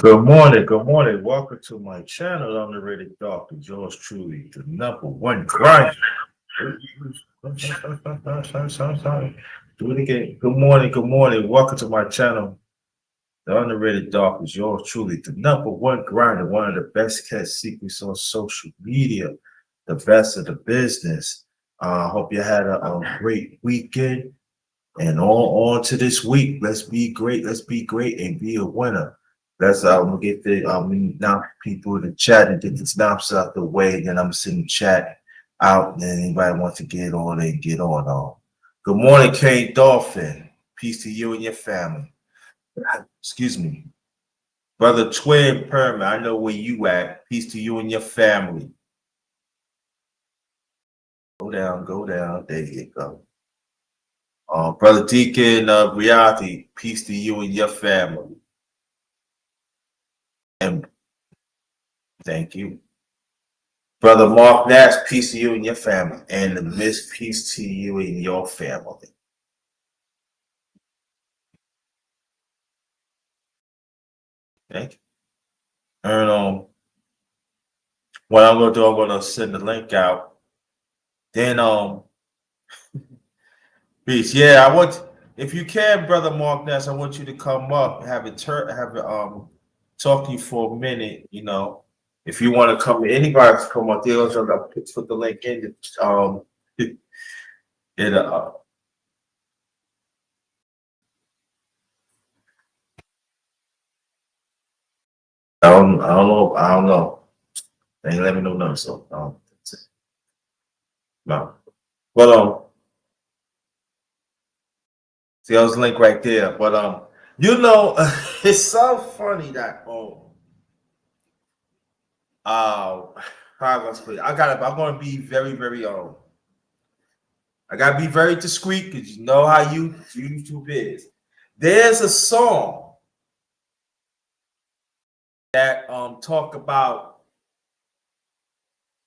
Good morning, good morning. Welcome to my channel. I'm the Reddit Doctor, yours truly, the number one grind. Do it again. Good morning, good morning. Welcome to my channel. The underrated Doctor is yours truly, the number one grinder, one of the best kept secrets on social media, the best of the business. I hope you had a great weekend. And on to this week. Let's be great. Let's be great and be a winner. Let's get the now people in the chat and get the snaps out the way. Then I'm sending chat out. And anybody wants to get on and get on. Good morning, Kane Dolphin. Peace to you and your family. Excuse me, brother Twin Perma. I know where you at. Peace to you and your family. Go down, go down. There you go. Brother Deacon Reality, peace to you and your family. And thank you. Brother Mark Nash, peace to you and your family. And the Miss, peace to you and your family. Thank you. And what I'm gonna do, I'm gonna send the link out. Then peace. Yeah, I want, if you can, brother Mark Nash, I want you to come up, have it talk to you for a minute, If you want to come, anybody can come up there. Also, I'll put the link in. It I don't know. They ain't let me know nothing. So no. But see, that was the link right there. But it's so funny that how I gonna split. I'm gonna be very, very I gotta be very discreet because you know how YouTube is. There's a song that talk about,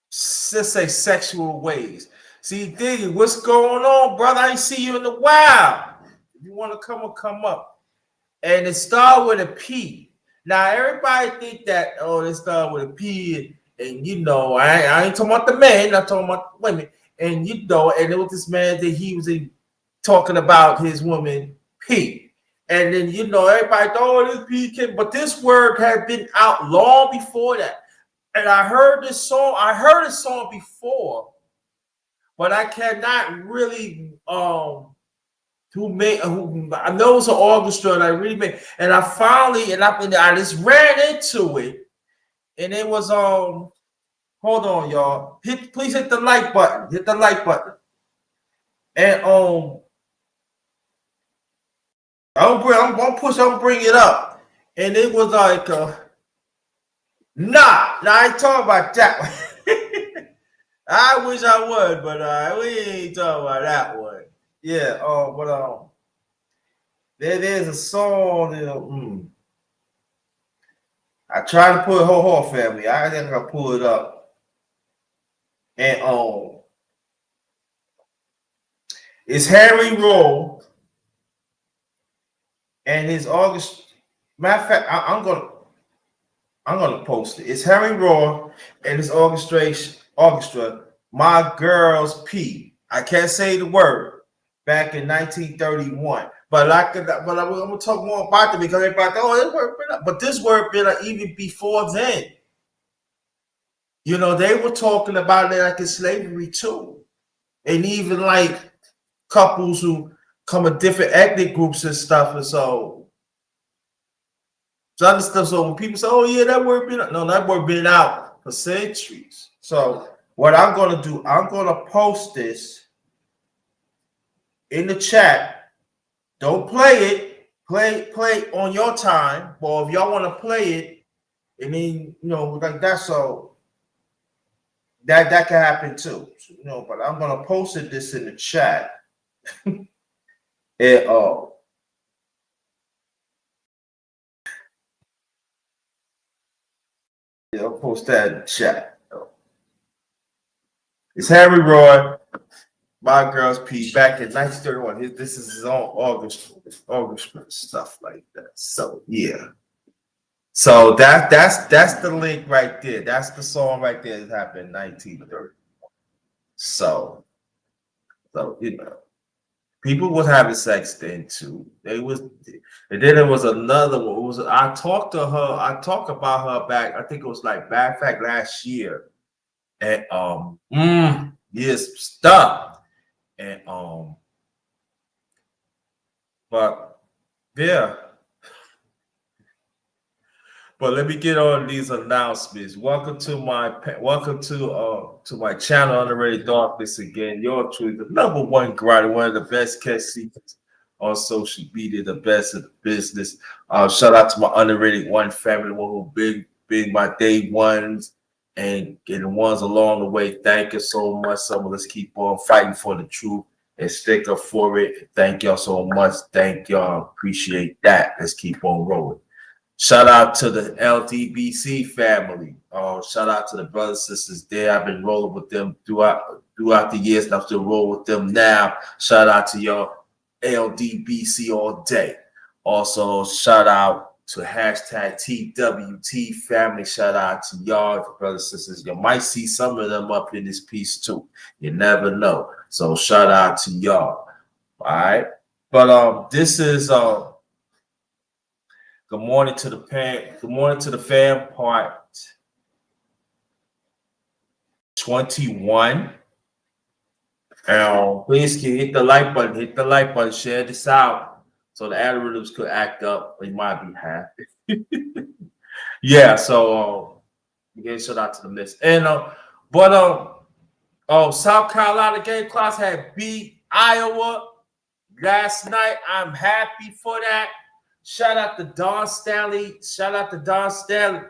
let's say, sexual ways. See, Diggy, what's going on, brother? I ain't see you in a while. If you want to come up. And it started with a P. Now everybody think that it started with a P, and I ain't talking about the man, I'm talking about the women. And and it was this man that he was talking about his woman P. And then everybody thought this P kid, but this word had been out long before that. And I heard this song. I heard this song before, but I cannot really who I know it's an orchestra, and I really made, and I finally I just ran into it, and it was hold on, y'all. Please hit the like button. Hit the like button. And I'm gonna bring it up. And it was like I ain't talking about that one. I wish I would, but we ain't talking about that one. Yeah, but there's a song. I tried to pull it whole family. I think I pull it up. And it's Harry Rowe and his August. Matter of fact, I'm gonna post it. It's Harry Rowe and his orchestra, My Girls P. I can't say the word. Back in 1931. But I'm gonna talk more about it because everybody thought, this word been up. But this word been up even before then. They were talking about it like in slavery too. And even like couples who come of different ethnic groups and stuff. And so other stuff. So when people say, "Oh yeah, that word been out," no, that word been out for centuries. So what I'm gonna do, I'm gonna post this in the chat. Don't play it. Play on your time. Or if y'all want to play it, and then like that. So that can happen too. So, but I'm gonna post this in the chat. And yeah, I'll post that in the chat. It's Harry Roy, My Girls P, back in 1931. This is his own August stuff like that. So yeah. So that's the link right there. That's the song right there that happened in 1930. So you know, people was having sex then too. They was, and then there was another one. It was, I talked to her. I talked about her back. I think it was like back fact last year. And yes, stuff. And but yeah. But let me get on these announcements. Welcome to my channel, Underrated Darkness again. You're truly the number one grinder, one of the best kept secrets on social media, the best of the business. Shout out to my underrated one family, one who big my day ones and getting ones along the way. Thank you so much. Some of us keep on fighting for the truth and stick up for it. Thank y'all so much. Thank y'all. Appreciate that. Let's keep on rolling. Shout out to the LTBC family. Shout out to the brothers and sisters there. I've been rolling with them throughout the years, and I'm still rolling with them now. Shout out to your LDBC all day. Also, shout out to hashtag TWT family. Shout out to y'all, the brothers and sisters. You might see some of them up in this piece too. You never know. So shout out to y'all. All right. But this is good morning to the fan. Good morning to the fam. Part 21. Please hit the like button. Hit the like button. Share this out so the algorithms could act up. They might be happy. Yeah. So again, shout out to the list. And South Carolina game class had beat Iowa last night. I'm happy for that. Shout out to Don Stanley. Shout out to Don Stanley.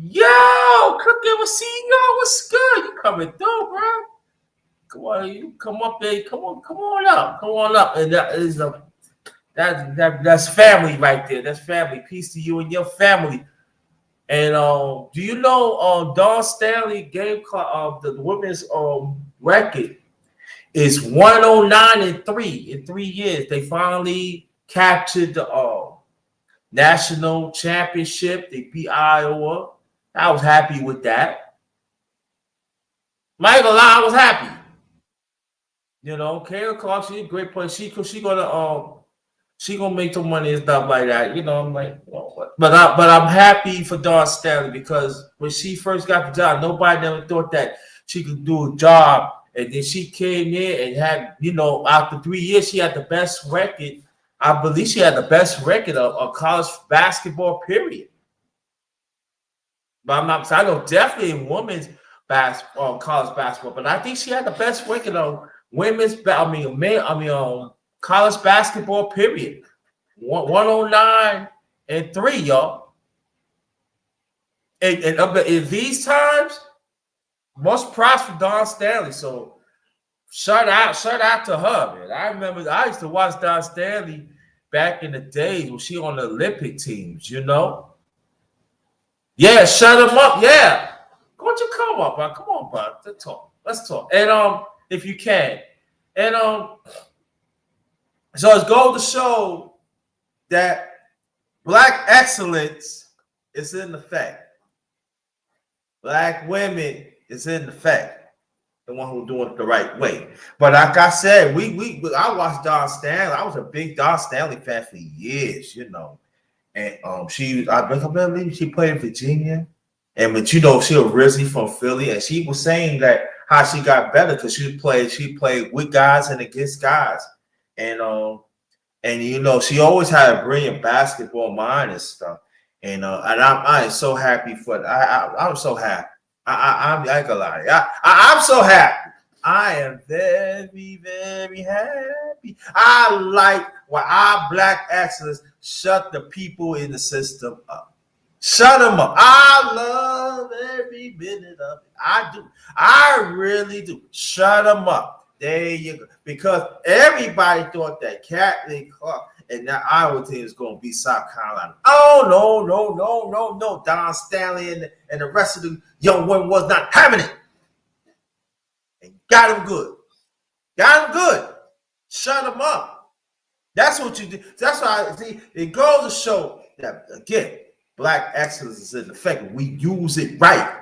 Yo, Cookie was seeing y'all. What's good? You coming through, bro? Come on, you come up there. Come on up. Come on up. And that is that's family right there. That's family. Peace to you and your family. And do you know Don Stanley game the women's record is 109-3 in 3 years. They finally captured the national championship. They beat Iowa. I was happy with that. Michael, I was happy. You know, Kara Clark, she's a great player. She gonna make some money and stuff like that. You know, I'm like, but I'm happy for Dawn Stanley because when she first got the job, nobody never thought that she could do a job. And then she came in and had, you know, after 3 years, she had the best record. I believe she had the best record of college basketball, period. But I'm not, I know definitely in women's basketball, college basketball, but I think she had the best record of women's, college basketball, period. 109-3, y'all. And in these times, most props for Dawn Stanley. So shout out to her, man. I remember I used to watch Dawn Stanley back in the days when she on the Olympic teams, you know. Yeah, shut them up. Yeah. Why don't you come up, bro? Come on, bro. Let's talk. Let's talk. And if you can. And so it's going to show that Black excellence is in effect. Black women is in effect. The one who's doing it the right way. But like I said, I watched Dawn Stanley. I was a big Dawn Stanley fan for years, you know. And I believe she played in Virginia. But you know, she was originally from Philly, and she was saying that how she got better because she played with guys and against guys. And you know, she always had a brilliant basketball mind and stuff. And I'm so happy for I'm so happy. I ain't gonna lie. I'm so happy. I am very, very happy. I like why our Black excellence shut the people in the system up. Shut them up. I love every minute of it. I do. I really do. Shut them up. There you go. Because everybody thought that Kathleen Clark and that Iowa team is going to be South Carolina. Oh, no. Don Stanley and the rest of the young women was not having it. And got them good. Shut them up. That's what you do. That's why I see it goes to show that, again, black excellence is in effect. We use it right.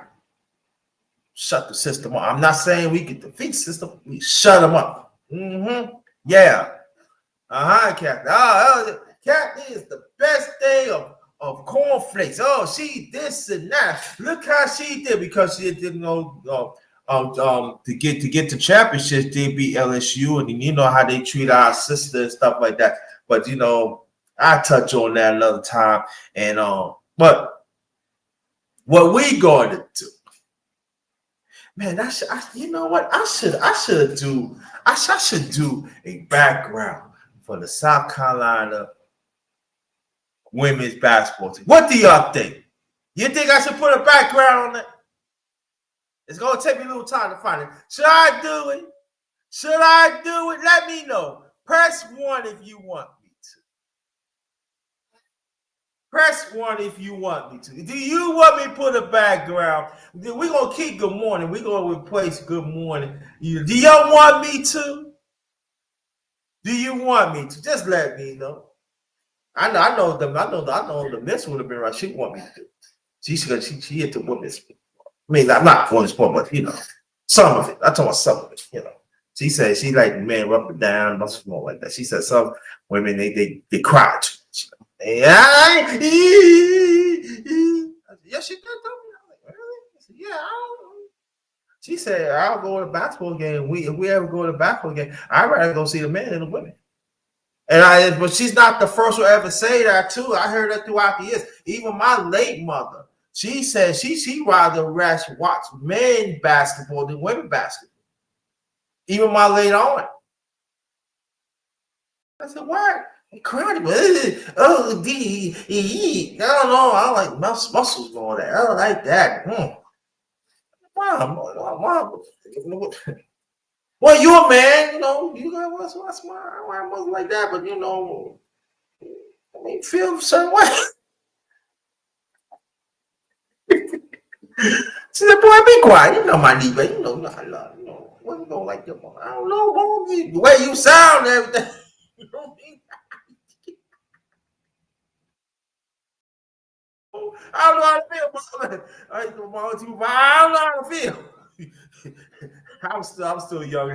Shut the system up. I'm not saying we can defeat the system. We shut them up. Yeah. Kathy. Kathy is the best day of cornflakes. Oh, she this and that. Look how she did because she didn't know to get the championship. They beat LSU, and you know how they treat our sister and stuff like that. But you know, I touch on that another time. And but what we going to do? Man, you know what? I should do a background for the South Carolina women's basketball team. What do y'all think? You think I should put a background on it? It's gonna take me a little time to find it. Should I do it? Should I do it? Let me know. Press 1 if you want me to. Press 1 if you want me to. Do you want me to put a background? We're going to keep good morning. We're going to replace good morning. Do y'all want me to? Do you want me to? Just let me know. I know the miss would have been right. She want me to. She hit the women's. I mean, I'm not women's sport, but you know, some of it. I'm talking about some of it, you know. She said she like men rub it down, nothing more like that. She said some women they cry too much. Yeah, yeah, she did. Like, really? Said, yeah, she said, I'll go to a basketball game. If we ever go to a basketball game, I'd rather go see the men than the women. But she's not the first one to ever say that too. I heard that throughout the years. Even my late mother, she said she rather watch men basketball than women basketball. Even my late aunt. I said, what? Incredible. Oh, I don't know. I like muscles going there. I don't like that. Mom. Well, you're a man, you know. You got what's why muscles like that, but you know, I mean, feel a certain way. She said, boy, be quiet. You know my knee, but you know, I love you know. What you going like your mom? I don't know, boy. The way you sound and everything. You know what I mean? I don't know how to feel. I don't know how to feel. I'm still young.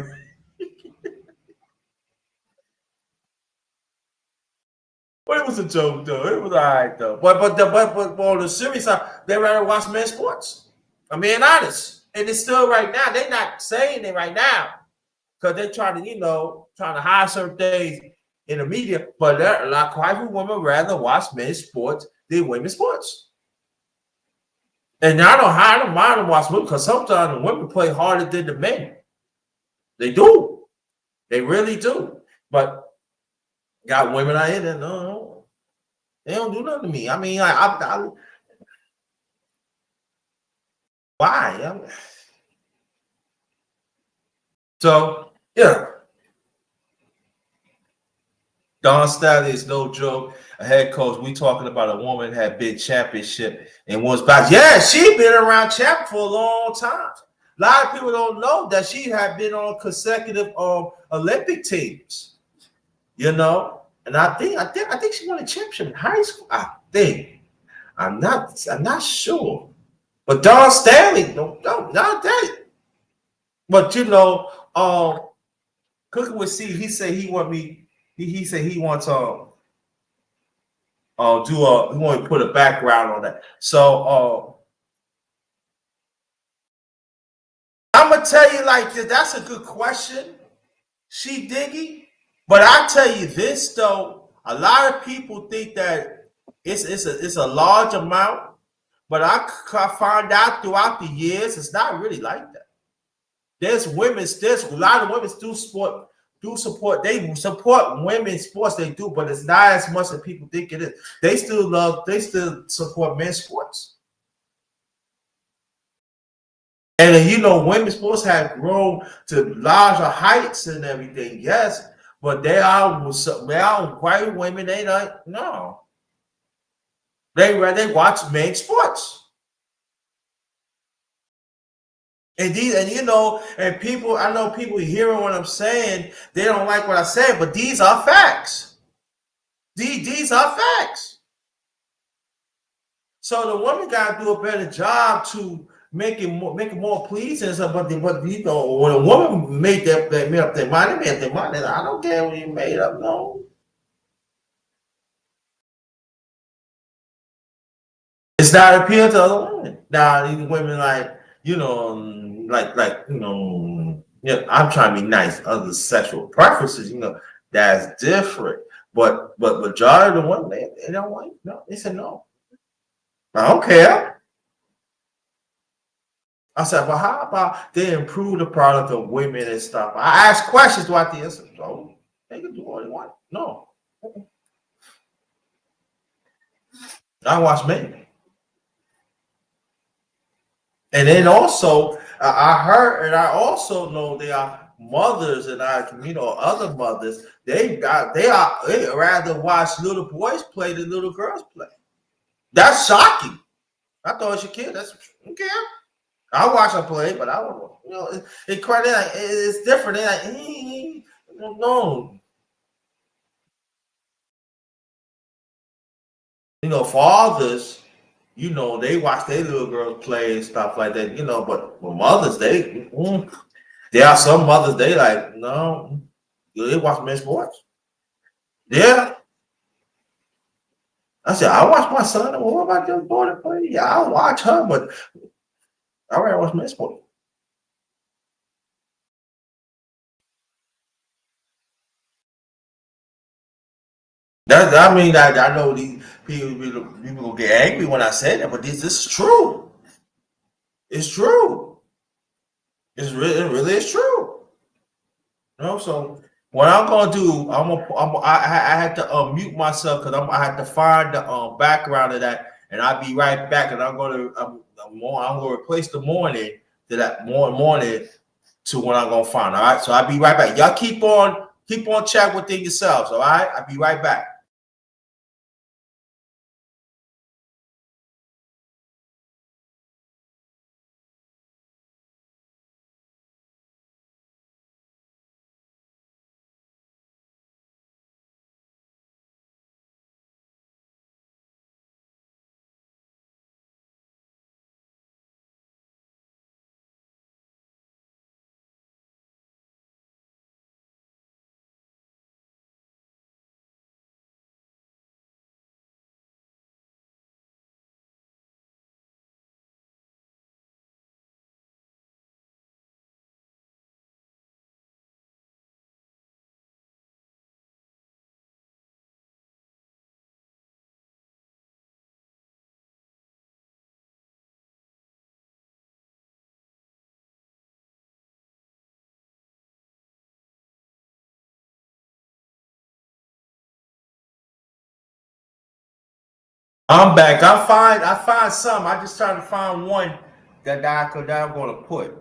But it was a joke, though. It was all right, though. But on the serious side, they rather watch men's sports. I'm being honest, and it's still right now. They're not saying it right now because they're trying to hide certain things in the media. But there, like quite a few women rather watch men's sports than women's sports. And I don't mind them watch women because sometimes the women play harder than the men. They do. They really do. But got women out here that no, they don't do nothing to me. I mean, why? So yeah, Don Staley is no joke. A head coach. We talking about a woman had big championship and was back. Yeah, she been around champ for a long time. A lot of people don't know that she had been on consecutive Olympic teams. You know, and I think she won a championship in high school. I think. I'm not sure. But Don Stanley, no, not that. But you know, Cooking with C, he said he want me. He said he wants he want to put a background on that. So I'm gonna tell you like this. That's a good question, She Diggy. But I tell you this though, a lot of people think that it's a large amount, but I found out throughout the years it's not really like that. There's a lot of women do support. They support women's sports. They do, but it's not as much as people think it is. They still support men's sports. And you know, women's sports have grown to larger heights and everything. Yes, but they are white women. They don't no. They watch men's sports. And you know, and people, I know people hearing what I'm saying, they don't like what I said, but these are facts. These are facts. So the woman got to do a better job to make it more pleasing and stuff. But you know, when a woman made up their mind, they made up their mind. I don't care when you made up. No, it's not appeal to other women. Now these women like yeah. I'm trying to be nice. Other sexual preferences, that's different. But majority of the women they don't like no. They said no. I don't care. I said, well, how about they improve the product of women and stuff? I asked questions throughout the answer. So they can do what they want. No. I watch men. And then also, I heard and I also know they are mothers and other mothers, they rather watch little boys play than little girls play. That's shocking. I thought it's your kid. That's okay. I watch her play, but I don't know. It's different. They're like, no. Fathers, they watch their little girls play and stuff like that, but mothers, there are some mothers, they like, no, they watch men's sports. Yeah. I said, I watch my son. Well, what about your daughter play? Yeah, I'll watch her, but I rather watch men's sports. I mean, I know these people will get angry when I say that, but this is true. It's true. It really is true. So what I'm gonna do, I had to mute myself because I had to find the background of that, and I'll be right back. And I'm gonna replace the morning to that morning to when I'm gonna find. All right, so I'll be right back. Y'all keep on chat within yourselves. All right, I'll be right back. I'm back. I find some. I just tried to find one that I'm gonna put.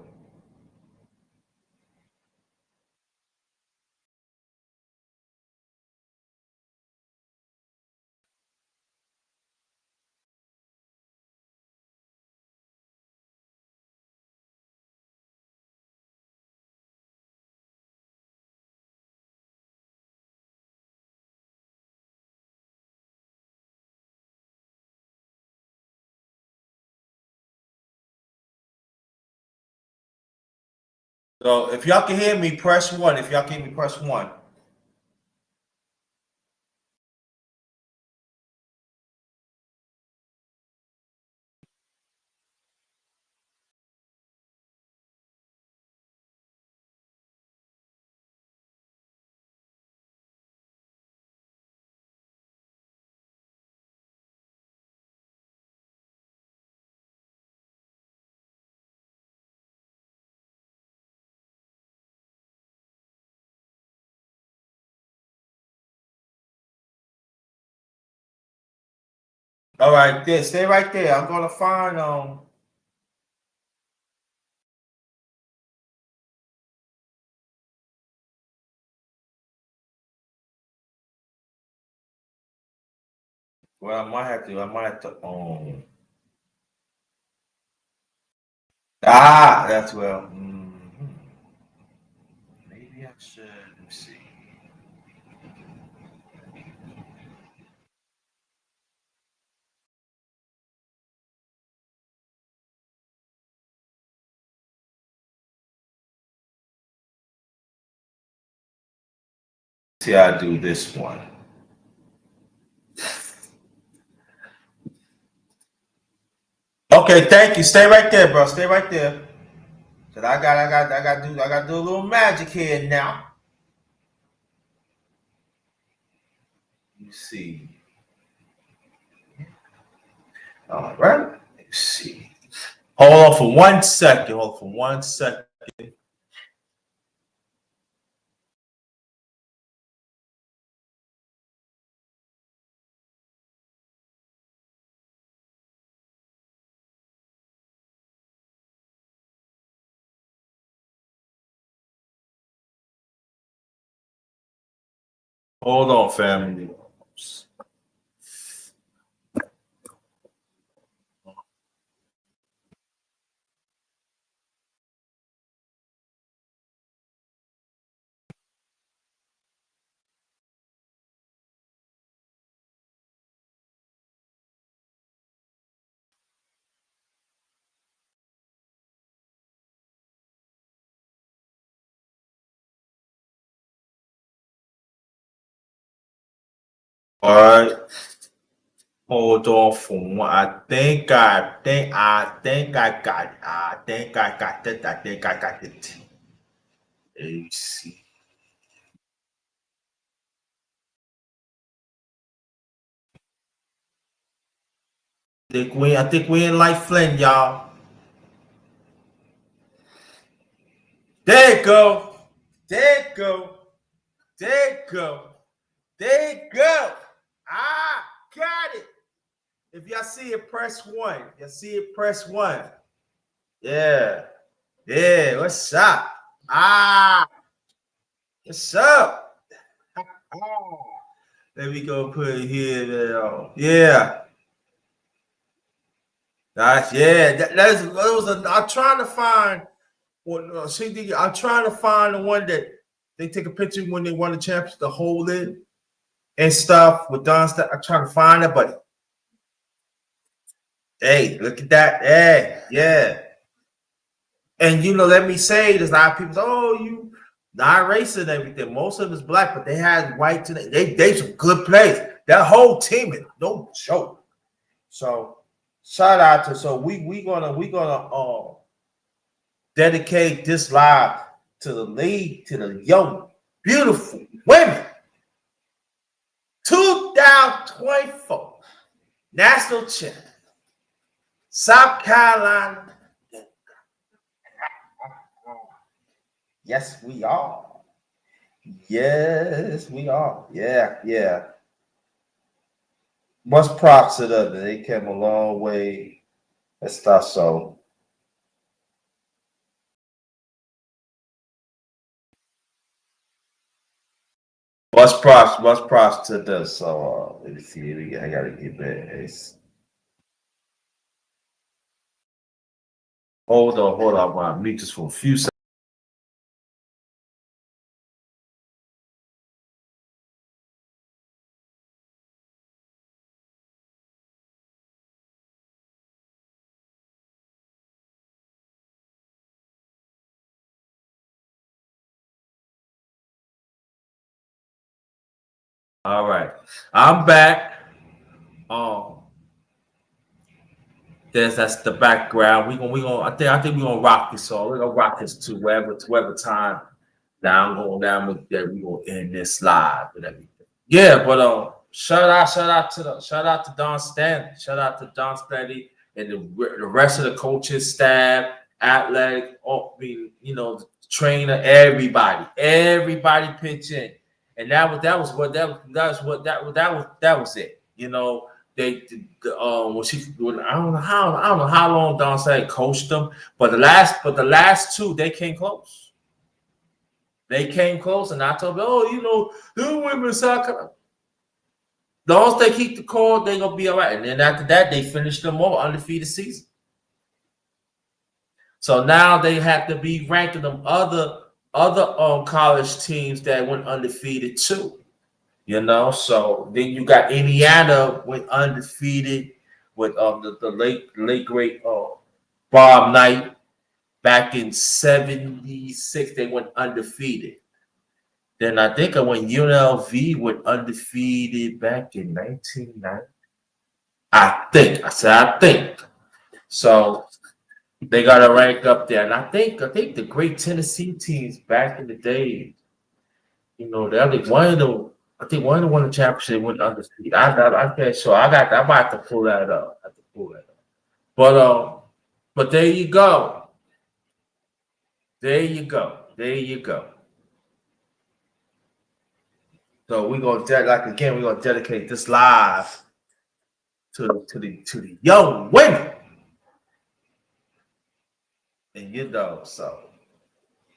So if y'all can hear me, press one. If y'all can hear me, press one. All right, there. Stay right there. I'm gonna find well, I might have to that's well. Maybe I should. Let me see. See how I do this one. Okay, thank you. Stay right there, bro. Stay right there. Cause I got to do a little magic here now. You see. All right. Let's see. Hold on for 1 second. Hold on for 1 second. Hold on, family. All right. Hold on for one. I got it. I think I got it. I think I got it. Let's see. I think we in like Flynn, y'all. There you go. There you go. There you go. There you go. I got it. If y'all see it, press one. Y'all see it, press one. Yeah. Yeah. What's up? What's up? Let me go put it here. There. Yeah. Yeah. That was I'm trying to find. Well, I'm trying to find the one that they take a picture when they won the championship to hold it and stuff with Don. I'm trying to find it, but hey, look at that. Hey, yeah. And let me say, there's a lot of people. Oh, you not racist and everything. Most of them is black, but they had white. They some good players. That whole team is no joke. So shout out to we gonna dedicate this live to the league, to the young, beautiful women. 2024 national champ, South Carolina. Yes, we are. Yes, we are. Yeah, yeah. Much props to them. They came a long way and stuff. So much props to them. So let me see. I gotta get back. Hold on. My mute just for a few seconds. All right, I'm back. Um, that's the background. We gonna. I think we gonna rock this song. We're gonna rock this to wherever time. Now I'm going down with that. We gonna end this live and everything. Yeah, but shout out to Don Stanley. Shout out to Don Stanley and the rest of the coaching staff, athletic, the trainer, everybody pitch in, and that was it. I don't know how long Don Stanley coached them, but the last two they came close. They came close, and I told them, the women's soccer. As long as they keep the core, they're gonna be all right. And then after that, they finished them all undefeated season. So now they have to be ranking them other college teams that went undefeated too. So then you got Indiana went undefeated with the late great Bob Knight back in '76. They went undefeated. Then I think when UNLV went undefeated back in 1990. I think. I said I think. So they got to rank up there, and I think the great Tennessee teams back in the day, they I think one of the I think one of the won the championship went undefeated. I can't sure. I might have to pull that up. I have to pull that up. But there you go. There you go. There you go. So we're gonna dedicate this live to the young women. And so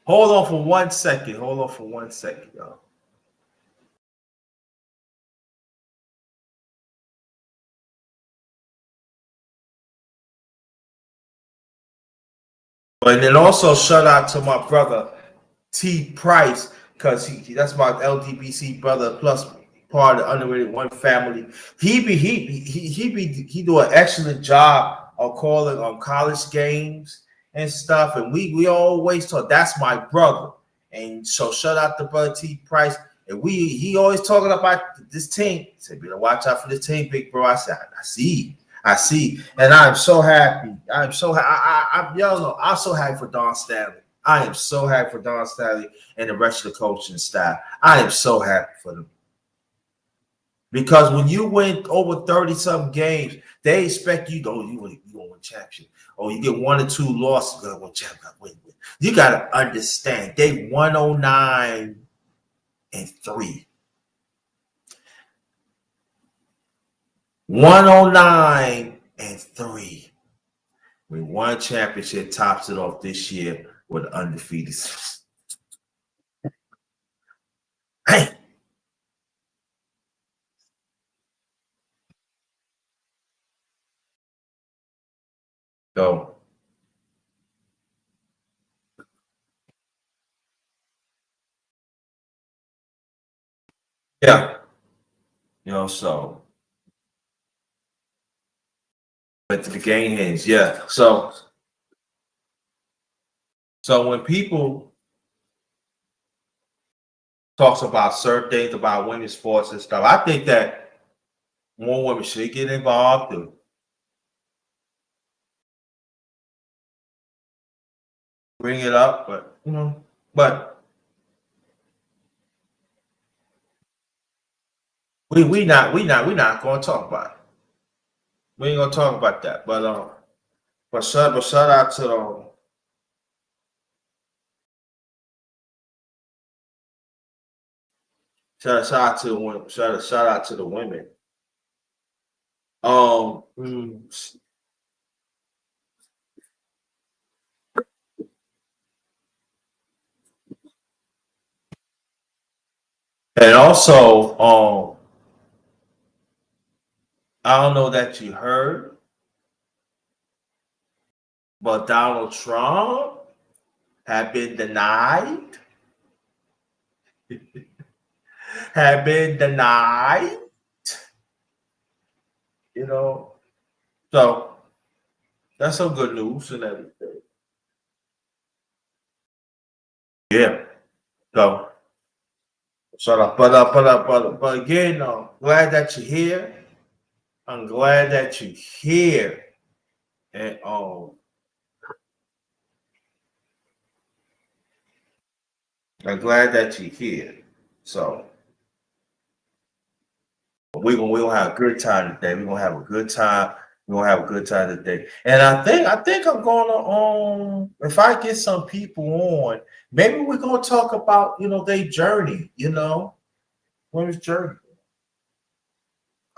hold on for 1 second. Hold on for 1 second, y'all. And then also shout out to my brother T Price, because that's my LDBC brother, plus part of the Underrated One family. He do an excellent job of calling on college games and stuff. And we always talk. That's my brother. And so shout out to brother T Price. And he always talking about this team. He said, better watch out for this team, big bro. I said, I see. I see, and I'm so happy. I'm so y'all know I'm so happy for Don Stanley. I am so happy for Don Stanley and the rest of the coaching staff. I am so happy for them, because when you win over 30-something games, they expect you to you want to win championship. Oh, you get 1 or 2 losses, you're gonna win championship. You gotta understand they 109-3. 109-3. We won championship, tops it off this year with undefeated. Hey. So yeah, so but the game ends, yeah. So when people talks about certain things about women's sports and stuff, I think that more women should get involved to bring it up, but we not going to talk about it. We ain't gonna talk about that. But shout out to shout out to the women. Shout out to the women. Um, mm, and also, I don't know that you heard, but Donald Trump had been denied. Had been denied. You know, so that's some good news and everything. Yeah. So shut up. But again, glad that you're here. I'm glad that you're here. And I'm glad that you're here. So we're gonna have a good time today. We're gonna have a good time. We're gonna have a good time today. And I think I'm gonna if I get some people on, maybe we're gonna talk about their journey, women's journey.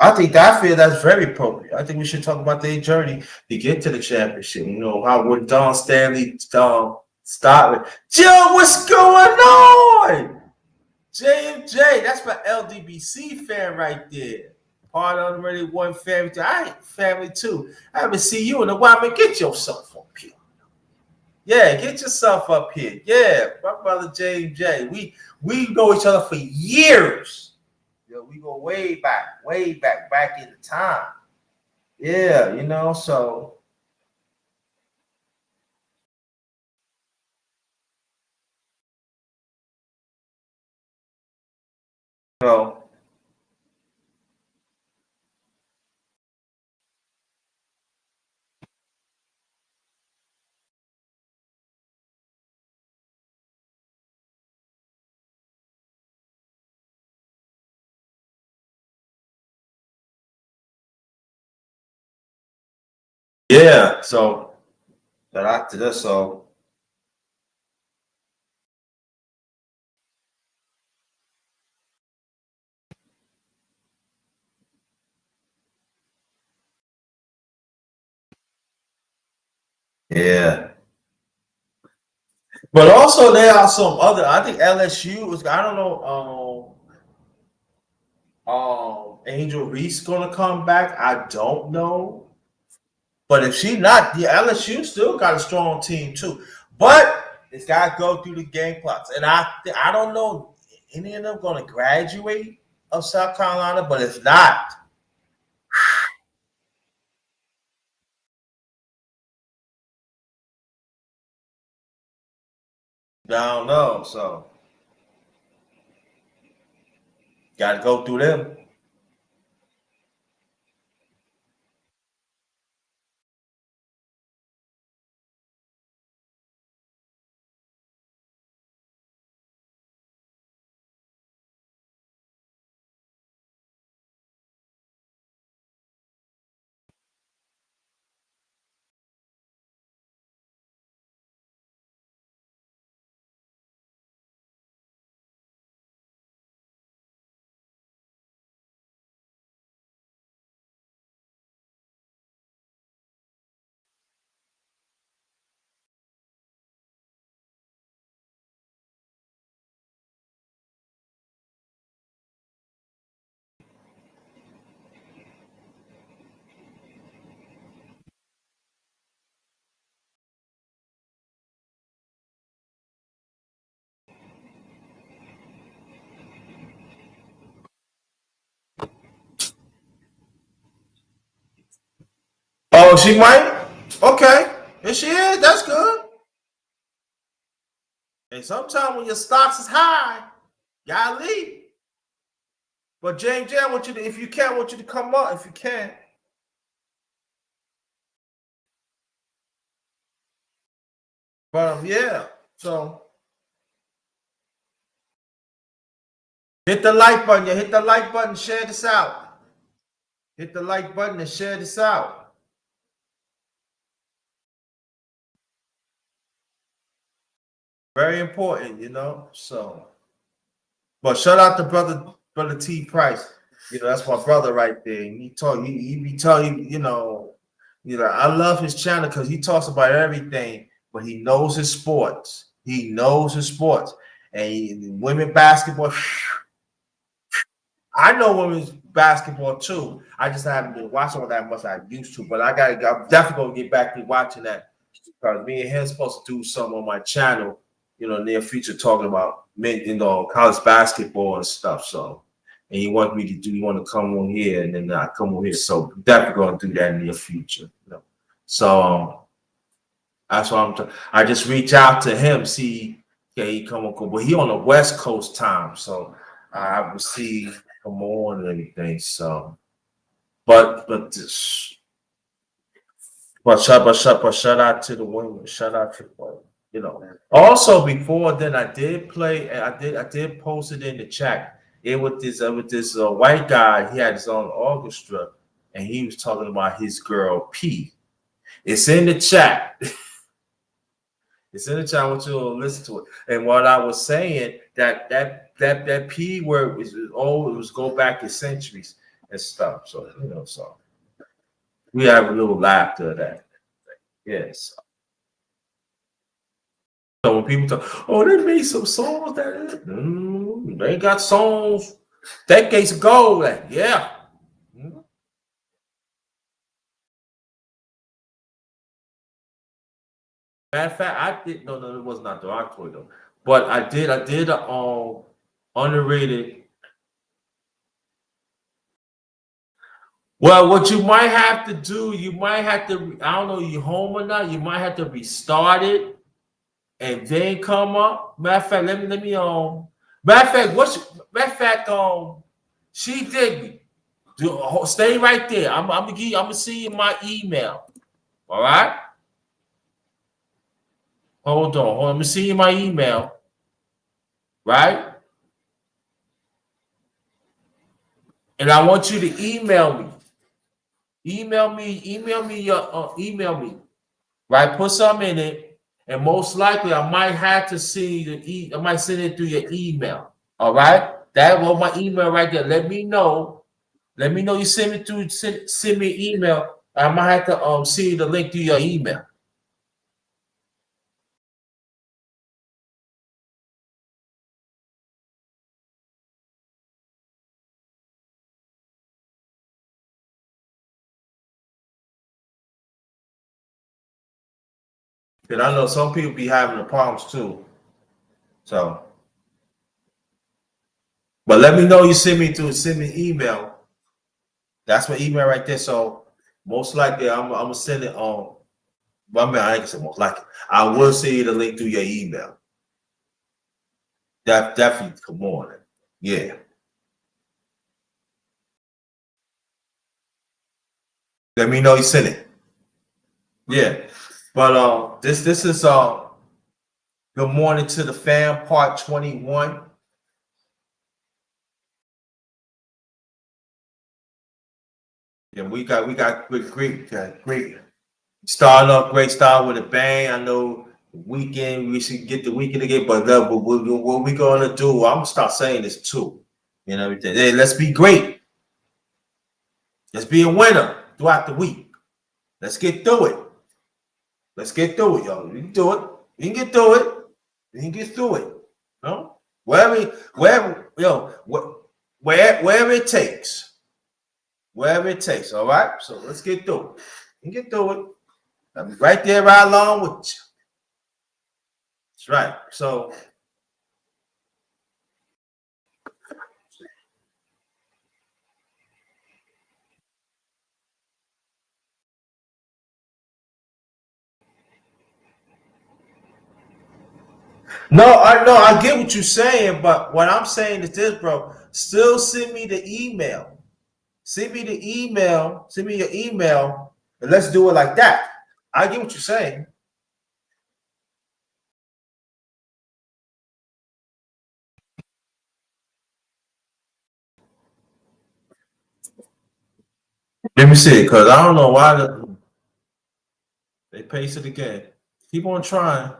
I feel that's very appropriate. I think we should talk about their journey to get to the championship. How when Don Stanley started. Joe, what's going on? JMJ, that's my LDBC fan right there. Part of the Ready One family. I ain't family too. I haven't seen you in a while, man. Get yourself up here. Yeah, get yourself up here. Yeah, my brother JMJ. We know each other for years. We go way back in the time. Yeah, so So yeah, so but after this, so yeah. But also there are some other. I think LSU was. I don't know. Angel Reese gonna come back. I don't know. But if she not, the LSU still got a strong team too. But it's got to go through the game clocks, and I don't know any of them going to graduate of South Carolina. But if not, I don't know. So got to go through them. Oh, she might. Okay, if she is, that's good. And sometimes when your stocks is high, you gotta leave. But James J, I want you to, if you can, I want you to come up if you can. But yeah, so hit the like button. Yeah, hit the like button. Share this out. Hit the like button and share this out. Very important, you know. So, but shout out to brother T Price. You know, that's my brother right there. And he be telling I love his channel because he talks about everything, but he knows his sports. He knows his sports. Women basketball, I know women's basketball too. I just haven't been watching all that much I used to, but I'm definitely gonna get back to watching that because me and him supposed to do something on my channel, near future talking about men, college basketball and stuff. So, and he want to come on here and then I come on here. So definitely gonna do that in the near future. So that's why I just reach out to him, see, okay, he come on, but he on the West Coast time, so I will see come on and everything. So, but this, but shout out to the women, shout out to the women, Also, before then, I did post it in the chat. It with this white guy. He had his own orchestra, and he was talking about his girl P. It's in the chat. It's in the chat. I want you to listen to it. And what I was saying that P word was go back in centuries and stuff. So so we have a little laughter at that. Yes. So when people talk, oh, they made some songs they got songs decades ago. Like, yeah. Matter of fact, I did no, it was not derogatory though. But I did a underrated. Well, what you might have to do, you might have to, I don't know, you home or not, you might have to restart it and then come up. Matter of fact, let me Matter of fact, matter of fact, she did me. Stay right there. I'm gonna see you my email. All right. Hold on. Hold on. I'm gonna see you my email. Right. And I want you to email me. Email me. Email me your. Email me. Right. Put something in it. And most likely, I might have to see I might send it through your email. All right. That was my email right there. Let me know. Let me know you send me through. Send me an email. I might have to see the link through your email. Because I know some people be having the problems too. So, but let me know you send me an email. That's my email right there. So most likely I'm gonna send it on. Well, I mean, I ain't gonna say most likely. I will send you the link through your email. That definitely come on. Yeah. Let me know you sent it. Yeah. But this is good morning to the fam part 21. Yeah, we got great starting off great start with a bang. I know weekend we should get the weekend again, but what we gonna do? I'm gonna start saying this too. You know everything. Hey, let's be great. Let's be a winner throughout the week. Let's get through it. Let's get through it, y'all. We can do it. We can get through it. We can get through it. No, wherever, wherever it takes, wherever it takes. All right. So let's get through it. We can get through it. I'll be right there, right along with you. That's right. So no, I know I get what you're saying, but what I'm saying is this, bro. Still send me the email. Send me the email. Send me your email, and let's do it like that. I get what you're saying. Let me see, because I don't know why they paste it again. Keep on trying.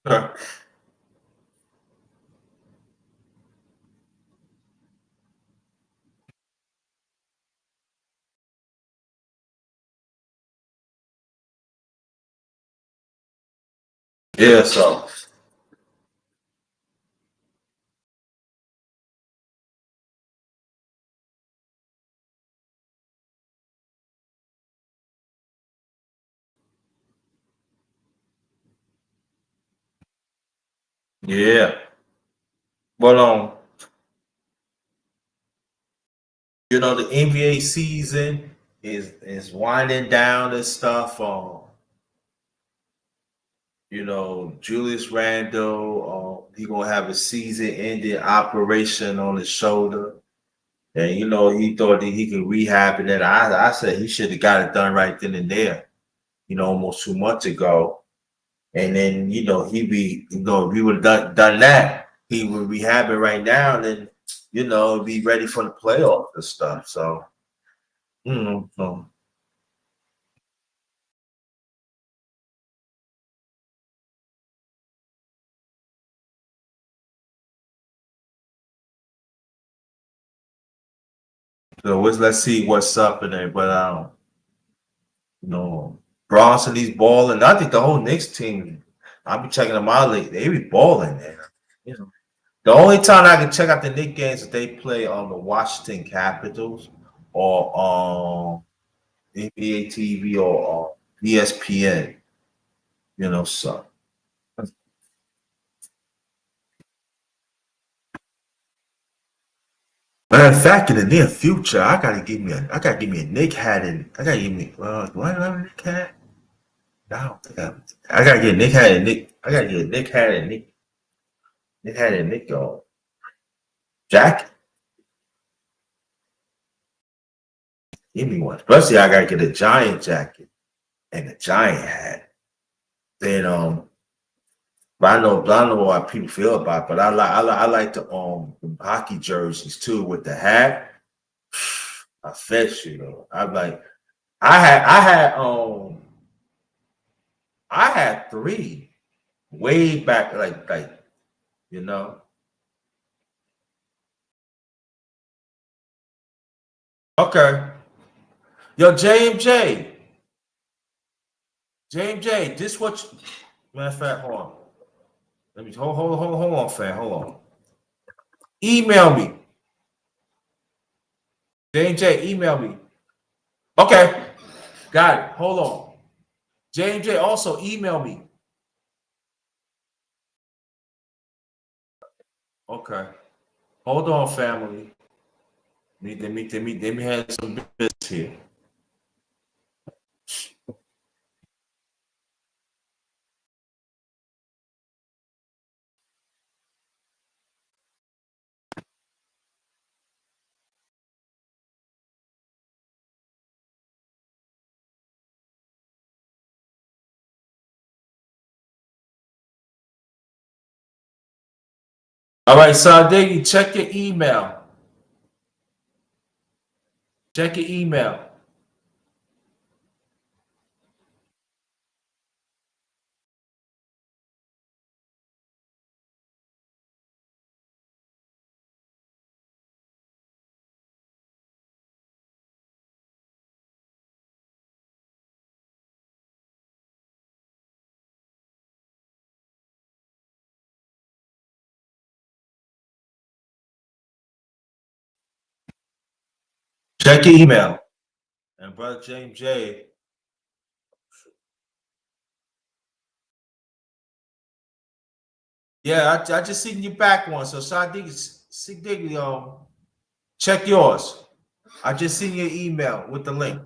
Okay. Yeah, so yeah. But the NBA season is winding down and stuff. Julius Randle, he gonna have a season-ending operation on his shoulder, and he thought that he could rehab it. And I said he should have got it done right then and there, almost 2 months ago. And then if he would have done that, he would rehab it right now, and then be ready for the playoff and stuff. So, so let's see what's up in there. But you know, Bronson, he's balling. I think the whole Knicks team, I'll be checking them out lately. They be balling there. You know, the only time I can check out the Knicks games is they play on the Washington Capitals or NBA TV or ESPN. So Matter of fact, in the near future, I gotta give me a Nick hat, and I gotta give me do I have a Nick hat? No, I don't think I gotta get a Nick hat and Nick. I gotta get a Nick hat and Nick hat and Nick jacket. Give me one. Especially I gotta get a giant jacket and a giant hat. Then but I know what people feel about it, but I like the hockey jerseys too with the hat. I fetch you know. I'm like I had I had three way back like you know. Okay. Yo, JMJ, this what you, matter of fact, hold on. Let me hold on, fam. Hold on. Email me. JMJ, email me. Okay, got it. Hold on. JMJ also email me. Okay. Hold on, family. Let me have some business here. All right, Sadegi, check your email. Check your email. Check your email. And brother James J. Yeah, I just seen you back one. So Sadegi, check yours. I just seen your email with the link.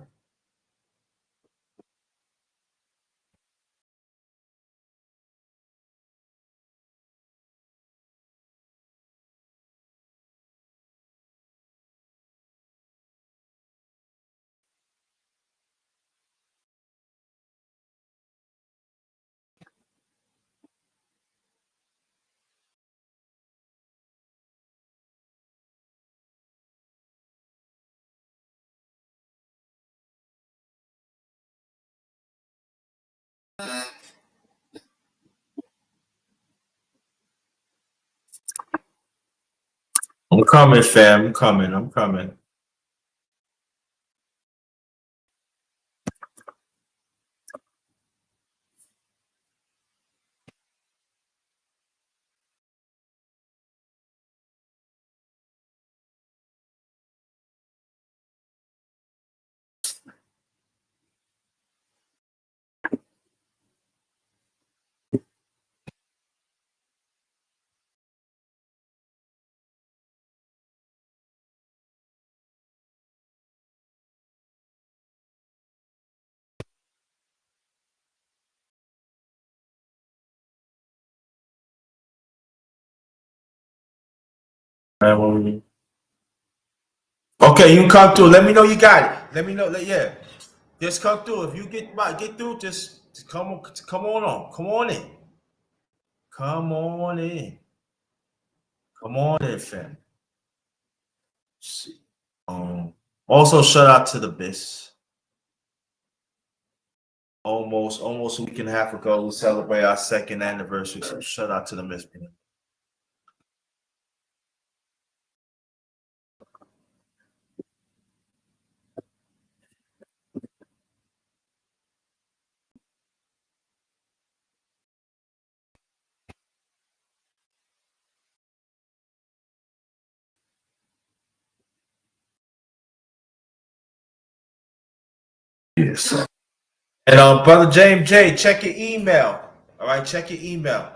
I'm coming, fam. I'm coming. I'm coming. Okay, you can come through. Let me know you got it. Let me know. Yeah, just come through. If you get through, just come on. Come on in. Come on in. Come on in, fam. See. Also, shout out to the Biss. Almost a week and a half ago, we celebrate our second anniversary. So shout out to the Miss. Yes. And brother James J, check your email. All right, check your email.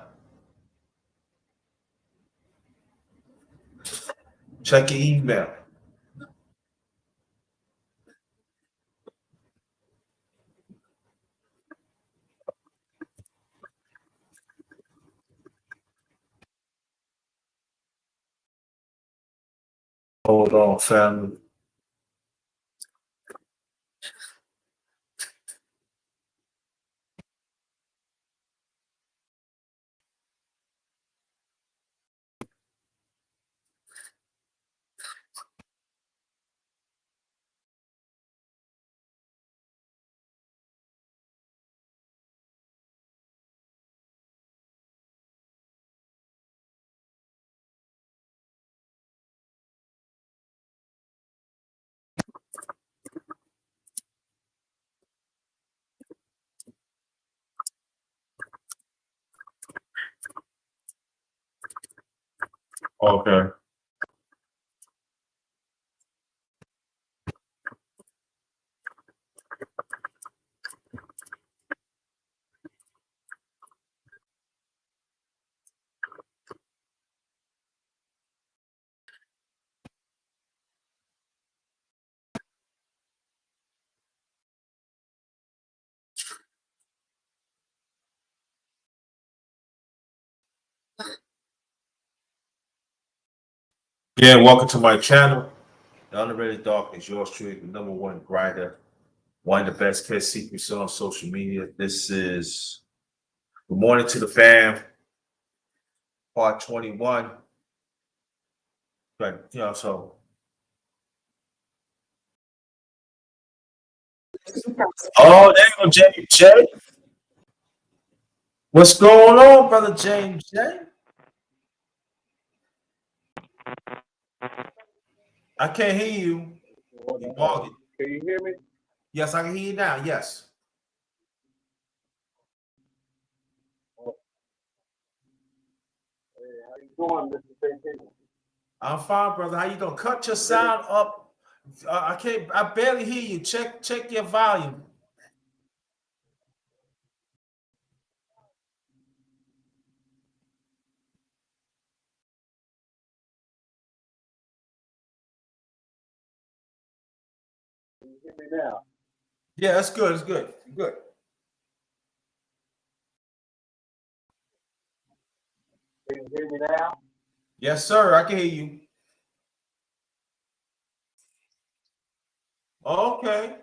Check your email. Hold on, family. Okay. Yeah, welcome to my channel. The Underrated Darkness, yours truly, the number one grinder, one of the best kept secrets on social media. This is Good Morning to the Fam, part 21. But so oh, there you go, James J. What's going on, brother James J? I can't hear you. You bugging. Can you hear me? Yes, I can hear you now. Yes. Hey, how you doing, Mr. JT? I'm fine, brother. How you doing? Cut your sound up. I can't. I barely hear you. Check your volume. Can you hear me now? Yeah, that's good. It's good. Good. Can you hear me now? Yes, sir. I can hear you. Okay.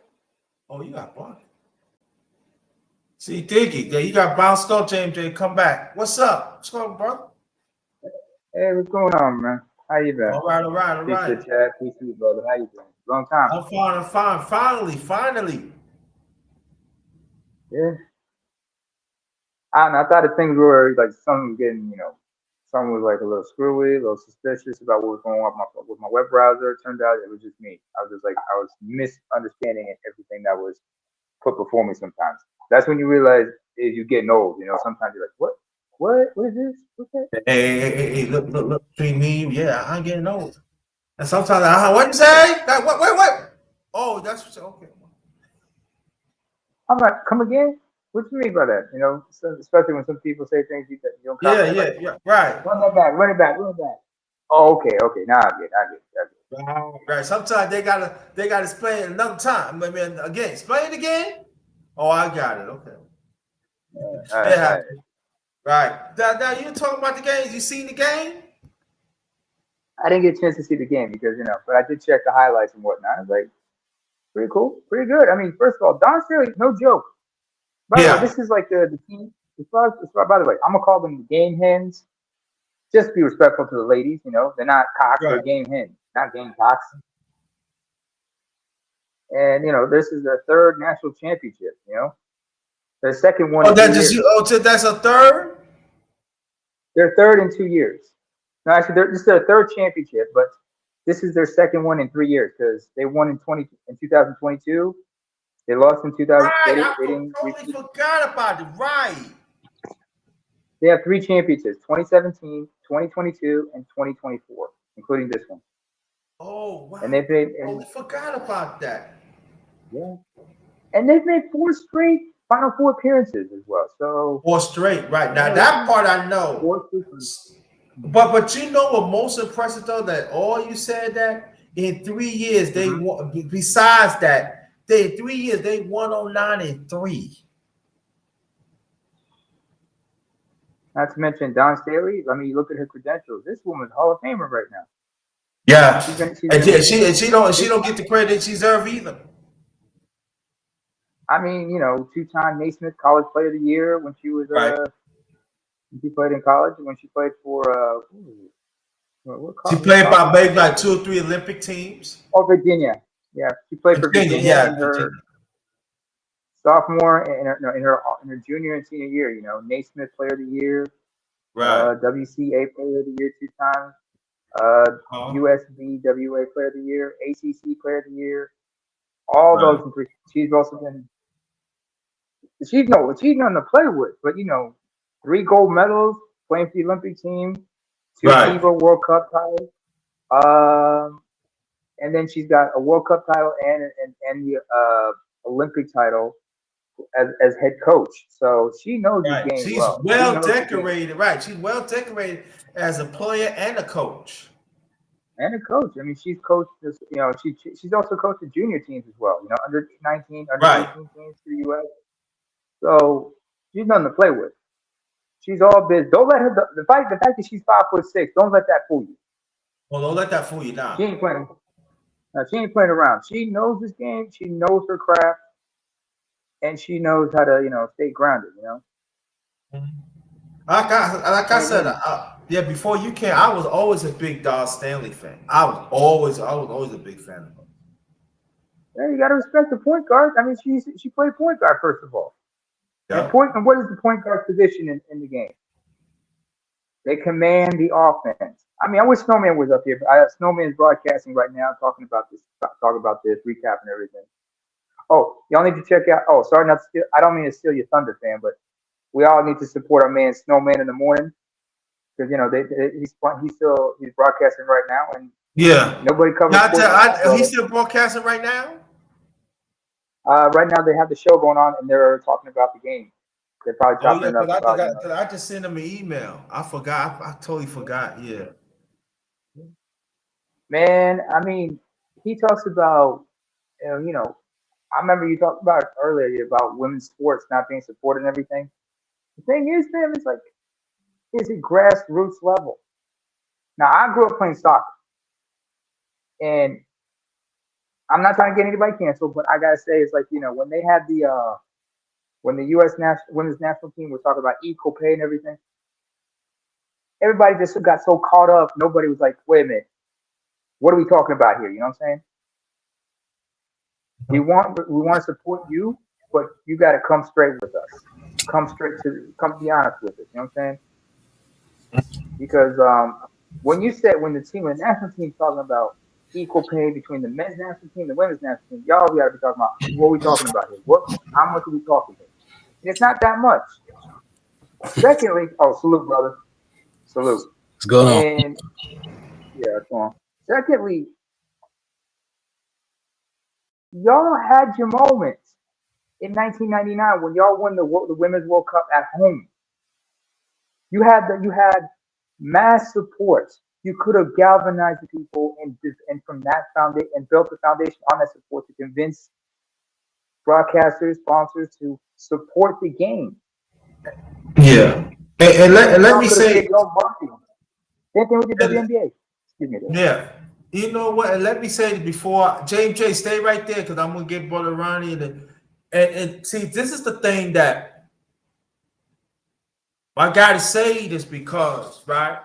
Oh, you got bugged. See, Diggy, yeah, you got bounced off, James J. Come back. What's up? What's going on, brother? Hey, what's going on, man? How you been? All right, all right, all Peace to right. the chat. Peace to you, brother. How you doing? Long time. I'm fine. I'm fine. Finally. Yeah. I don't know. I thought the things were like some was getting, some was like a little screwy, a little suspicious about what was going on with my web browser. It turned out it was just me. I was just like, I was misunderstanding everything that was put before me sometimes. That's when you realize is you getting old, sometimes you're like, what? What is this? What's that? Hey, look. Between me and you, yeah, I'm getting old. And sometimes, what you say? Wait. Oh, that's okay. I'm like, come again? What you mean by that? So, especially when some people say things that you don't comprehend, like, Yeah. Right. run that back, run it back, run it back. Oh, okay. Now I get it. Right. Sometimes they gotta explain it another time. I mean, again, explain it again. Oh, I got it. Okay. All Yeah. right. Right. Now you talking about the games. You seen the game? I didn't get a chance to see the game because, but I did check the highlights and whatnot. I was like, pretty cool, pretty good. I mean, first of all, Don Sterling, no joke. By the way, Yeah. this is like the team. By the way, I'm gonna call them the game hens. Just be respectful to the ladies. They're not cocks. They're Right. game hens, not game cocks. And this is their third national championship. Their second one Oh, in 2 years. so that's a third? They're third in 2 years. No, actually, this is their third championship, but this is their second one in 3 years because they won in 2022. They lost in 2000. Right. They didn't Totally repeat. forgot about it. Right. They have three championships: 2017, 2022, and 2024, including this one. Oh And wow. they've made Totally forgot about that. yeah, and they've made four straight Final Four appearances as well. So Four straight. Right. Now that part I know. four straight. But you know what most impressive though, that all you said that in 3 years they Mm-hmm. won. Besides that, they in 3 years they won on 9-3. Not to mention Don Staley. I mean, you look at her credentials. This woman's Hall of Famer right now. Yeah, She's and been yeah, in the she don't get the credit she deserves either. I mean, two-time Naismith College Player of the Year when she was Right. when she played in college. When she played for She what played college by did she maybe play like for? 2 or 3 Olympic teams. Oh, Virginia. Yeah, she played for Virginia, Virginia yeah, in her Virginia. sophomore and in her junior and senior year. Naismith Player of the Year, Right. WCA Player of the Year 2 times, Huh? USBWA Player of the Year, ACC Player of the Year. All Right. those. She's also been. She's nothing to play with, but 3 gold medals playing for the Olympic team, 2 Right. FIBA World Cup titles, um, and then she's got a World Cup title and the Olympic title as head coach. So she knows this Right. game She's well. She well knows the game decorated. Right. She's well decorated as a player and a coach. and a coach. I mean, she's coached this. She's also coached the junior teams as well. Under 19, under Right. 18 teams for the U.S. So she's nothing to play with. She's all biz. Don't let her. The fact that she's 5'6", don't let that fool you. Well, don't let that fool you She now. ain't playing. She ain't playing around. She knows this game. She knows her craft, and she knows how to stay grounded. Like I Like said, me. yeah. Before you came, I was always a big Don Stanley fan. I was always a big fan of him. Yeah, you got to respect the point guard. I mean, she played point guard first of all. And Yeah. what is the point guard position in the game? They command the offense. I mean, I wish Snowman was up here, but Snowman's broadcasting right now, talking about this, recapping everything. Oh, y'all need to check out. Oh, sorry, not to steal. I don't mean to steal your thunder, fan, but we all need to support our man Snowman in the morning because he's broadcasting right now, and Yeah. nobody covers Yeah. sports like my He's brother. still broadcasting right now. Right now they have the show going on, and they're talking about the game. They're probably Oh chopping yeah, it up because about. I just sent him an email. I forgot. I totally forgot. Yeah. Man, I mean, he talks about, I remember you talked about earlier about women's sports not being supported and everything. The thing is, man, it's like, is it grassroots level? Now, I grew up playing soccer, and I'm not trying to get anybody canceled, but I gotta say, it's like, when they had when the U.S. women's national team was talking about equal pay and everything, everybody just got so caught up. Nobody was like, wait a minute, what are we talking about here? You know what I'm saying? We want to support you, but you got to come straight with us. Come be honest with us. You know what I'm saying? Because when the national team's talking about equal pay between the men's national team and the women's national team, y'all got to be talking about what are we talking about here? How much are we talking here? And it's not that much. Secondly, oh, salute, brother, salute. What's going on? And yeah, come on. Secondly, y'all had your moments in 1999 when y'all won the Women's World Cup at home. You had mass support. You could have galvanized the people and from that foundation and built the foundation on that support to convince broadcasters, sponsors to support the game. Yeah. And let Y'all me could have say, saved your marketing. Same thing with the WNBA. Excuse me. yeah. You know what? And let me say before James J, stay right there because I'm gonna get Brother Ronnie and see. This is the thing that I gotta say this because right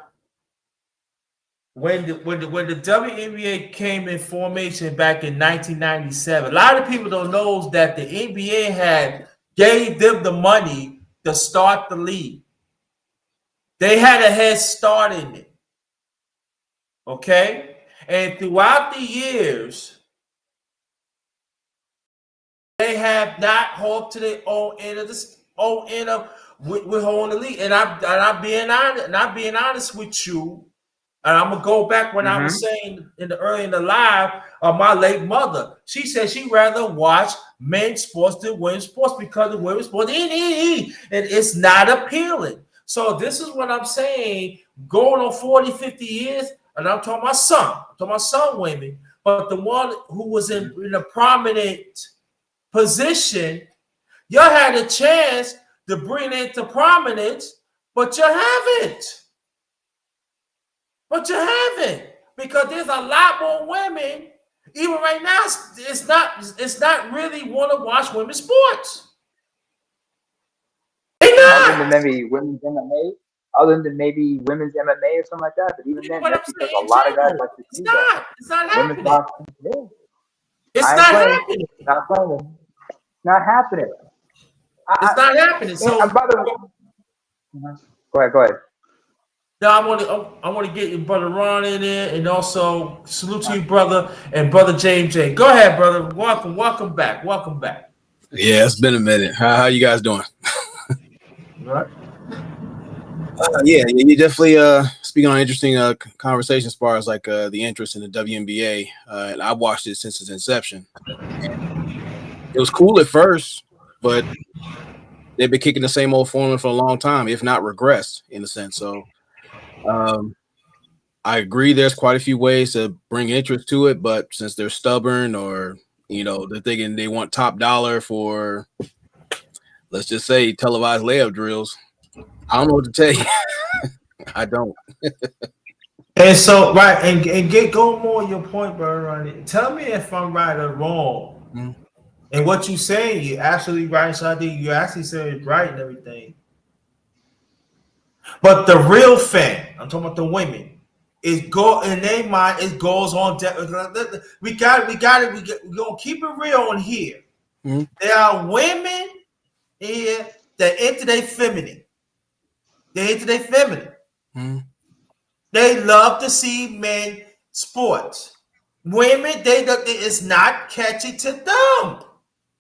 when the WNBA came in formation back in 1997, a lot of people don't know that the NBA had gave them the money to start the league. They had a head start in it. Okay, and throughout the years, they have not hoped to their own end of with holding the league. And I'm being honest with you. And I'm gonna go back when I Mm-hmm. was saying in the live of my late mother. She said she'd rather watch men's sports than women's sports because of women's sports. And it's not appealing. So this is what I'm saying. Going on 40, 50 years, and I'm talking about some women, but the one who was in a prominent position, you had a chance to bring it to prominence, but you haven't. But you haven't. Because there's a lot more women, even right now, it's not really want to watch women's sports. They Other than not. maybe women's MMA, other than maybe women's MMA or something like that. But even You know then, what I'm that's because saying? a In lot of guys general, like to it's see that. not. It's not Women's happening. boxing, yeah. It's I ain't not playing. happening. Not playing. Not happening. It's not happening. And So by the way, go ahead, go ahead. now I want to get your brother Ron in there, and also salute to you, brother, and brother James J. Go ahead, brother. Welcome back. Welcome back. Yeah, it's been a minute. How you guys doing? All right. Yeah, you definitely speaking on interesting conversation as far as like the interest in the WNBA. And I watched it since its inception. It was cool at first, but they've been kicking the same old formula for a long time, if not regressed in a sense. So I agree there's quite a few ways to bring interest to it, but since they're stubborn or they're thinking they want top dollar for, let's just say, televised layup drills, I don't know what to tell you. I don't. And so, right, and get go more on your point, brother Ron. Tell me if I'm right or wrong. Mm-hmm. And what you saying, you actually right. So I think you actually said it right and everything. But the real fan, I'm talking about the women, is go in their mind. It goes on. We got it. We're gonna keep it real on here. Mm-hmm. There are women here that into their feminine. They into their feminine. Mm-hmm. They love to see men sports. Women, it's not catchy to them.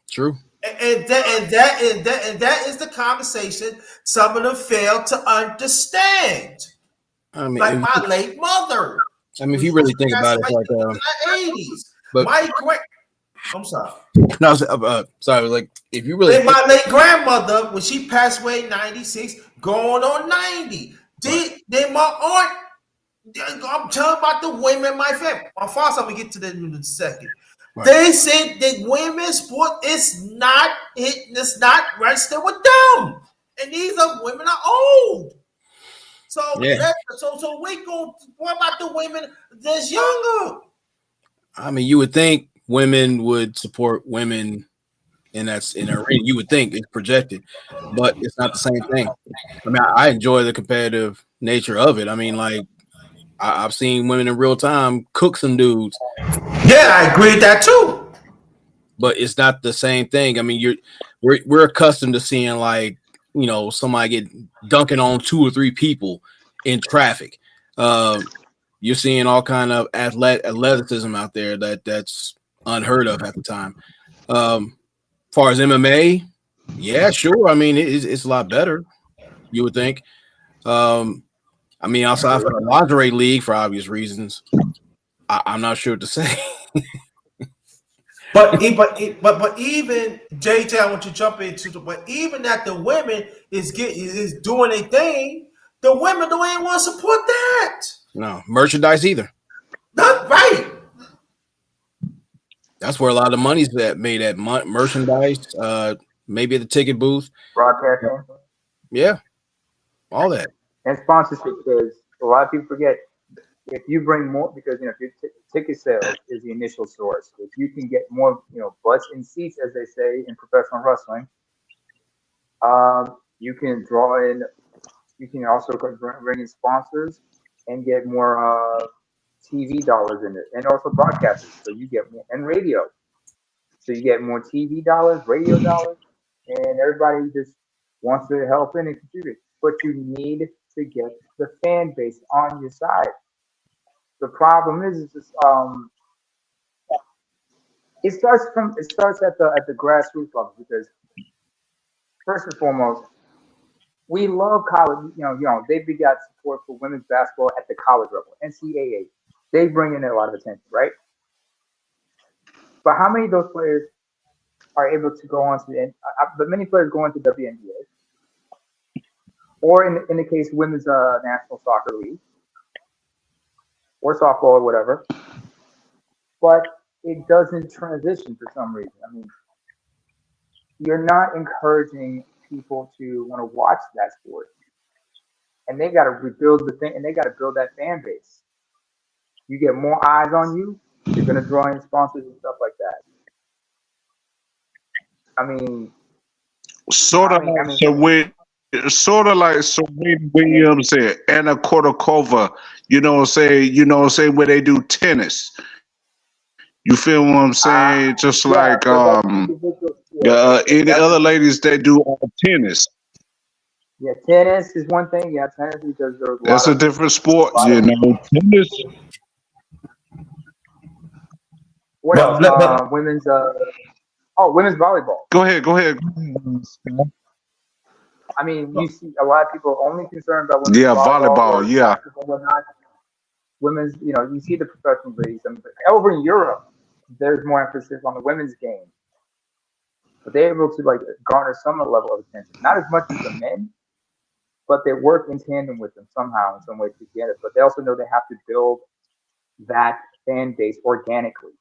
True. And that is the conversation some of them fail to understand. I mean, Like my late mother, if you really think about it, like like, in the 80s. but My great, I'm sorry. no, sorry, like if you really Then my late grandmother, when she passed away, 96, going on 90. right. Then my aunt, I'm telling about the women in my family. My father, I'm gonna get to that in a second. Right. They said that women's sport is not it's not registered with them. And these are women are old. So Yeah. so we go. What about the women that's younger? I mean, you would think women would support women, and that's in a ring. You would think it's projected, but it's not the same thing. I mean, I enjoy the competitive nature of it. I mean, like I've seen women in real time cook some dudes. Yeah, I agree with that too. But it's not the same thing. I mean, we're accustomed to seeing like somebody get dunking on 2 or 3 people in traffic. You're seeing all kind of athleticism out there that's unheard of at the time. Far as MMA, yeah, sure. I mean, it's a lot better. You would think. I mean, outside from the lingerie league for obvious reasons, I'm not sure what to say. But even JJ, I want you to jump into but even that the women is doing a thing, the women don't even want to support that. No merchandise either. Not right. That's where a lot of the money's made at merchandise, maybe at the ticket booth. Broadcasting. Yeah, all that. And sponsorship, because a lot of people forget, if you bring more, because if your ticket sales is the initial source, if you can get more, butts in seats, as they say in professional wrestling, you can draw in. You can also bring in sponsors and get more TV dollars in it, and also broadcasters. So you get more, and radio. So you get more TV dollars, radio dollars, and everybody just wants to help in and contribute. But you need to get the fan base on your side. The problem is just, it starts at the grassroots level, because first and foremost, we love college. They got support for women's basketball at the college level, NCAA. They bring in a lot of attention, right? But how many of those players are able to go on to the but many players go into WNBA, or in the case of women's national soccer league or softball or whatever. But it doesn't transition for some reason. I mean, you're not encouraging people to want to watch that sport, and they got to rebuild the thing, and they got to build that fan base. You get more eyes on you, you're gonna draw in sponsors and stuff like that. I mean, Sort of like Serena Williams and Anna Kournikova, where they do tennis. You feel what I'm saying? Just yeah, like but that's an individual sport. any That's other ladies that do tennis. Yeah, tennis is one thing. Yeah, tennis because there's That's a different sport, Tennis. What else? Women's women's volleyball. Go ahead. I mean, you see a lot of people only concerned about women's volleyball, yeah. Whatnot. Women's, you see the professional leagues. I mean, over in Europe, there's more emphasis on the women's game, but they're able to like garner some level of attention. Not as much as the men, but they work in tandem with them somehow in some way to get it. But they also know they have to build that fan base organically.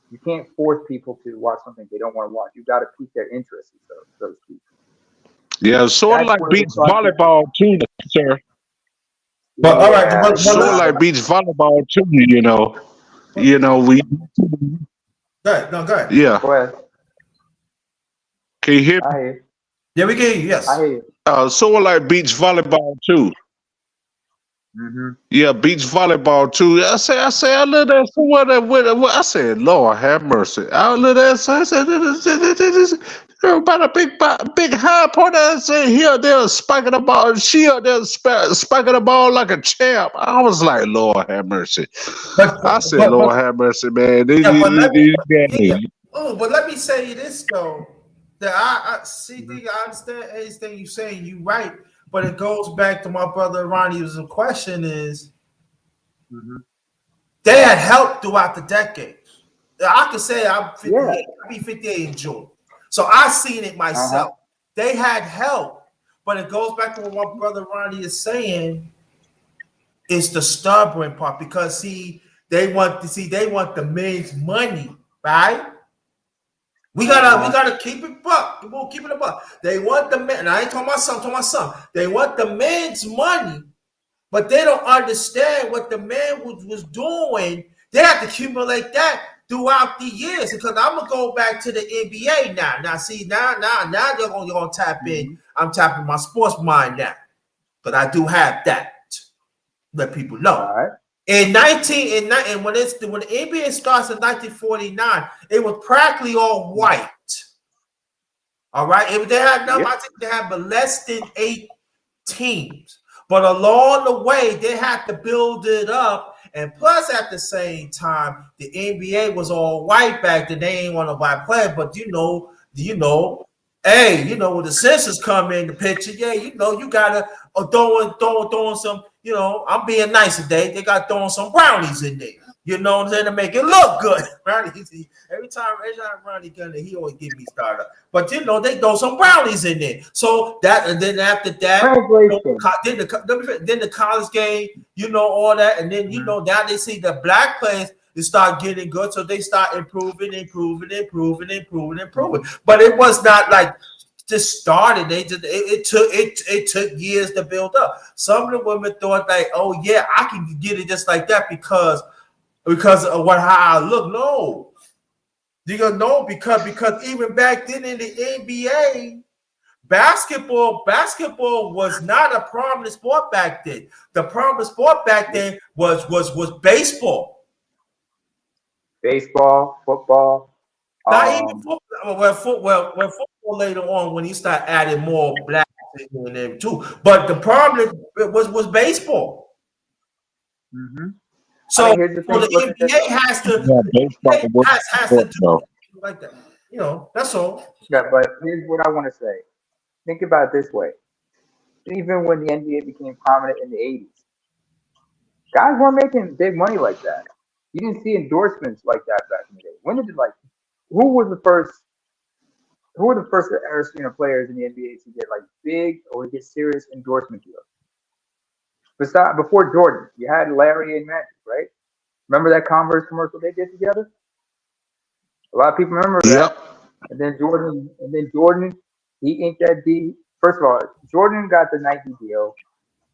You can't force people to watch something they don't want to watch. You got to pique their interest, so to speak. Yeah, sort of like beach volleyball too, sir. But all right, sort of like beach volleyball too. We. Go ahead. Yeah. Go ahead. Can you hear me? I hear you. Yeah, we can hear you. Yes. I hear you. Sort of like beach volleyball too. Mm-hmm. Yeah, beach volleyball too. I look at what I said, Lord have mercy. I look at I said, this girl about a big high point. I said, here they're spiking the ball. She out there spiking the ball like a champ. I was like, Lord have mercy. I said, Lord have mercy, man. But let me say this though. That I see. I understand everything you're saying. You're right. But it goes back to my brother Ronnie's question is they had help throughout the decades. I could say I'm 58. I'll be 58 in June. So I've seen it myself. They had help. But it goes back to what my brother Ronnie is saying. It's the stubborn part because they want the men's money, right? We gotta keep it buck. We'll keep it a buck. They want the men, and I ain't talking my son. They want the men's money, but they don't understand what the man was doing. They have to accumulate that throughout the years. Because I'm gonna go back to the NBA now. Now they're gonna tap in. I'm tapping my sports mind now, but I do have that. Let people know. All right. And when the NBA starts in 1949, it was practically all white. All right, if they had I think they had but less than 8 teams. But along the way, they had to build it up. And plus, at the same time, the NBA was all white back then. They ain't want to white players. But when the censors come in the picture, you gotta throwing some. I'm being nice today. They got throwing some brownies in there. You know what I'm saying? To make it look good. Every time Ronnie comes in, he always get me started. But they throw some brownies in there. So that, and then after that, then the college game, all that, and then now they see the black players. They start getting good, so they start improving. But it was not like just started. It took years to build up. Some of the women thought like, oh yeah, I can get it just like that because of how I look. No, because even back then in the NBA, basketball was not a prominent sport back then. The prominent sport back then was baseball. Baseball, football. Not even football. Well, football later on when you start adding more black in there too. But the problem was baseball. Mm-hmm. So the NBA has to do like that. That's all. Yeah, but here's what I want to say. Think about it this way. Even when the NBA became prominent in the 80s, guys weren't making big money like that. You didn't see endorsements like that back in the day. When did who was the first who were the first players in the NBA to get like big or get serious endorsement deals? Before Jordan, you had Larry and Magic, right? Remember that Converse commercial they did together? A lot of people remember that. Yep. And then Jordan, he inked that deal. First of all, Jordan got the Nike deal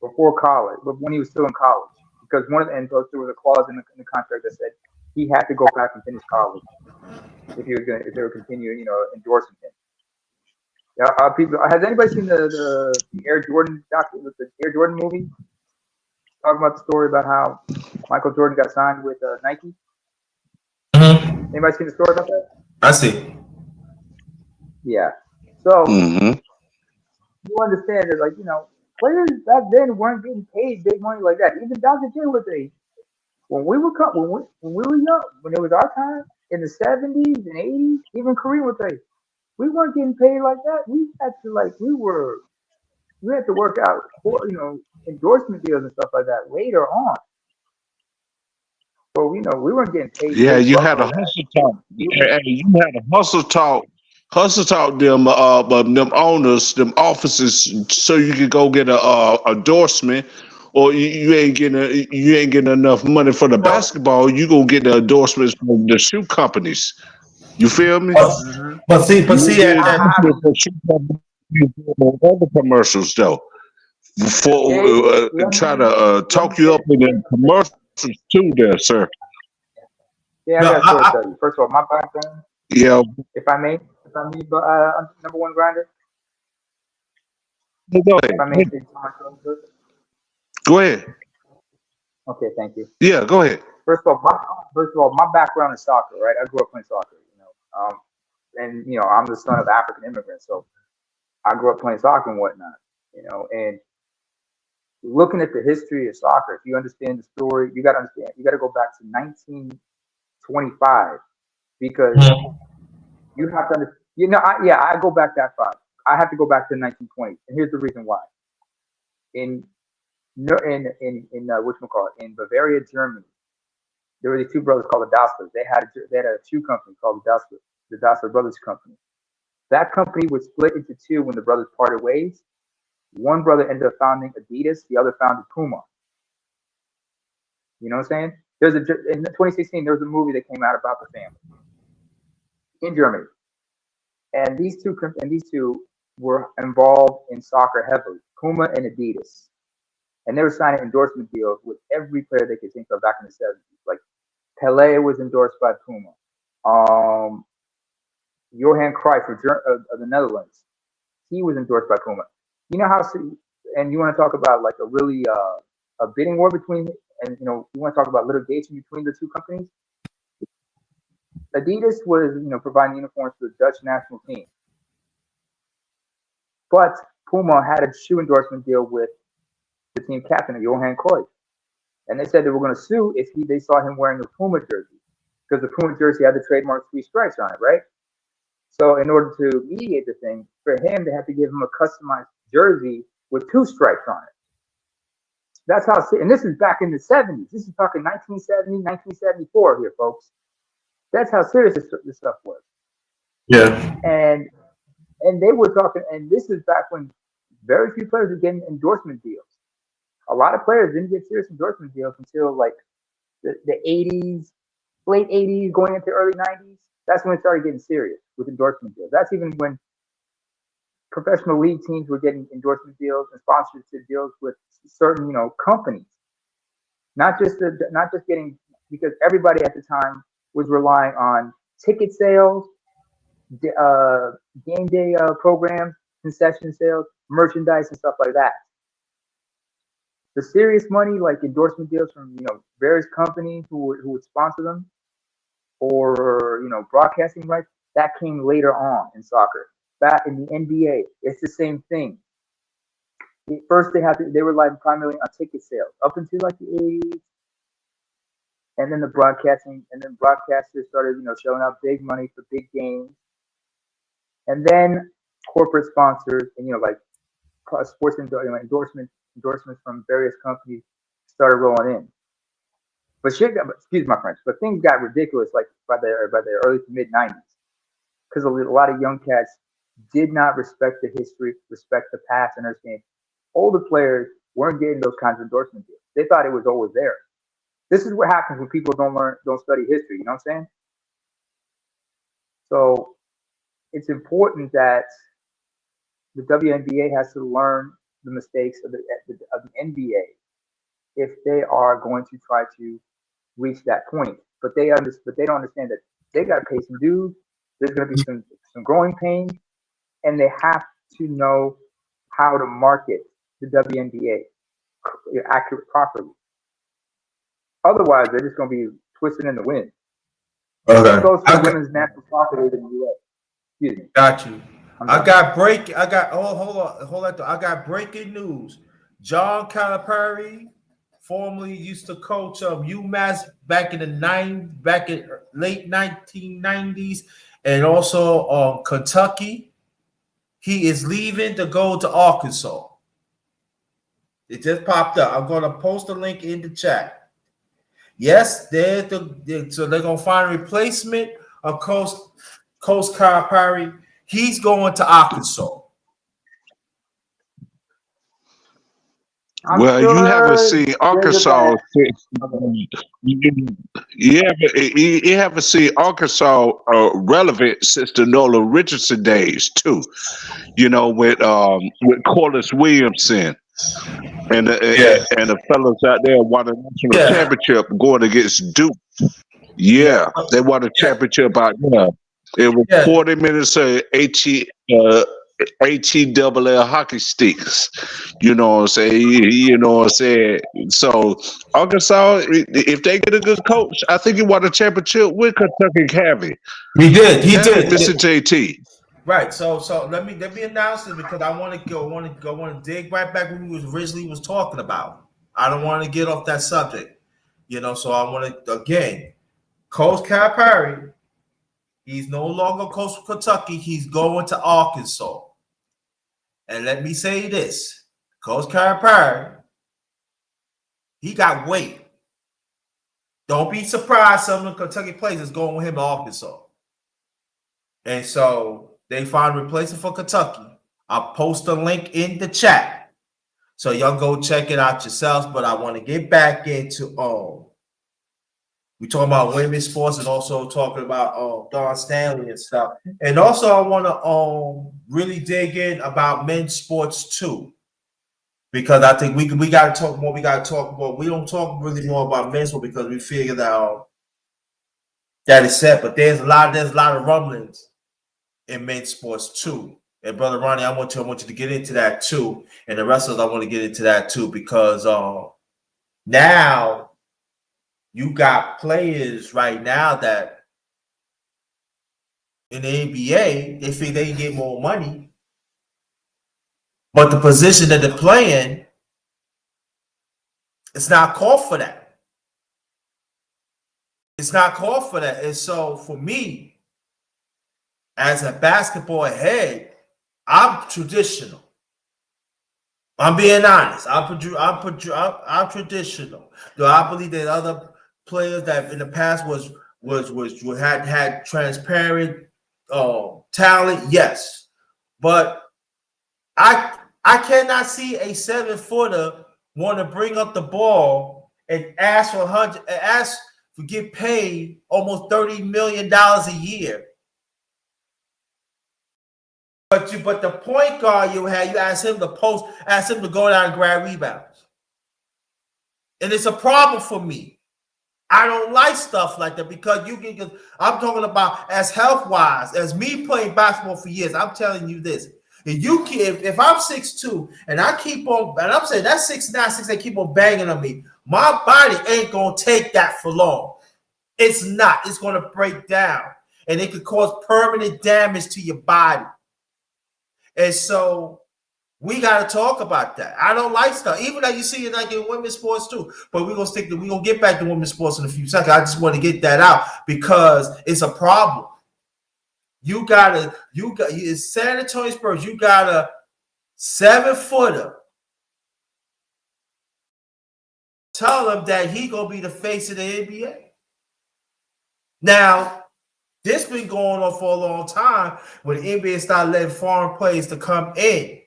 before college, but when he was still in college, because there was a clause in the contract that said he had to go back and finish college if they were continuing, endorsing him. Yeah, people. Has anybody seen the Air Jordan the Air Jordan movie? Talking about the story about how Michael Jordan got signed with Nike. Mhm. Anybody seen the story about that? I see. Yeah. So Mm-hmm. you understand that, like, players back then weren't getting paid big money like that. Even Dr. J was when we were when we were young, when it was our time in the 70s and 80s, even Kareem would say, we weren't getting paid like that. We had to we had to work out endorsement deals and stuff like that later on. So we weren't getting paid Yeah, big you bucks had a like that. hustle talk. Hey, you had a hustle talk them owners, them offices, so you could go get a endorsement, or you ain't getting enough money for the But, basketball. You gonna get the endorsements from the shoe companies. You feel me? but, Mm-hmm. but You see, get I, endorsements for shoe companies and other commercials though. For yeah, let try me to let me talk you say up in the commercials too, there, sir. yeah, I no, got a story to tell you. First of all, my background, Yeah, if I may, number one grinder, go if I may ahead. say myself first. Go ahead. Okay, thank you. Yeah, go ahead. First of all, my background is soccer, right? I grew up playing soccer, and I'm the son of African immigrants, so I grew up playing soccer and whatnot, and looking at the history of soccer, if you understand the story, you got to understand, you got to go back to 1925 because Mhm. you have to understand, I go back that far. I have to go back to the 1920s, and here's the reason why. In whatchamacallit, in Bavaria, Germany, there were these two brothers called the Dasslers. They had a shoe company called the Dassler Brothers Company. That company was split into two when the brothers parted ways. One brother ended up founding Adidas, the other founded Puma. You know what I'm saying? In 2016 there was a movie that came out about the family in Germany, and these two were involved in soccer heavily, Puma and Adidas, and they were signing endorsement deals with every player they could think of back in the 70s. Like Pele was endorsed by Puma. Um, Johan Cruyff of the Netherlands, he was endorsed by Puma. You know how, and you want to talk about like a bidding war between, and you want to talk about litigation between the two companies. Adidas was providing uniforms for the Dutch national team, but Puma had a shoe endorsement deal with the team captain, Johan Cruyff, and they said they were going to sue if they saw him wearing a Puma jersey because the Puma jersey had the trademark three stripes on it, right? So in order to mediate the thing, for him, they had to give him a customized jersey with two stripes on it. That's how, and this is back in the 70s. This is talking 1970, 1974 here, folks. That's how serious this stuff was. Yeah. And they were talking, and this is back when very few players were getting endorsement deals. A lot of players didn't get serious endorsement deals until like the 80s, late 80s, going into early 90s. That's when it started getting serious with endorsement deals. That's even when professional league teams were getting endorsement deals and sponsorship deals with certain, companies. Not just getting, because everybody at the time was relying on ticket sales, game day programs, concession sales, merchandise, and stuff like that. The serious money, like endorsement deals from various companies who would sponsor them, or broadcasting rights, that came later on in soccer. Back in the NBA, it's the same thing. First, they relied primarily on ticket sales up until like the 80s, and then broadcasters started showing up big money for big games, and then corporate sponsors and like sports endorsements from various companies started rolling in. But excuse my French, but things got ridiculous like by the early to mid 90s because a lot of young cats did not respect the history, respect the past, and understand older players weren't getting those kinds of endorsement deals. They thought it was always there. This is what happens when people don't study history. You know what I'm saying? So it's important that the WNBA has to learn the mistakes of the NBA if they are going to try to reach that point. But they don't understand that they got to pay some dues. There's going to be some growing pains, and they have to know how to market the WNBA accurate properly. Otherwise, they're just going to be twisted in the wind. Okay. Same goes for the women's national soccer league in the U.S. Excuse me. Got you. I got hold on. I got breaking news. John Calipari, formerly used to coach UMass back in late 1990s, and also Kentucky. He is leaving to go to Arkansas. It just popped up. I'm going to post a link in the chat. Yes, so they're going to find a replacement of Coach Calipari. He's going to Arkansas. Well, you haven't seen Arkansas. You haven't seen Arkansas relevant since the Nola Richardson days, too. You know, with Corliss Williamson and the fellas out there won a national championship going against Duke. Yeah, they won a championship out there. It was 40 minutes of HELL hockey sticks. You know what I'm saying? You know what I'm saying? So Arkansas, if they get a good coach, I think he won a championship with Kentucky Cavi. He did. Mr. JT. Right. So let me announce it because I want to dig right back when we was talking about. I don't want to get off that subject. You know, so I want to again, Coach Calipari. He's no longer coach of Kentucky. He's going to Arkansas. And let me say this, Coach Calipari, he got weight. Don't be surprised some of the Kentucky players is going with him to Arkansas. And so they find a replacement for Kentucky. I'll post a link in the chat. So y'all go check it out yourselves. But I want to get back into we talking about women's sports and also talking about Don Stanley and stuff. And also I want to really dig in about men's sports too. Because I think we got to talk more. We got to talk more. We don't talk really more about men's sport because we figured out that is set. But there's a lot of rumblings in men's sports too. And brother Ronnie, I want you to get into that too. And the rest of us, I want to get into that too because now you got players right now that in the NBA they think they can get more money, but the position that they're playing, it's not called for that. It's not called for that. And so for me, as a basketball head, I'm traditional. I'm being honest. I'm traditional. Do I believe that other players that in the past had transparent talent? Yes, but I cannot see a 7-footer want to bring up the ball and ask for get paid almost $30 million a year. But the point guard you ask him to post, ask him to go down and grab rebounds. And it's a problem for me. I don't like stuff like that because I'm talking about as health-wise, as me playing basketball for years, I'm telling you this. If I'm 6'2" and I keep on, and I'm saying that 6'9", 6'8" keep on banging on me, my body ain't gonna take that for long. It's not. It's gonna break down. And it could cause permanent damage to your body. And so we got to talk about that. I don't like stuff, even though you see it like in women's sports too. But we're gonna get back to women's sports in a few seconds. I just want to get that out because it's a problem. It's San Antonio Spurs. You got a 7-footer. Tell him that he gonna be the face of the NBA. Now, This been going on for a long time when the NBA started letting foreign players to come in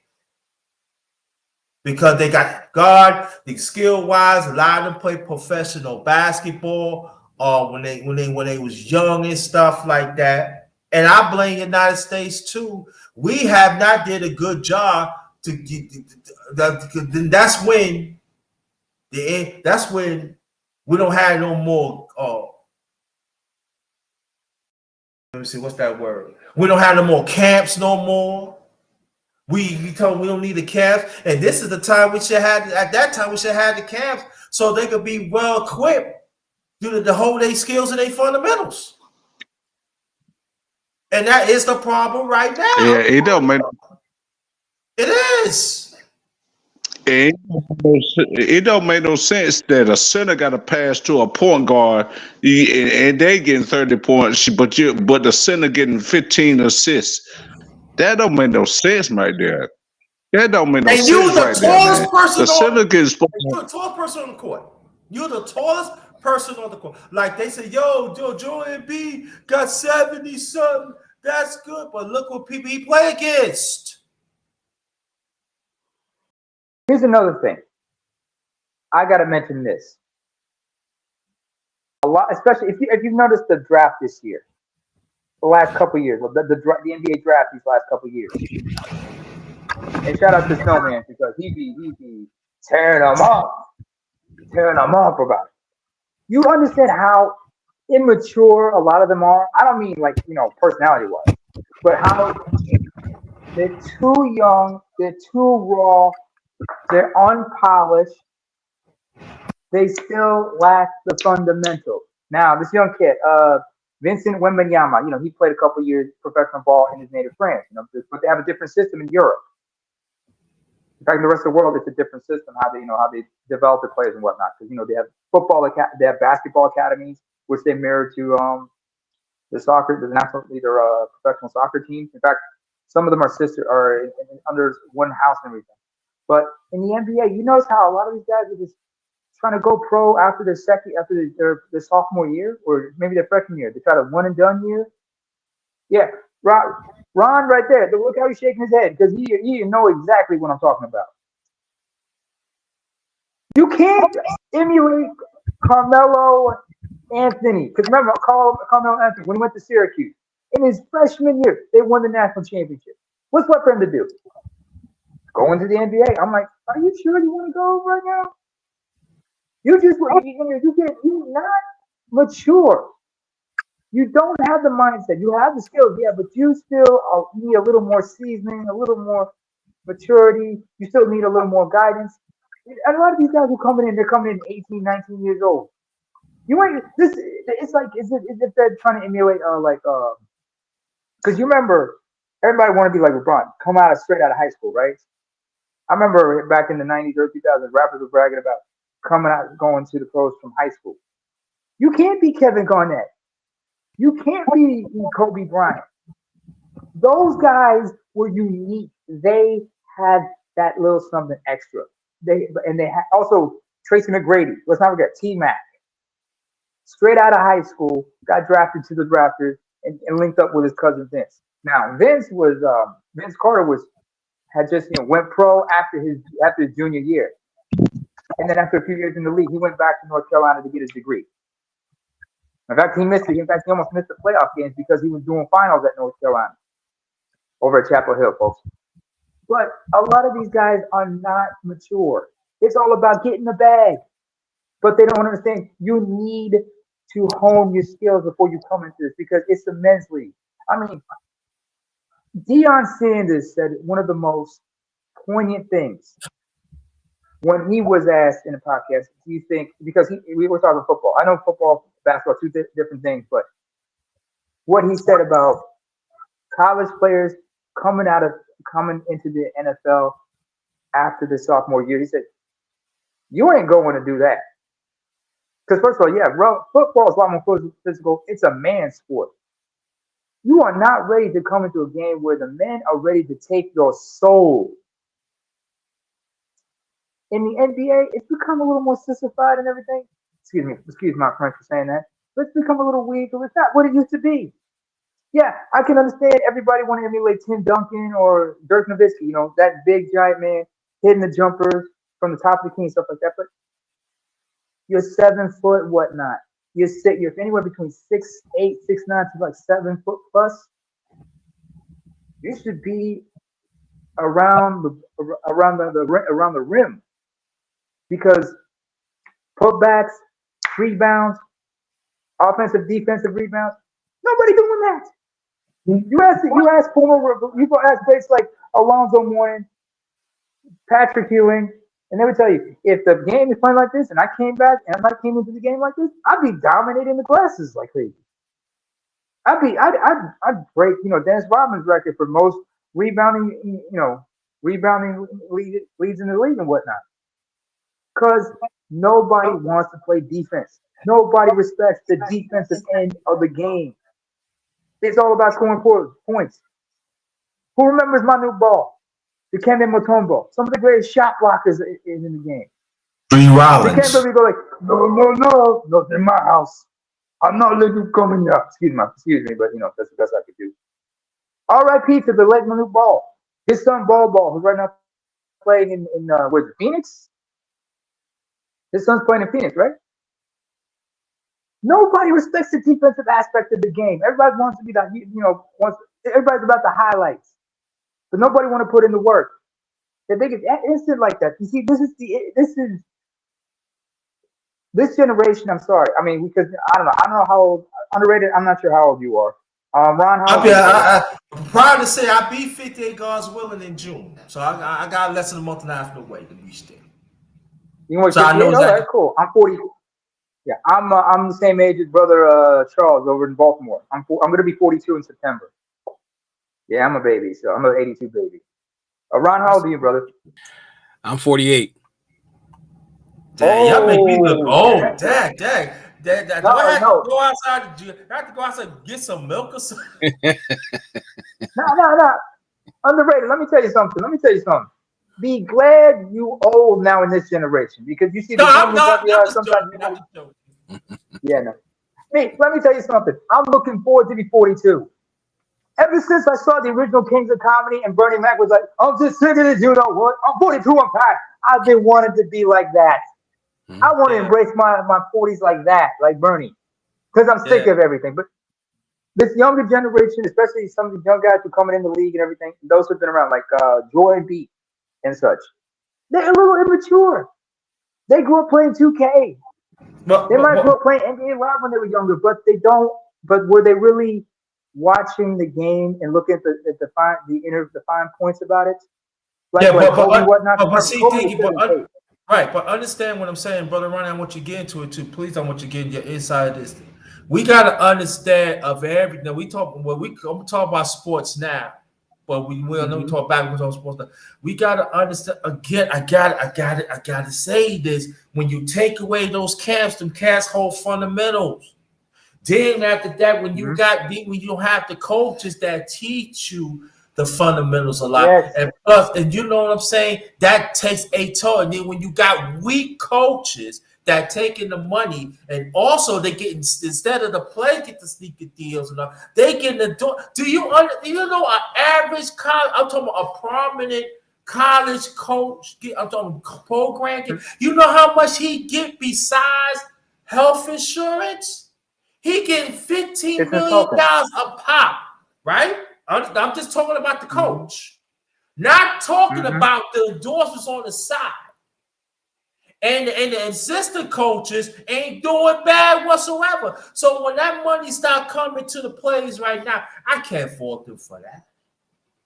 because they got guard, the skill wise. A lot of them play professional basketball when they was young and stuff like that. And I blame the United States too. We have not did a good job to get. That's when we don't have no more. Let me see, what's that word? We don't have no more camps no more. We told them we don't need the camps, and this is the time we should have. At that time, we should have the camps so they could be well equipped due to hold their skills and their fundamentals. And that is the problem right now. Yeah, it don't make. It is. It don't make no sense that a center got to pass to a point guard, and they getting 30 points, but the center getting 15 assists. That don't make no sense right there. That don't make no sense right there, man. The center gets. You're the tallest person on the court. You're the tallest person on the court. Like they say, Joel Embiid got 70 something. That's good, but look what people he play against. Here's another thing. I gotta mention this. A lot, especially if you've noticed the draft this year, the last couple of years, the NBA draft these last couple of years. And shout out to Snowman because he be tearing them up about it. You understand how immature a lot of them are? I don't mean like, personality wise, but how they're too young, they're too raw, they're unpolished, they still lack the fundamentals. Now, this young kid, Vincent Wembanyama, he played a couple years professional ball in his native France, but they have a different system in Europe. In fact, in the rest of the world, it's a different system how they develop the players and whatnot. Because they have they have basketball academies, which they mirror to the national, professional soccer teams. In fact, some of them are under one house and everything. But in the NBA, you notice how a lot of these guys are just trying to go pro after their sophomore year or maybe their freshman year. They try to one and done year. Yeah, Ron right there. Look how he's shaking his head because he know exactly what I'm talking about. You can't emulate Carmelo Anthony because remember Carmelo Anthony when he went to Syracuse in his freshman year they won the national championship. What's left for him to do? Go into the NBA. I'm like, are you sure you want to go right now? You're not mature. You don't have the mindset. You have the skills, yeah, but you still need a little more seasoning, a little more maturity. You still need a little more guidance. And a lot of these guys they're coming in 18, 19 years old. It's like, is it they're trying to emulate, because you remember, everybody want to be like LeBron, come straight out of high school, right? I remember back in the 90s, early 2000s, rappers were bragging about going to the pros from high school. You can't be Kevin Garnett. You can't be Kobe Bryant. Those guys were unique. They had that little something extra. They had also Tracy McGrady. Let's not forget T-Mac. Straight out of high school, got drafted to the Raptors and linked up with his cousin Vince. Now Vince Carter had just went pro after his junior year, and then after a few years in the league, he went back to North Carolina to get his degree. In fact, he almost missed the playoff games because he was doing finals at North Carolina over at Chapel Hill, folks. But a lot of these guys are not mature. It's all about getting the bag, but they don't understand. You need to hone your skills before you come into this because it's a men's league. I mean, Deion Sanders said one of the most poignant things when he was asked in a podcast, do you think, because we were talking football. I know football, basketball, two different things, but what he said about college players coming into the NFL after the sophomore year, he said, you ain't going to do that. Because first of all, yeah, football is a lot more physical. It's a man's sport. You are not ready to come into a game where the men are ready to take your soul. In the NBA, it's become a little more sissified and everything. Excuse my French for saying that. But it's become a little weak. It's not what it used to be. Yeah, I can understand everybody want to emulate Tim Duncan or Dirk Nowitzki, you know, that big giant man hitting the jumpers from the top of the key and stuff like that. But you're 7 foot, whatnot. You're anywhere between 6'8", 6'9" to like 7 foot plus. You should be around the rim because putbacks, rebounds, offensive, defensive rebounds. Nobody doing that. You ask greats like Alonzo Mourning, Patrick Ewing, and they would tell you if the game is playing like this, and I came back and I came into the game like this, I'd be dominating the glasses like crazy. I'd break Dennis Rodman's record for most rebounding leads in the league and whatnot. Because nobody wants to play defense. Nobody respects the defensive end of the game. It's all about scoring points. Who remembers Manu Ball, Dikembe Mutombo, some of the greatest shot blockers in the game? Three They Rollins. can't really go like, no, not in my house. I'm not letting you come in here. Excuse me, but that's the best I could do. R.I.P. to the late Manu Ball. His son Ball, who's right now playing in Phoenix? His son's playing in Phoenix, right? Nobody respects the defensive aspect of the game. Everybody wants to be everybody's about the highlights, but nobody want to put in the work. If they get instant like that, you see, this generation. I'm sorry. I mean, because I don't know how old, underrated. I'm not sure how old you are. Ron, how old I'm proud to say I beat 58 guards willing in June, so I got less than a month and a half away to reach there. You know what? So I know all right, cool. I'm 40. Yeah, I'm the same age as brother Charles over in Baltimore. I'm going to be 42 in September. Yeah, I'm a baby, so I'm an 82 baby. Ron, how old are you, brother? I'm 48. Dang, y'all make me look old. Dang. Do I have to go outside? Do I have to go outside and get some milk or something? No. Underrated. Let me tell you something. Be glad you old now in this generation because you see the sometimes. Yeah, no. Hey, let me tell you something. I'm looking forward to be 42. Ever since I saw the original Kings of Comedy and Bernie Mac was like, I'm just sick of this, you know what? I'm 42, I'm tired. I've been wanting to be like that. I want to embrace my 40s like that, like Bernie, because I'm sick of everything. But this younger generation, especially some of the young guys who are coming in the league and everything, those who've been around, like Joy Beat and such, they're a little immature. They grew up playing 2K. They might have grew up playing NBA Live when they were younger, but they don't. But were they really watching the game and looking at the fine points about it? But understand what I'm saying, brother Ronnie. I want you to get into it too. Please, I want you to get your inside this. We gotta understand of everything. I'm talking about sports now, but we know we talk about sports now. We gotta understand again. I gotta say this. When you take away those camps, them cats hold fundamentals. Then after that, when you don't have the coaches that teach you the fundamentals a lot, and you know what I'm saying, that takes a toll. And then when you got weak coaches that taking the money, and also they get instead of the play get the sneaker deals and all, they get the door. Do you know an average college? I'm talking about a prominent college coach. I'm talking program. You know how much he get besides health insurance? He getting $15 million a pop, right? I'm just talking about the coach, not talking about the endorsements on the side. And the assistant coaches ain't doing bad whatsoever. So when that money start coming to the players right now, I can't fault them for that.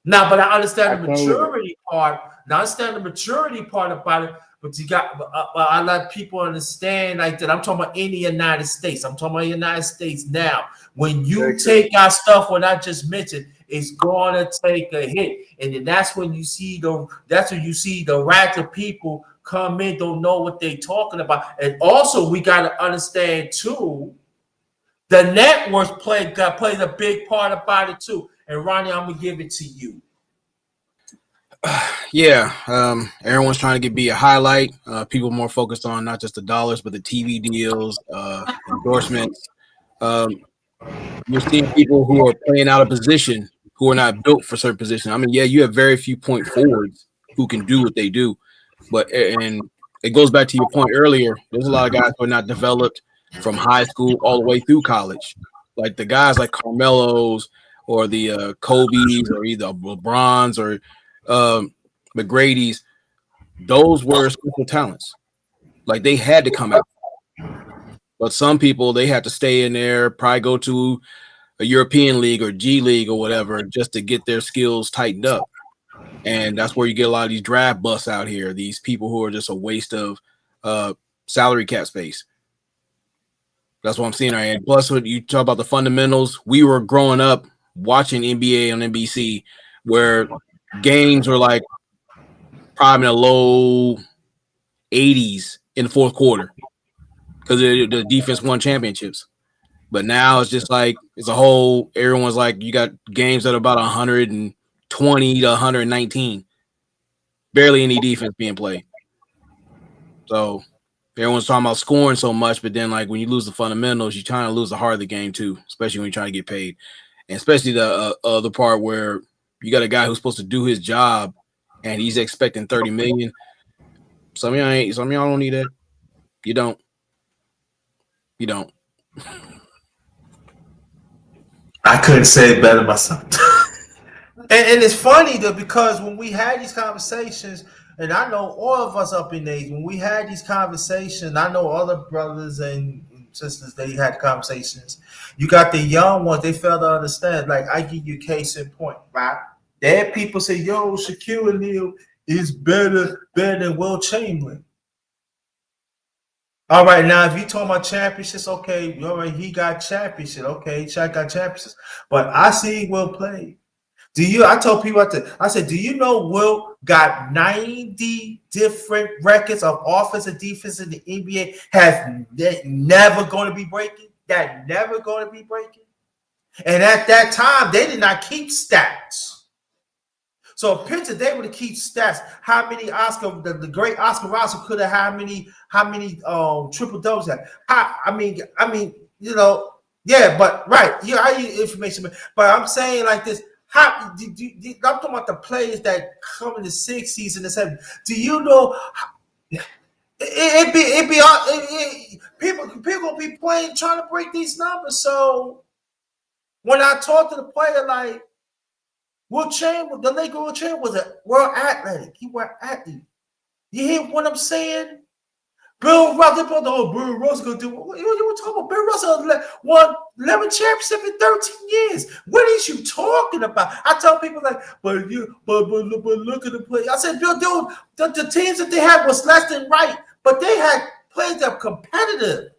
Now, but I understand the maturity part. Now, I understand the maturity part about it. But you got, I let people understand like that. I'm talking about in the United States. I'm talking about the United States now. When you take our stuff, what I just mentioned, it's going to take a hit, and then that's when you see the rack of people come in, don't know what they're talking about, and also we got to understand too, the networks plays a big part about it too. And Ronnie, I'm gonna give it to you. Yeah, everyone's trying to be a highlight. People more focused on not just the dollars, but the TV deals, endorsements. you're seeing people who are playing out of position who are not built for certain positions. I mean, yeah, you have very few point forwards who can do what they do, but and it goes back to your point earlier. There's a lot of guys who are not developed from high school all the way through college, like the guys like Carmelo's or the Kobe's or either LeBron's or McGrady's. Those were special talents. Like they had to come out. But some people, they had to stay in there, probably go to a European league or G League or whatever just to get their skills tightened up. And that's where you get a lot of these draft busts out here, these people who are just a waste of salary cap space. That's what I'm seeing. And plus, when you talk about the fundamentals, we were growing up watching NBA on NBC where games were like probably in the low 80s in the fourth quarter because the defense won championships. But now it's just like it's a whole. Everyone's like, you got games that are about 120 to 119, barely any defense being played. So everyone's talking about scoring so much, but then like when you lose the fundamentals, you're trying to lose the heart of the game too, especially when you're trying to get paid, and especially the other part where you got a guy who's supposed to do his job and he's expecting 30 million. Some of y'all ain't. Some of y'all don't need that. You don't. You don't. I couldn't say it better myself. and it's funny though, because when we had these conversations, and I know all of us up in age, when we had these conversations, I know other brothers and sisters, they had conversations. You got the young ones, they fail to understand. Like, I give you a case in point, right? There people say, yo, Shaquille O'Neal is better than Will Chamberlain. All right, now if you talking about championships, okay, all right, he got championship, okay, Shaq got championships, but I see Will play. I told people I said, do you know Will got 90 different records of offense and defense in the NBA never going to be breaking? That never going to be breaking? And at that time, they did not keep stats. So picture they would keep stats. How many the great Oscar Russell could have how many triple doubles had. I mean, yeah, but right, yeah, I use information, but I'm saying like this. I'm talking about the players that come in the 60s and the 70s. Do you know? People gonna be playing trying to break these numbers. So when I talk to the player like Will Chamberlain, the Laker Will Chamberlain was a world athlete. He was athlete. You hear what I'm saying? Bill Russell, Bill Russell gonna do. What you talking about? Bill Russell won 11 championships in 13 years. What is you talking about? I tell people like, but look at the play. I said, Bill, dude, the teams that they had was less than right, but they had players that were competitive.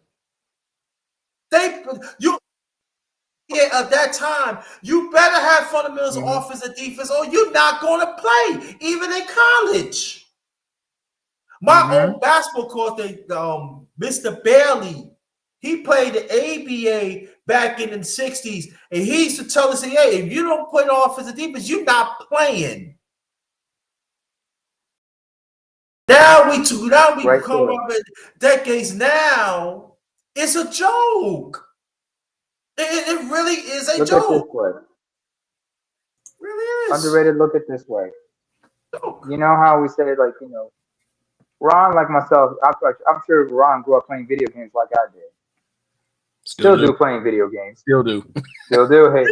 At that time, you better have fundamentals of offense and defense, or you're not going to play, even in college. My old basketball coach, Mr. Bailey, he played the ABA back in the 60s, and he used to tell us, hey, if you don't play the offense and defense, you're not playing. Now we come up in decades now, it's a joke. It really is a joke. Look at this way. Really is. Underrated, look at this way. You know how we say, like, Ron, like myself, I'm sure Ron grew up playing video games like I did. Still do playing video games. Still do. Hey.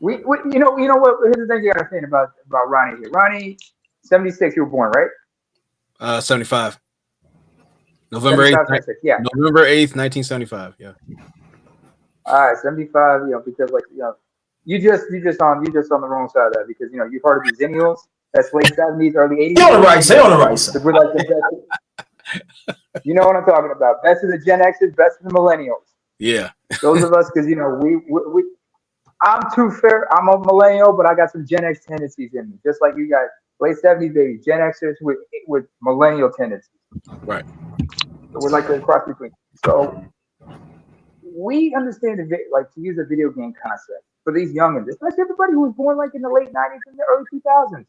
we you know what? Here's the thing you gotta think about Ronnie here. Ronnie, 76, you were born, right? 75. November 8th. Yeah. November 8th, 1975. Yeah. All right, 75. Because you just on the wrong side of that because you've heard of the Zennials. That's late 70s, early 80s. Stay on the right. Stay on the right side. We're like the best. You know what I'm talking about? Best of the Gen Xers, best of the Millennials. Yeah. Those of us, because we. I'm too fair. I'm a millennial, but I got some Gen X tendencies in me, just like you got late 70s baby Gen Xers with millennial tendencies. Right. So we're like the cross between. So we understand to use a video game concept for these youngins, especially everybody who was born like in the late 90s and the early 2000s.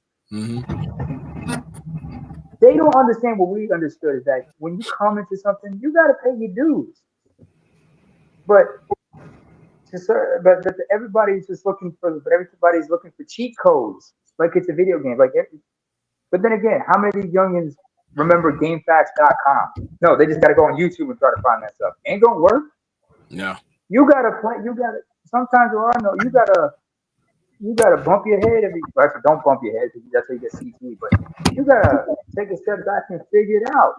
They don't understand what we understood is that when you come into something, you got to pay your dues. But but everybody's looking for cheat codes, like it's a video game. But then again, how many of these youngins remember GameFAQs.com? No, they just got to go on YouTube and try to find that stuff. Ain't gonna work. No. You gotta play. Sometimes you gotta bump your head actually don't bump your head because that's how you get CT. But you gotta take a step back and figure it out.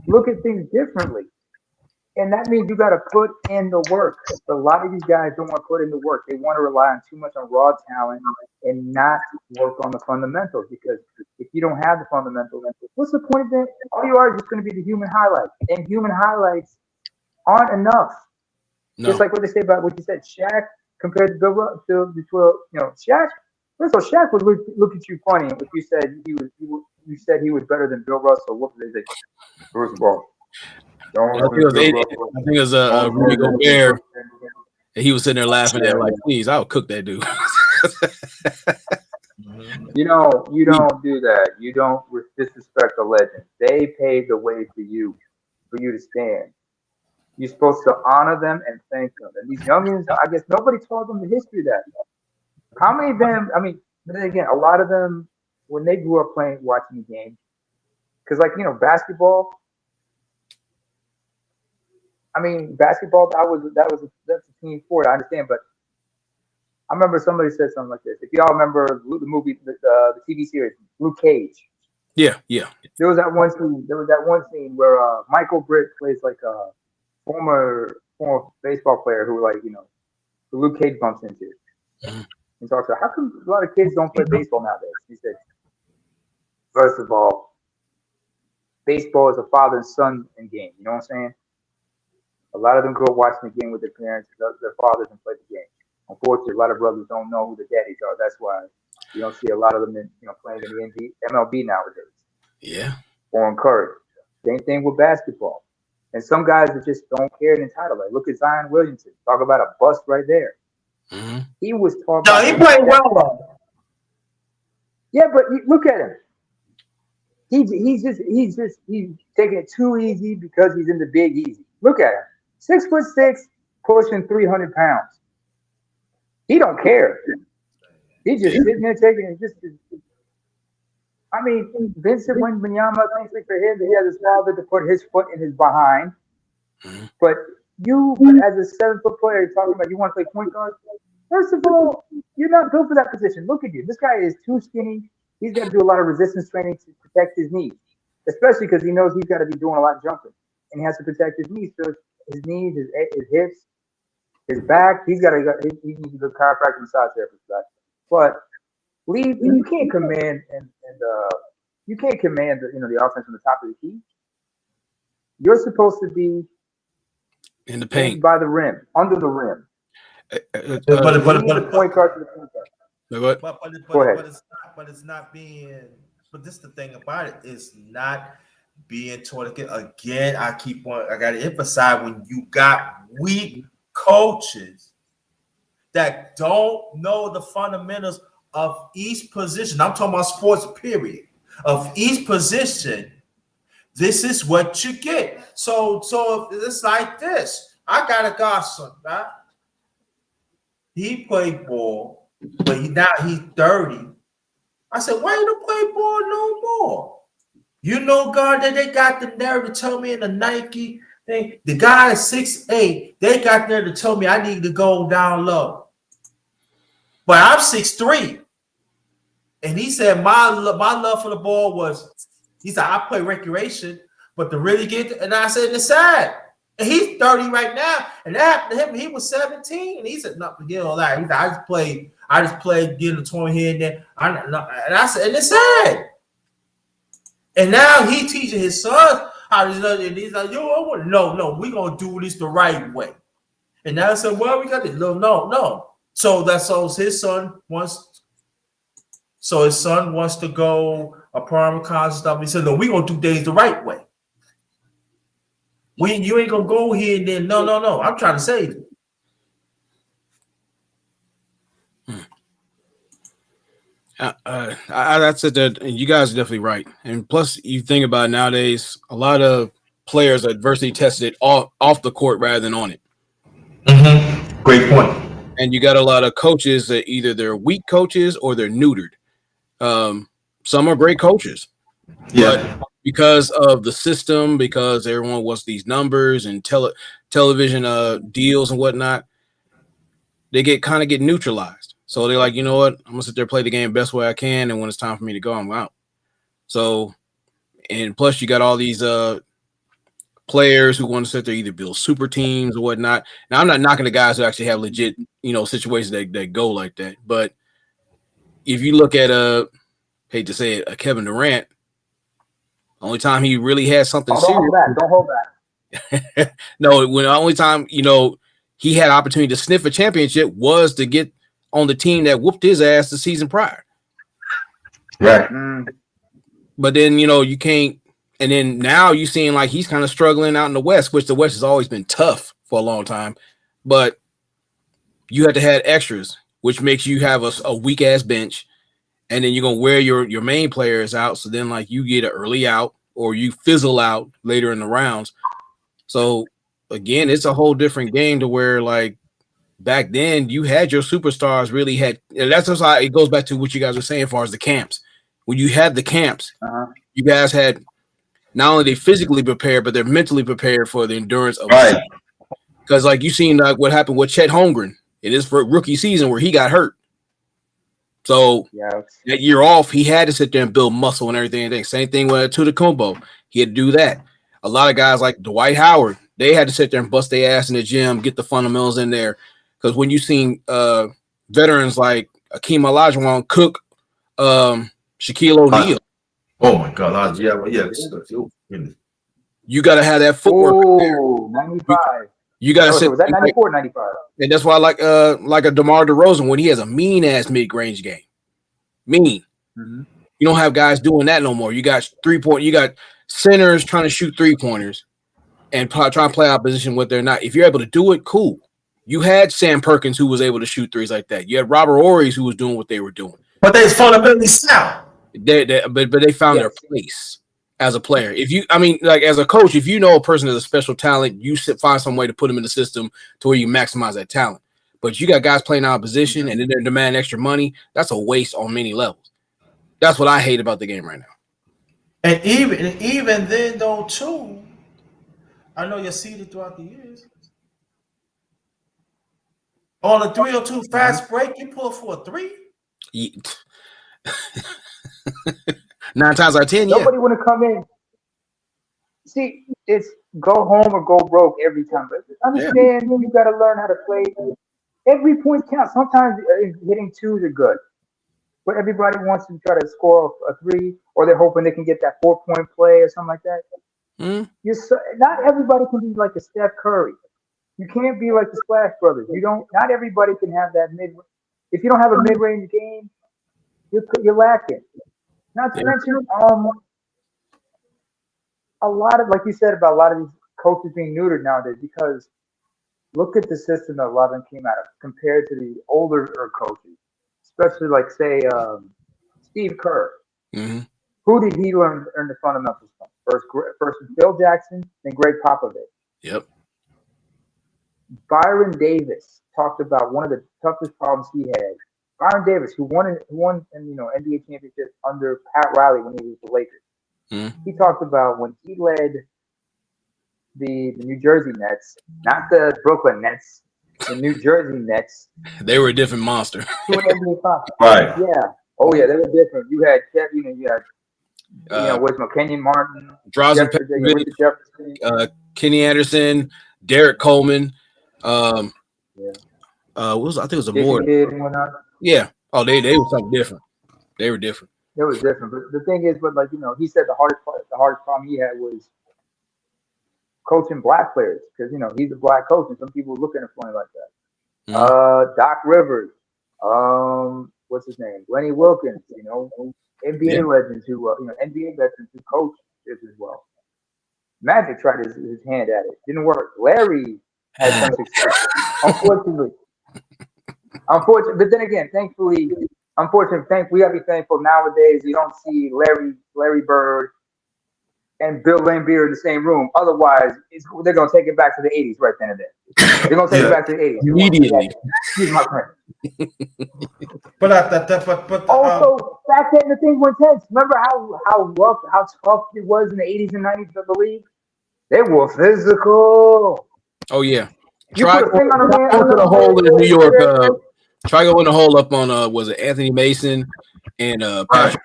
Look at things differently. And that means you got to put in the work. But a lot of these guys don't want to put in the work. They want to rely on too much on raw talent and not work on the fundamentals. Because if you don't have the fundamentals, what's the point of it? All you are is just going to be the human highlights. And human highlights aren't enough. No. Just like what they say about what you said, Shaq compared to Bill Russell. Shaq. First of all, Shaq would look at you funny if you said he was better than Bill Russell. What would they say? First of all. I think it was Rudy Gobert. And he was sitting there laughing at like, please, I'll cook that dude. You don't do that. You don't disrespect the legend. They paved the way for you to stand. You're supposed to honor them and thank them. And these youngins, I guess nobody taught them the history of that. How many of them? I mean, but then again, a lot of them when they grew up watching the game, because basketball. I mean, basketball. That's a team sport. I understand, but I remember somebody said something like this. If y'all remember the movie, the TV series, Luke Cage. Yeah. There was that one scene where Michael Britt plays like a former baseball player who who Luke Cage bumps into. Mm-hmm. And talks about how come a lot of kids don't play baseball nowadays. He said, first of all, baseball is a father and son game. You know what I'm saying? A lot of them grow up watching the game with their parents, their fathers, and play the game. Unfortunately, a lot of brothers don't know who the daddies are. That's why you don't see a lot of them playing in the MLB nowadays. Yeah. Or encouraged. Same thing with basketball. And some guys that just don't care and entitled. Like, look at Zion Williamson. Talk about a bust right there. Mm-hmm. He was talking. No, he played well though. Yeah, but look at him. He's taking it too easy because he's in the Big Easy. Look at him. 6'6", pushing 300 pounds. He don't care. He just sitting there taking it. I mean, Vincent Wembanyama, thankfully for him, he has his father to put his foot in his behind. Mm-hmm. But as a 7-foot player, you're talking about you want to play point guard. First of all, you're not built for that position. Look at you. This guy is too skinny. He's got to do a lot of resistance training to protect his knees, especially because he knows he's got to be doing a lot of jumping, and he has to protect his knees. So his knees, his hips, his back. He needs to go chiropractic massage therapist for that. But you can't command you can't command the offense from the top of the key. You're supposed to be in the paint, by the rim, under the rim. The point guard to the point guard. Go ahead. But it's not being. But this is the thing about it. It's not being taught again. I got to emphasize when you got weak coaches that don't know the fundamentals of each position. I'm talking about sports, period. Of each position, this is what you get. So it's like this. I got a godson, right? He played ball, but now he's 30. I said, why you don't play ball no more? God, that they got the nerve to tell me in the Nike thing. The guy is 6'8". They got there to tell me I need to go down low. But I'm 6'3". And he said my love for the ball was, he said, I play recreation, but to really get to, and I said, it's sad. And he's 30 right now. And that happened to him, he was 17. And he said, no, forget all that. He said, I just played getting a tournament here and there. And I said, and it's sad. And now he teaching his son how to do it. And he's like, no, we're going to do this the right way. And now I said, well, we got this. No. So his son wants to go a prime college stuff. He said, no, we're going to do things the right way. You ain't going to go here and then, no. I'm trying to save you. That's it. That you guys are definitely right. And plus, you think about it, nowadays, a lot of players are adversity tested off the court rather than on it. Mm-hmm. great point. And you got a lot of coaches that either they're weak coaches or they're neutered. Some are great coaches, Yeah. but because of the system, because everyone wants these numbers and television deals and whatnot, they get neutralized. So they're like, you know what? I'm gonna sit there, play the game best way I can, and when it's time for me to go, I'm out. So, and plus you got all these players who want to sit there, either build super teams or whatnot. Now, I'm not knocking the guys who actually have legit, situations that go like that. But if you look at hate to say it, a Kevin Durant, only time he really had something Don't hold back. Don't hold back. No, when the only time he had opportunity to sniff a championship was to get on the team that whooped his ass the season prior. Right. But then you can't. And then now you're seeing like he's kind of struggling out in the West, which the West has always been tough for a long time. But you have to have extras, which makes you have a weak ass bench, and then you're gonna wear your main players out. So then like you get an early out or you fizzle out later in the rounds. So again, it's a whole different game to where like back then you had your superstars really had. And that's just how it goes back to what you guys were saying as far as the camps. When you had the camps, you guys had. Not only they physically prepared, but they're mentally prepared for the endurance of right. Because like you seen like what happened with Chet Holmgren in his rookie season where he got hurt. So that year off, he had to sit there and build muscle and everything. Same thing with Tutukumbo. He had to do that. A lot of guys like Dwight Howard, they had to sit there and bust their ass in the gym, get the fundamentals in there. Because when you seen veterans like Akeem Olajuwon, Cook, Shaquille O'Neal. Oh my God! Yeah. You got to have that footwork. Oh, 95. You got to sit. Was that 94 or 95? And that's why, like a DeMar DeRozan, when he has a mean ass mid-range game, you don't have guys doing that no more. You got 3-point. You got centers trying to shoot 3-pointers and try to play opposition what they're not. If you're able to do it, cool. You had Sam Perkins who was able to shoot threes like that. You had Robert Ory's who was doing what they were doing. But they fundamentally sound. But they found their place as a player. As a coach, if you know a person is a special talent, you find some way to put them in the system to where you maximize that talent. But you got guys playing out of position and then they're demanding extra money. That's a waste on many levels. That's what I hate about the game right now. And even then, though, too, I know you're seeded throughout the years. On a 302 fast break, you pull for a 3. 9 times out of 10, Nobody want to come in. See, it's go home or go broke every time. But understand, you got to learn how to play. Every point counts. Sometimes hitting 2s are good, but everybody wants to try to score a 3, or they're hoping they can get that 4-point play or something like that. Not everybody can be like a Steph Curry. You can't be like the Splash Brothers. Not everybody can have that mid. If you don't have a mid-range game, you're lacking. Not to mention, a lot of, like you said, about a lot of these coaches being neutered nowadays, because look at the system that a lot of them came out of compared to the older coaches, especially like, say, Steve Kerr. Who did he learn the fundamentals from? First was Phil Jackson, then Greg Popovich. Yep. Byron Davis talked about one of the toughest problems he had. Byron Davis, who won NBA championship under Pat Riley when he was the Lakers. He talked about when he led the New Jersey Nets, not the Brooklyn Nets, the New Jersey Nets. They were a different monster. To an NBA finals. Right. Yeah. Oh yeah, they were different. You had Kenyon Martin, Drazen Petrovic, Kenny Anderson, Derek Coleman. I think it was a more. Yeah. Oh, they were something different. They were different. It was different, but the thing is, he said the hardest problem he had was coaching black players, because he's a black coach, and some people look at him funny like that. Doc Rivers, what's his name? Lenny Wilkins, NBA legends who NBA veterans who coach this as well. Magic tried his hand at it, didn't work. Larry had some success, unfortunately. But then again, thankfully. Unfortunately, we gotta be thankful nowadays. You don't see Larry Bird and Bill Laimbeer in the same room. Otherwise, they're gonna take it back to the '80s right then and there. They're gonna take it back to the '80s. Immediately. Excuse my friend. But Also, back then the things were intense. Remember how rough, how tough it was in the '80s and '90s of the league? They were physical. Oh yeah. You Try put a thing on a man. going to the hole in New York. Try going the hole up on was it Anthony Mason and Patrick?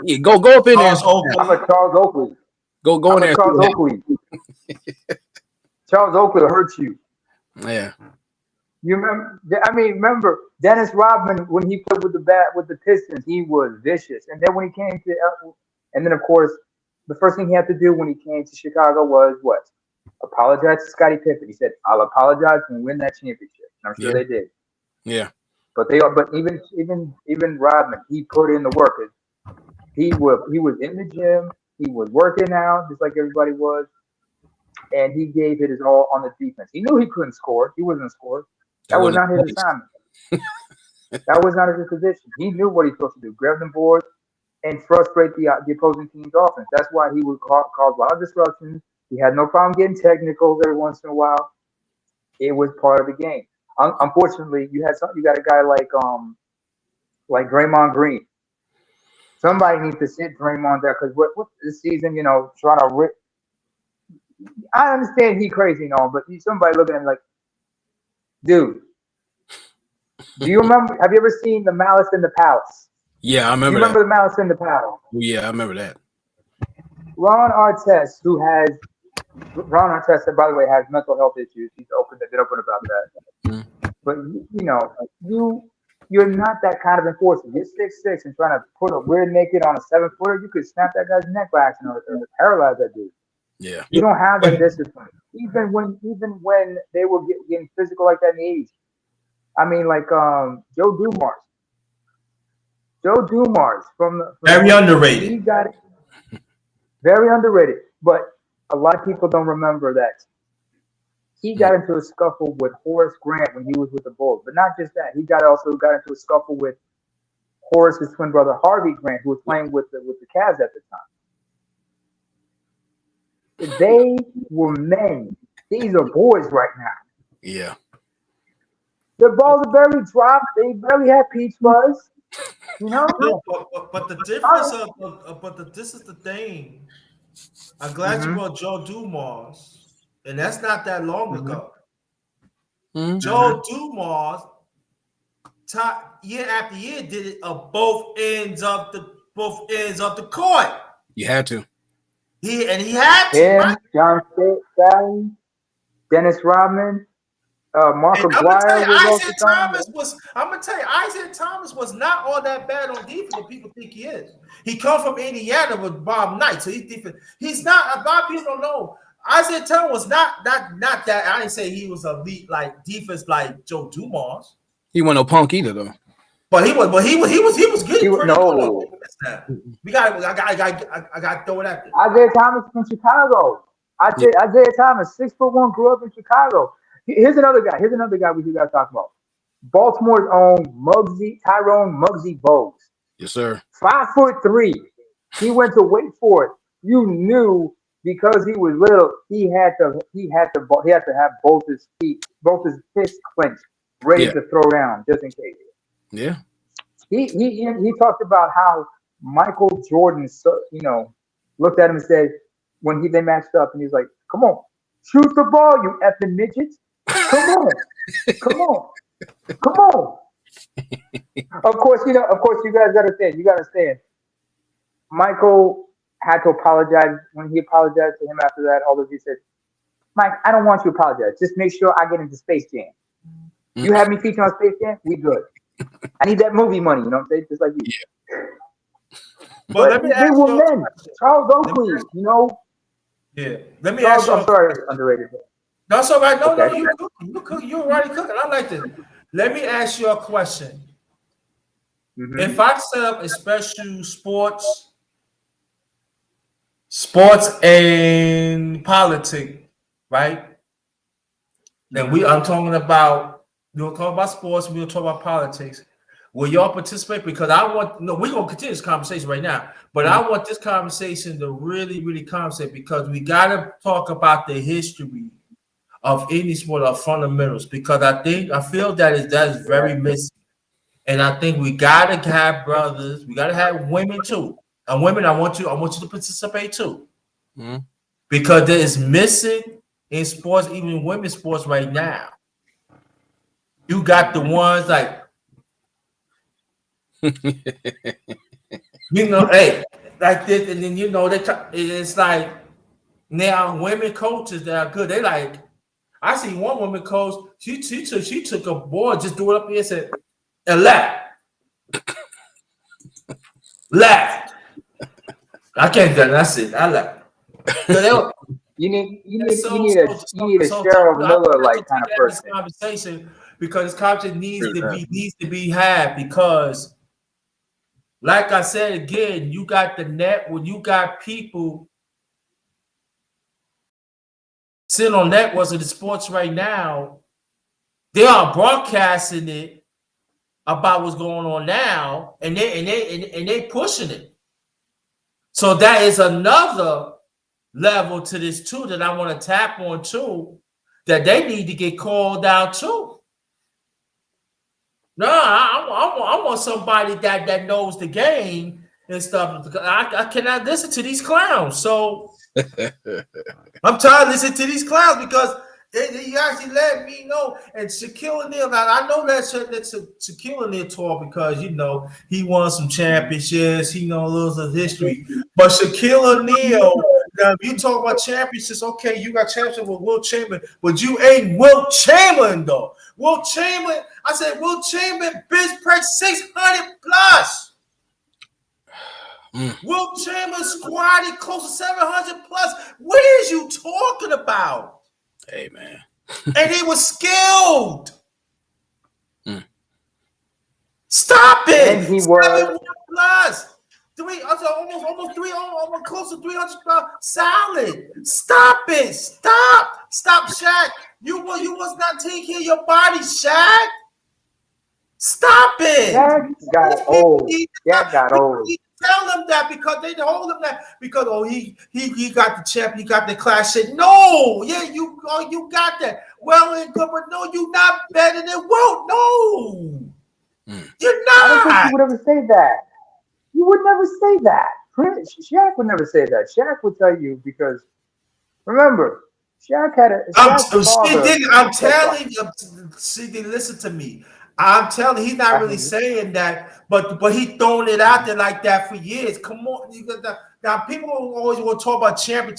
Yeah, go up in there. I'm a Charles Oakley. Go in there. Charles Oakley. Charles Oakley hurt you. Yeah. You remember? I mean, remember Dennis Rodman when he played with the Pistons, he was vicious. And then when he came to, and then of course, the first thing he had to do when he came to Chicago was what? Apologize to Scottie Pippen. He said, "I'll apologize and win that championship." And I'm sure they did. Yeah. But even Rodman, he put in the work. He was in the gym. He was working out just like everybody was, and he gave it his all on the defense. He knew he couldn't score. He wasn't a scorer. That was not his assignment. That was not his position. He knew what he was supposed to do: grab them boards and frustrate the opposing team's offense. That's why he would cause a lot of disruptions. He had no problem getting technicals every once in a while. It was part of the game. Unfortunately, you got a guy like Draymond Green. Somebody needs to sit Draymond there because what this season, trying to rip. I understand he crazy and all, but somebody looking at him like, dude, do you remember? Have you ever seen The Malice in the Palace? Yeah, I remember. You remember The Malice in the Palace? Yeah, I remember that. Ron Artest, by the way, has mental health issues. He's been open about that. Mm. But you're not that kind of enforcer. You're 6'6" and trying to put a rear naked on a 7-footer. You could snap that guy's neck by accident or paralyze that dude. Yeah. You don't have that discipline. Even when they were getting physical like that in the '80s. I mean, like Joe Dumars. Joe Dumars from very underrated. He got it. Very underrated. But a lot of people don't remember that he got into a scuffle with Horace Grant when he was with the Bulls. But not just that. He also got into a scuffle with Horace's twin brother, Harvey Grant, who was playing with the Cavs at the time. They were men. These are boys right now. Yeah. The balls are barely dropped. They barely have peach fuzz. No, but the difference this is the thing. I'm glad you brought Joe Dumars, and that's not that long ago. Mm-hmm. Joe Dumars, year after year, did it on both ends of the court. You had to. He had to. Him, right? John Staley, Dennis Rodman, Mark Aguirre. Isaiah Thomas was not all that bad on defense. What people think he is. He come from Indiana with Bob Knight, so he's different. He's not. A lot of people don't know. Isaiah Thomas was not that. I didn't say he was elite like defense like Joe Dumars. He wasn't no punk either though. But he was good. No. We got. I got to throw it at you. Isaiah Thomas from Chicago. Isaiah Thomas, 6'1", grew up in Chicago. Here's another guy we got to talk about. Baltimore's own Tyrone Muggsy Bogues. Yes, sir. 5'3". He went to Wake Forest. You knew because he was little, he had to have both his fists clenched, ready to throw down just in case. Yeah. He talked about how Michael Jordan, looked at him and said when they matched up, and he was like, "Come on, shoot the ball, you effing midgets! Come on. Of course, you guys got to understand. You got to understand. Michael had to apologize when he apologized to him after that. Although he said, "Mike, I don't want you to apologize. Just make sure I get into Space Jam. You have me featuring on Space Jam, we good. I need that movie money. You know what I'm saying? Just like you." Yeah. But let me ask you. Charles Oakley, Yeah. Let me ask you. I'm sorry, underrated. No, it's all right. No, okay. You cook. You're already cooking. I like this. Let me ask you a question. Mm-hmm. If I set up a special sports and politics, right? And I'm talking about, we'll talk about sports, we'll talk about politics. Will y'all participate? Because I want no, we're gonna continue this conversation right now, but I want this conversation to really, really conversate because we gotta talk about the history of any sport of fundamentals because I feel that is very missing. And I think we gotta have brothers, we gotta have women too. And women, I want you to participate too. Mhm. Because there is missing in sports, even women's sports right now. You got the ones like hey, like this, and then it's like now women coaches that are good. They like I see one woman coach. She took a board, just threw it up here and said, and left. I can't do that. That's it. I left. So You need a so Cheryl I Miller wanted to like kind of have this person. conversation because this conversation needs to be had because, like I said again, you got the net when you got people sitting on networks of the sports right now. They are broadcasting it about what's going on now, and they pushing it. So that is another level to this too that I want to tap on too, that they need to get called out too. No, I want somebody that knows the game and stuff. I cannot listen to these clowns. So I'm tired of listening to these clowns because you actually let me know. And Shaquille O'Neal, now I know that's Shaquille O'Neal talk because he won some championships. He knows a little of history. But Shaquille O'Neal, now if you talk about championships, okay, you got championships with Will Chamberlain, but you ain't Will Chamberlain though. Will Chamberlain, I said Will Chamberlain bench press 600 plus. Will Chamberlain squatted close to 700 plus. What is you talking about? Hey, man. And he was skilled. Stop it. And he 700 was plus. Almost close to 300 plus. Solid. Stop it. Stop, Shaq. You was not taking care of your body, Shaq. Stop it. Shaq got old. Shaq got old. Tell them that because they hold him that because he got the champ, he got the class shit. No, yeah, you got that. Well and good, but no, you not better than Wilt. No, you're not. I don't think you would ever say that. You would never say that. Shaq would never say that. Shaq would tell you because remember, Shaq had a. I'm telling you. See, listen to me. I'm telling you, he's not really saying that, but he throwing it out there like that for years. Come on, now people always want to talk about champion.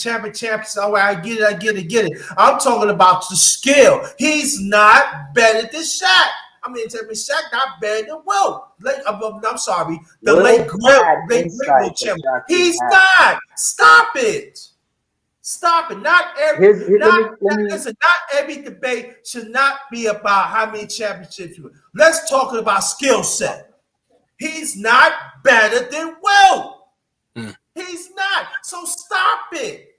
Oh, I get it. I'm talking about the skill. He's not better than Shaq. I mean, Shaq not better than Wilt. I'm sorry, the late great Wilt Chamberlain. He's not. Stop it. Stop it. Not every debate should not be about how many championships you win. Let's talk about skill set. He's not better than Wilt. He's not. So stop it.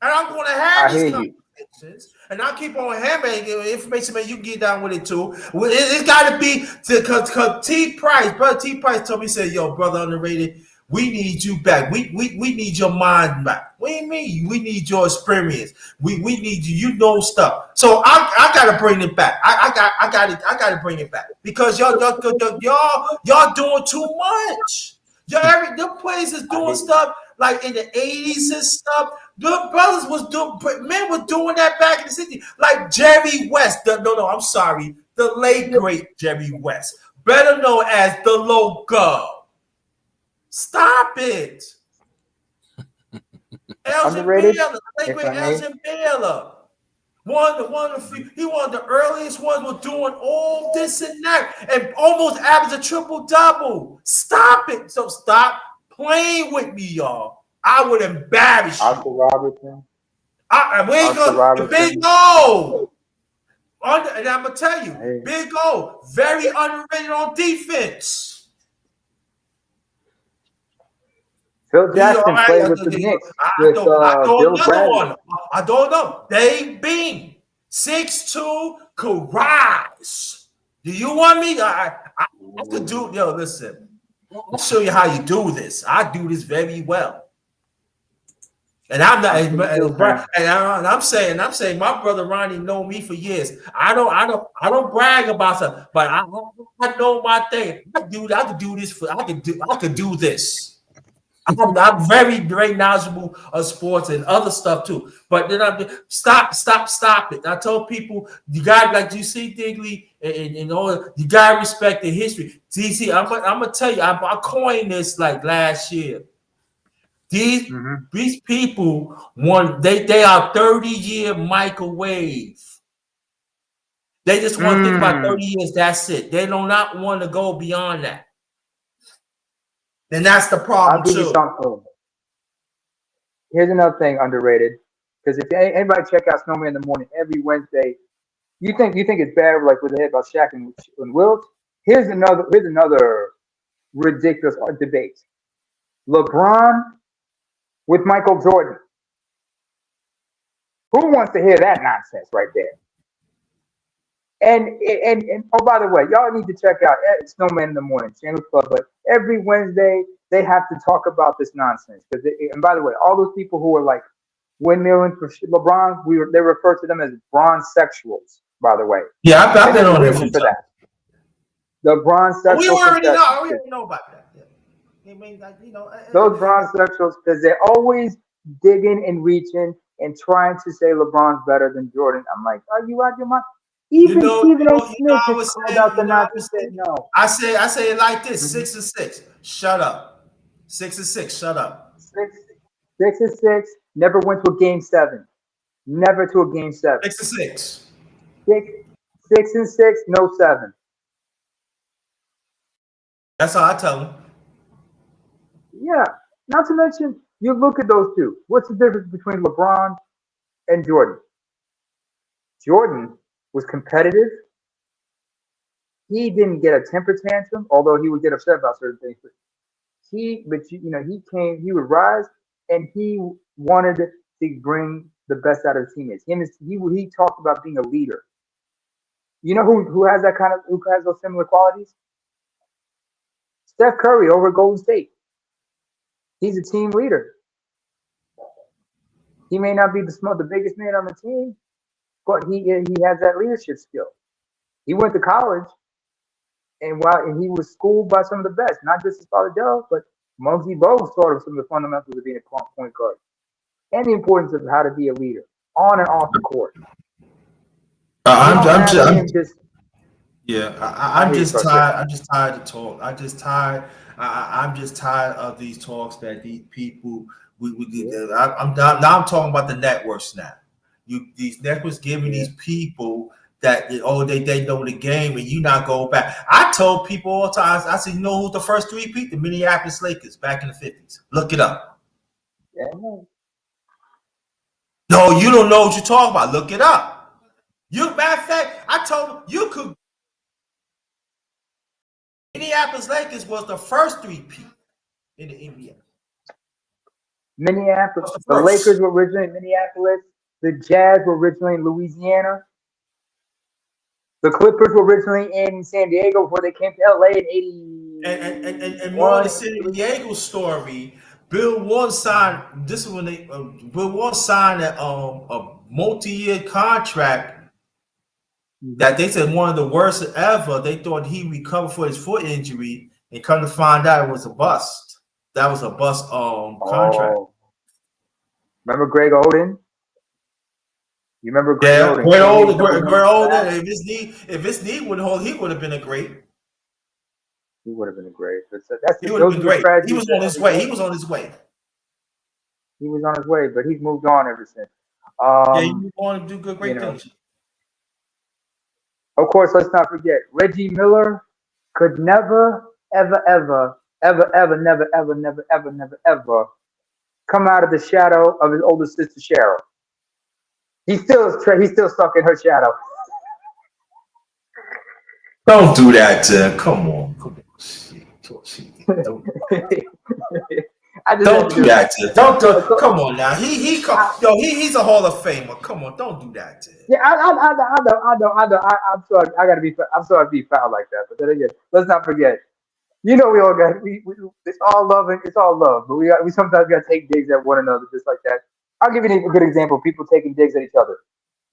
And I'm going to have these conversations. And I'll keep on hammering information, man. You can get down with it too. It's got to be because T. Price, brother T. Price told me, he said, yo, brother underrated, we need you back. We need your mind back. What do you mean? We need your experience. We need you. You know stuff. So I gotta bring it back. I gotta bring it back because y'all doing too much. The players is doing stuff like in the 80s and stuff. The brothers men was doing that back in the 60s. Like Jerry West. I'm sorry. The late great Jerry West, better known as the Logo. Stop it. Elgin Baylor, late great Elgin Baylor. He one of the earliest ones was doing all this and that and almost averaged a triple-double. Stop it. So stop playing with me, y'all. I would embarrass you. Oscar Robertson. We ain't gonna Big O. And I'm gonna tell you, Big O, very underrated on defense. Phil Jackson played with the Knicks with Bill Bradley. I don't know. Dave Bean, 6'2", could rise. Do you want me? I could do. Yo, listen. I'll show you how you do this. I do this very well. And I'm not, and I'm saying, my brother Ronnie know me for years. I don't brag about stuff, but I know my thing. I could do this I could do this. I'm very, very knowledgeable of sports and other stuff too. But then I'm stop it. I told people you got like you see Digley and all you gotta respect the history. DC, I'm gonna tell you, I coined this like last year. These people want they are 30-year microwave. They just want to think about 30 years. That's it. They do not want to go beyond that. And that's the problem. I'll give you something. Here's another thing underrated. Because if anybody check out Snowman in the Morning every Wednesday, you think it's bad like with the head about Shaq and Wilt. Here's another ridiculous debate. LeBron with Michael Jordan. Who wants to hear that nonsense right there? And oh, by the way, y'all need to check out Snowman in the Morning, Shameless Club. But every Wednesday they have to talk about this nonsense. And by the way, all those people who are like windmilling for LeBron, they refer to them as bronze sexuals. By the way, yeah, I've been on there for that. The bronze sexuals. We already know about that. Yeah. I mean, like, those bronze sexuals, because they're always digging and reaching and trying to say LeBron's better than Jordan. I'm like, are you out your mind? Even Stephen A. Smith has called out the nonsense. No, I say it like this: 6-6. Shut up. 6-6. Shut up. 6-6. Never went to a game 7. Never to a game 7. 6-6. 6-6. No 7. That's how I tell them. Yeah. Not to mention, you look at those two. What's the difference between LeBron and Jordan? Jordan was competitive. He didn't get a temper tantrum, although he would get upset about certain things. But he would rise, and he wanted to bring the best out of his teammates. He talked about being a leader. You know who has those similar qualities? Steph Curry over at Golden State. He's a team leader. He may not be the biggest man on the team, but he has that leadership skill. He went to college, and he was schooled by some of the best, not just his father Dell, but Muggsy Bogues taught him some of the fundamentals of being a point guard and the importance of how to be a leader on and off the court. I'm just tired. I'm just tired to talk. I'm just tired of these talks that these people. I'm talking about the networks now. These networks giving these people that they know the game and you not go back. I told people all the time. I said, you know who's the first 3 peat? The Minneapolis Lakers back in the 50s. Look it up. Yeah. No, you don't know what you're talking about. Look it up. Matter of fact, I told them you could. Minneapolis Lakers was the first 3 peat in the NBA. Minneapolis. The Lakers were originally in Minneapolis. The Jazz were originally in Louisiana. The Clippers were originally in San Diego before they came to LA in '80. And more on the San Diego story. Bill Ward signed. This is when Bill Ward signed a multi-year contract that they said one of the worst ever. They thought he recovered for his foot injury, and come to find out it was a bust. That was a bust contract. Remember Greg Oden? You remember Greg Oden? Greg Oden. If his knee would hold, he would have been a great. He would have been a great. He would have been great. He was on his way. He was on his way. He was on his way, but he's moved on ever since. He moved on to do great things. Of course, let's not forget Reggie Miller could never, ever come out of the shadow of his older sister Cheryl. He's still stuck in her shadow. Don't do that, come on. I just Don't had to do that to him. Don't do. So- Come on now. He's a Hall of Famer. Come on, don't do that to him. Yeah, I'm sorry. I'm sorry to be foul like that. But then again, let's not forget. You know, we all got it's all love and it's all love. But we sometimes got to take digs at one another just like that. I'll give you a good example. Of people taking digs at each other.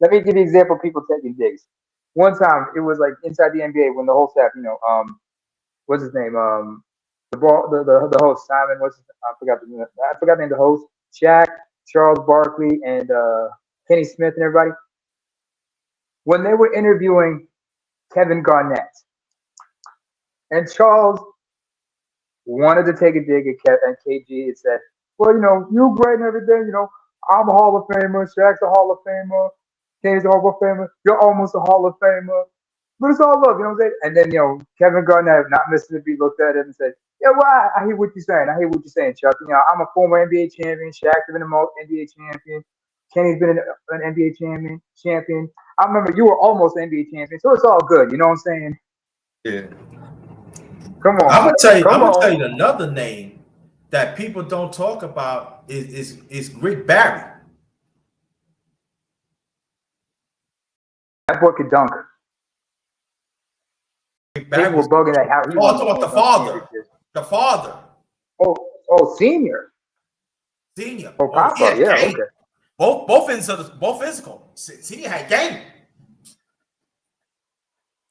Let me give you an example of people taking digs. One time, it was like inside the NBA when the whole staff, what's his name? The host Simon. I forgot the name. Of the host Shaq, Charles Barkley, and Kenny Smith and everybody. When they were interviewing Kevin Garnett, and Charles wanted to take a dig at and KG and said, "Well, you great and everything. I'm a Hall of Famer. Shaq's a Hall of Famer. Kenny's a Hall of Famer. You're almost a Hall of Famer. But it's all love, you know what I'm saying?" And then, Kevin Garnett, not missing the beat, looked at him and said, "Yeah, well, I hear what you're saying. I hear what you're saying, Chuck. I'm a former NBA champion. Shaq's been an NBA champion. Kenny's been an NBA champion. I remember you were almost an NBA champion, so it's all good. You know what I'm saying? Yeah. Come on. I'm Come gonna on. tell you another name that people don't talk about is Rick Barry. That boy could dunk. Rick Barry People were was, bugging that how he oh, I'm won talking about the dunk father. championships. The father. Oh, senior. Senior. Oh, Oh, he Papa. had Yeah, game. okay. Both physical. He had game.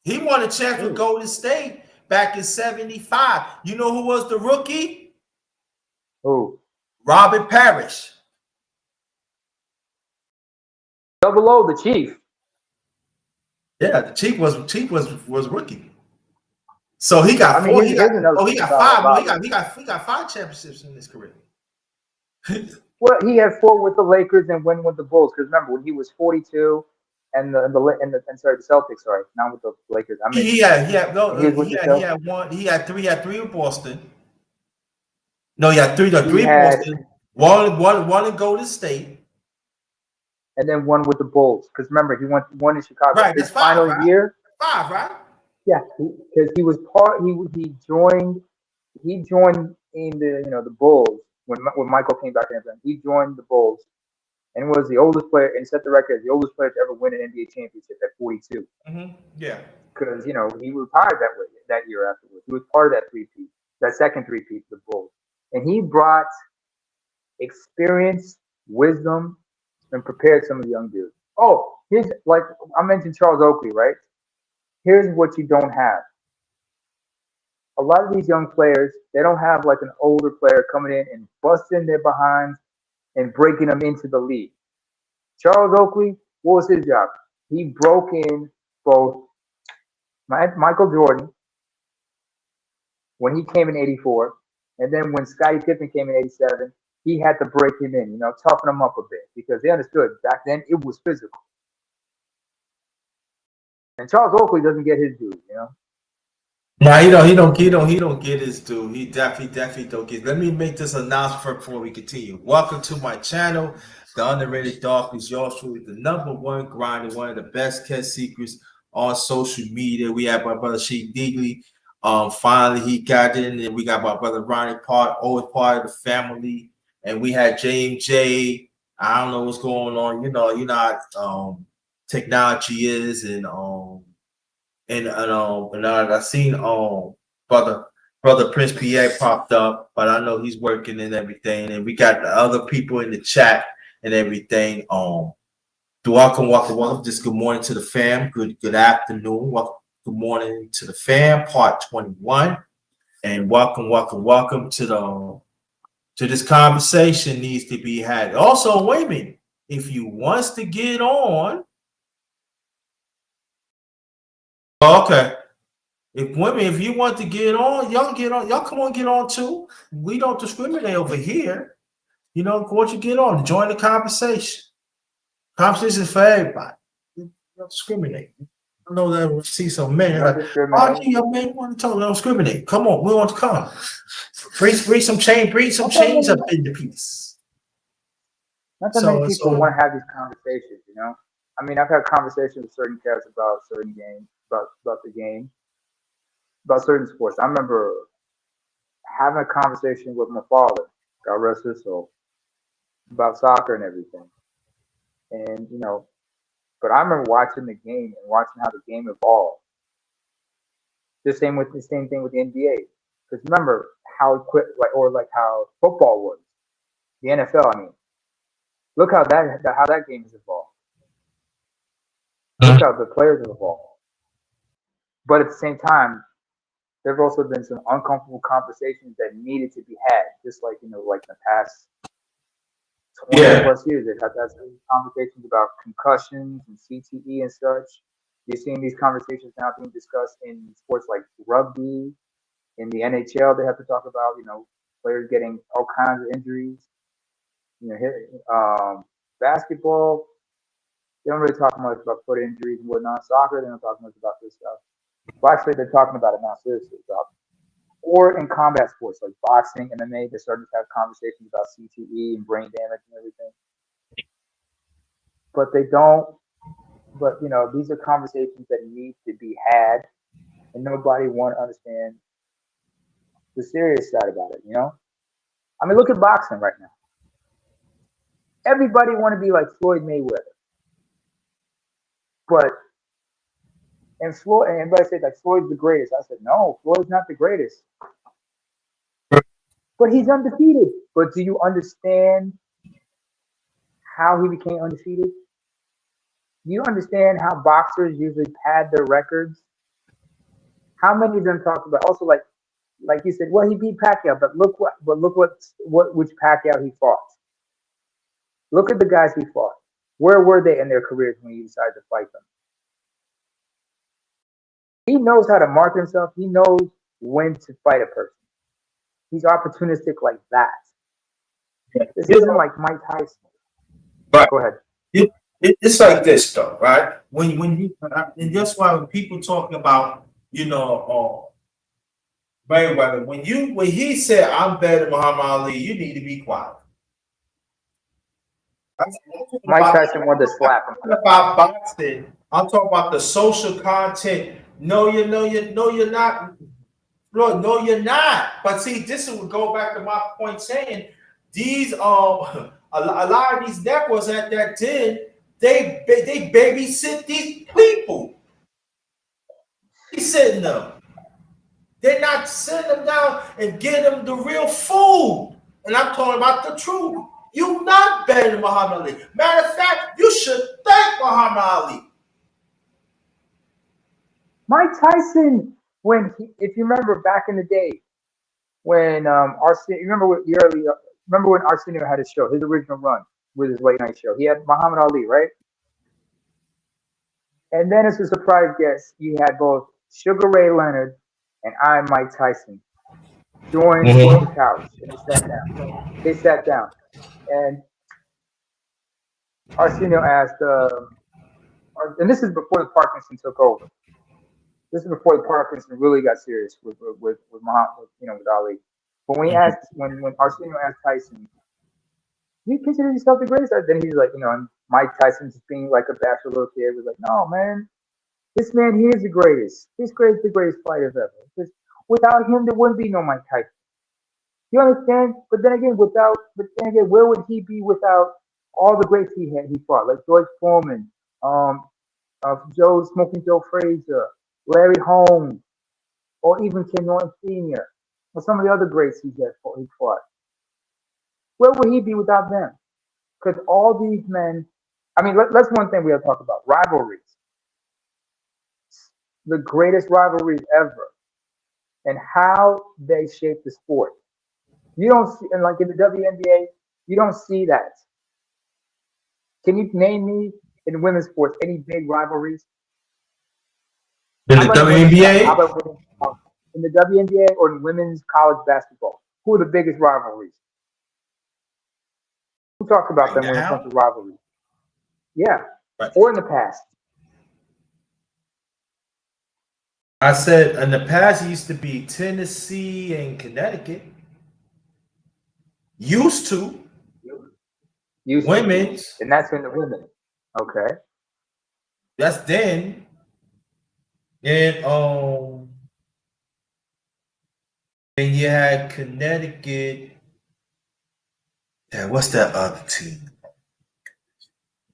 He won a chance with Golden State back in '75. You know who was the rookie? Who? Robert Parrish. Double O, the Chief. Yeah, the Chief was rookie. So he got four. He got five. No, he got 5 championships in his career. Well, he had 4 with the Lakers and 1 with the Bulls. Because remember when he was 42, and the Celtics. Sorry, not with the Lakers. I mean, He had one. He had 3 with Boston. No, he had 3. No, 3 with Boston. One in Golden State. And then 1 with the Bulls. Because remember, he won one in Chicago. Right, His that's 5, final right? year. 5, right? Yeah, because he was part. He joined. He joined in the Bulls when Michael came back in. He joined the Bulls and was the oldest player and set the record as the oldest player to ever win an NBA championship at 42. Mm-hmm. Yeah. Because he retired that year afterwards. He was part of that second three-peat to the Bulls, and he brought experience, wisdom, and prepared some of the young dudes. Oh, here's like I mentioned Charles Oakley, right? Here's what you don't have. A lot of these young players, they don't have like an older player coming in and busting their behinds and breaking them into the league. Charles Oakley, what was his job? He broke in both Michael Jordan when he came in '84, and then when Scottie Pippen came in '87, he had to break him in, toughen him up a bit because they understood back then it was physical. And Charles Oakley doesn't get his due. Nah, he don't get his due. He definitely don't get. Let me make this announcement before we continue. Welcome to my channel, The Underrated Dark is yours truly, the #1 grinder, one of the best kept secrets on social media. We have my brother Sheik Digley. Finally he got in, and we got my brother Ronnie always part of the family, and we had James J. I don't know what's going on. You know how technology is, and I seen brother Prince PA popped up, but I know he's working and everything. And we got the other people in the chat and everything. Welcome. Just good morning to the fam. Good afternoon. Good morning to the fam. Part 21, and welcome to this conversation needs to be had. Also, wait a minute. If you wants to get on, okay. If you want to get on, y'all get on. Y'all come on, get on too. We don't discriminate over here. Once you get on, join the conversation. Conversation is for everybody. You don't discriminate. I know that we see some men like, oh, gee, your man want to talk. Don't discriminate. Come on, we want to come. Bring some change up in the piece. Not that many people want to have these conversations. I mean, I've had conversations with certain cats about certain games, about the game, about certain sports. I remember having a conversation with my father God rest his soul, about soccer and everything. And but I remember watching the game and watching how the game evolved. The same thing with the NBA. Because remember how quick, like how football was, the NFL. I mean, look how that game has evolved. Look how the players have evolved. But at the same time, there have also been some uncomfortable conversations that needed to be had, just like like in the past 20 plus years. They've had conversations about concussions and CTE and such. You're seeing these conversations now being discussed in sports like rugby, in the NHL. They have to talk about players getting all kinds of injuries. Basketball, they don't really talk much about foot injuries and whatnot. Soccer, they don't talk much about this stuff. Well, actually, they're talking about it now seriously. Or in combat sports like boxing, MMA, they're starting to have conversations about CTE and brain damage and everything. But they don't. But these are conversations that need to be had, and nobody want to understand the serious side about it. I mean, look at boxing right now. Everybody want to be like Floyd Mayweather, but and everybody said like Floyd's the greatest. I said no, Floyd's not the greatest, but he's undefeated. But do you understand how he became undefeated? Do you understand how boxers usually pad their records? How many of them talk about also like you said, well, he beat Pacquiao, but look which Pacquiao he fought. Look at the guys he fought. Where were they in their careers when he decided to fight them? He knows how to market himself. He knows when to fight a person. He's opportunistic like that. This isn't like Mike Tyson. Right. Go ahead. It's like this though, right? When you and that's why when people talking about Mayweather, when he said I'm better than Muhammad Ali, you need to be quiet. Mike Tyson wanted to slap him. I'm about boxing. I'm talking about the social content. No, you're not. Lord, no, you're not. But see, this would go back to my point saying these a lot of these networks at that den, they babysit these people. He's sitting them. They're not sitting them down and getting them the real food. And I'm talking about the truth. You're not better than Muhammad Ali. Matter of fact, you should thank Muhammad Ali. Mike Tyson, if you remember back in the day, when remember when Arsenio had his show, his original run with his late night show. He had Muhammad Ali, right? And then as a surprise guest, you had both Sugar Ray Leonard and Mike Tyson join the couch, and they sat down. And Arsenio asked, and this is before the Parkinson took over. This is before the Parkinson really got serious with Muhammad, with Ali. But when when Arsenio asked Tyson, "Do you consider yourself the greatest?" Then he's like, and Mike Tyson just being like a bashful little kid was like, "No, man, this man, he is the greatest. This guy's the greatest fighter ever. Because without him, there wouldn't be no Mike Tyson. You understand? But then again, where would he be without all the greats he fought, like George Foreman, Smoking Joe Frazier, Larry Holmes, or even Ken Norton Sr., or some of the other greats he fought. Where would he be without them? Because all these men, I mean, that's one thing we have to talk about, rivalries. The greatest rivalries ever, and how they shape the sport. You don't see, and like in the WNBA, you don't see that. Can you name me in women's sports any big rivalries? In the WNBA? How about in the WNBA or in women's college basketball? Who are the biggest rivalries? Who talks about them when it comes to rivalries? Yeah, right. Or in the past. I said in the past it used to be Tennessee and Connecticut. Used to. Women's. And that's in the women. Okay. That's then. And then you had Connecticut Yeah, what's that other team?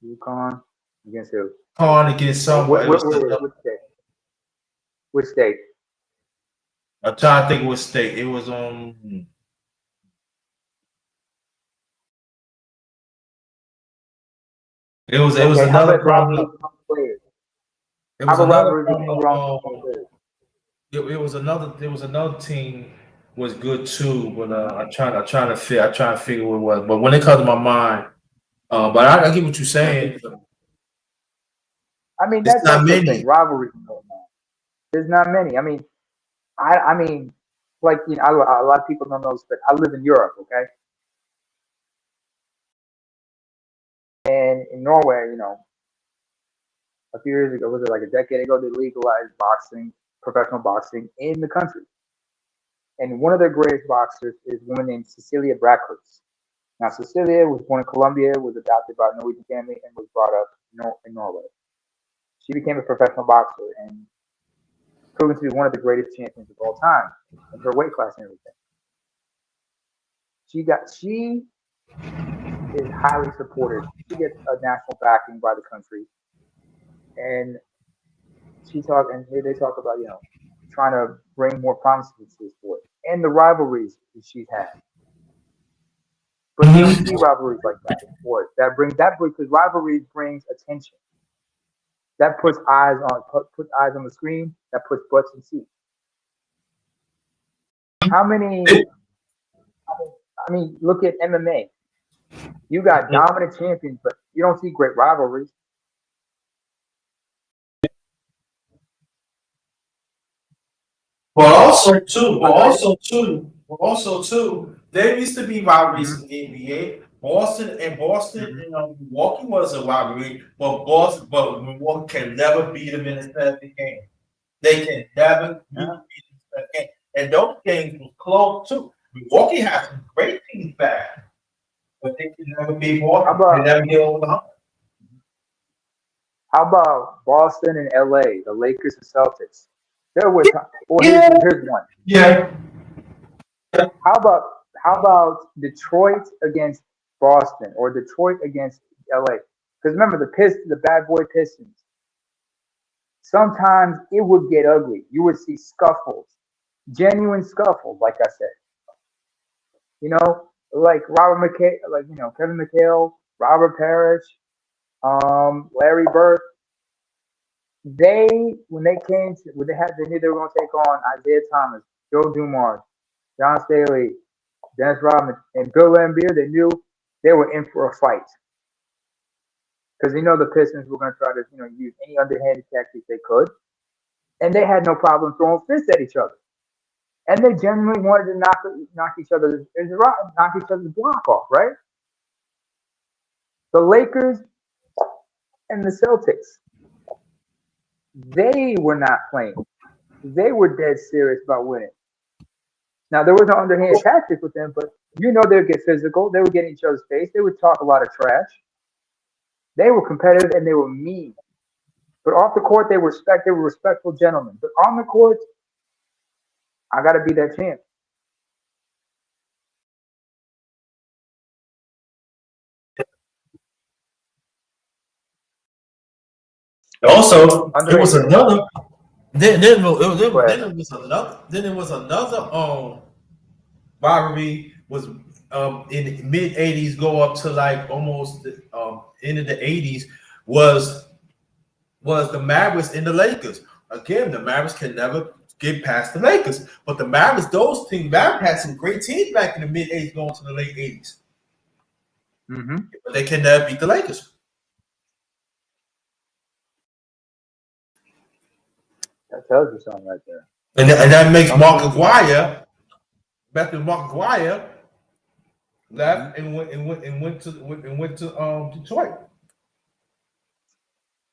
UConn against who? On against somebody. It was Which state? Which state? I'm trying to think what state. It was it was Okay, how another about rivalries problem. among players? It How was about another rivalries among problem. players? It was another team was good too, but I trying to figure what it was. But when it comes to my mind, but I get what you're saying. I mean, It's that's not also the thing. many. Rivalries, there's not many. I mean, I mean, like a lot of people don't know this, but I live in Europe, okay, and in Norway, a few years ago, was it like a decade ago, they legalized boxing, professional boxing in the country. And one of their greatest boxers is a woman named Cecilia Brækhus. Now, Cecilia was born in Colombia, was adopted by a Norwegian family, and was brought up in Norway. She became a professional boxer and proven to be one of the greatest champions of all time in her weight class and everything. She is highly supported. She gets a national backing by the country, and they talk about trying to bring more prominence to the sport and the rivalries that she's had. But you don't see rivalries like that in sports. Because rivalries brings attention. That puts eyes on the screen. That puts butts in seats. How many? I mean, look at MMA. You got dominant champions, but you don't see great rivalries. But also too, there used to be rivalries in the NBA. Boston and Milwaukee was a rivalry, but Milwaukee can never beat them in a seventh game. They can never beat them in a seventh game, and those games was close too. Milwaukee has some great teams back, but they can never beat Boston. They never get over the hump. How about Boston and LA, the Lakers and Celtics? There were here's one. Yeah. How about Detroit against Boston or Detroit against LA? Because remember the bad boy Pistons. Sometimes it would get ugly. You would see scuffles, genuine scuffles, like I said. Like Kevin McHale, Robert Parrish, Larry Bird. When they knew they were going to take on Isaiah Thomas, Joe Dumars, John Staley, Dennis Rodman, and Bill Laimbeer. They knew they were in for a fight because the Pistons were going to try to use any underhanded tactics they could, and they had no problem throwing fists at each other, and they genuinely wanted to knock each other's block off, right? The Lakers and the Celtics, they were not playing. They were dead serious about winning. Now, there was no underhand tactic with them, but they would get physical. They would get in each other's face. They would talk a lot of trash. They were competitive and they were mean. But off the court, they were respectful gentlemen. But on the court, I got to be that champ. Also, it was another. Then it was another rivalry was in the mid '80s, go up to like almost end of the '80s was the Mavericks and the Lakers. Again, the Mavericks can never get past the Lakers, but the Mavericks had some great teams back in the mid '80s, going to the late '80s. But they can never beat the Lakers. That tells you something right there. And that makes Mark Aguirre. After Mark Aguirre left and went to Detroit.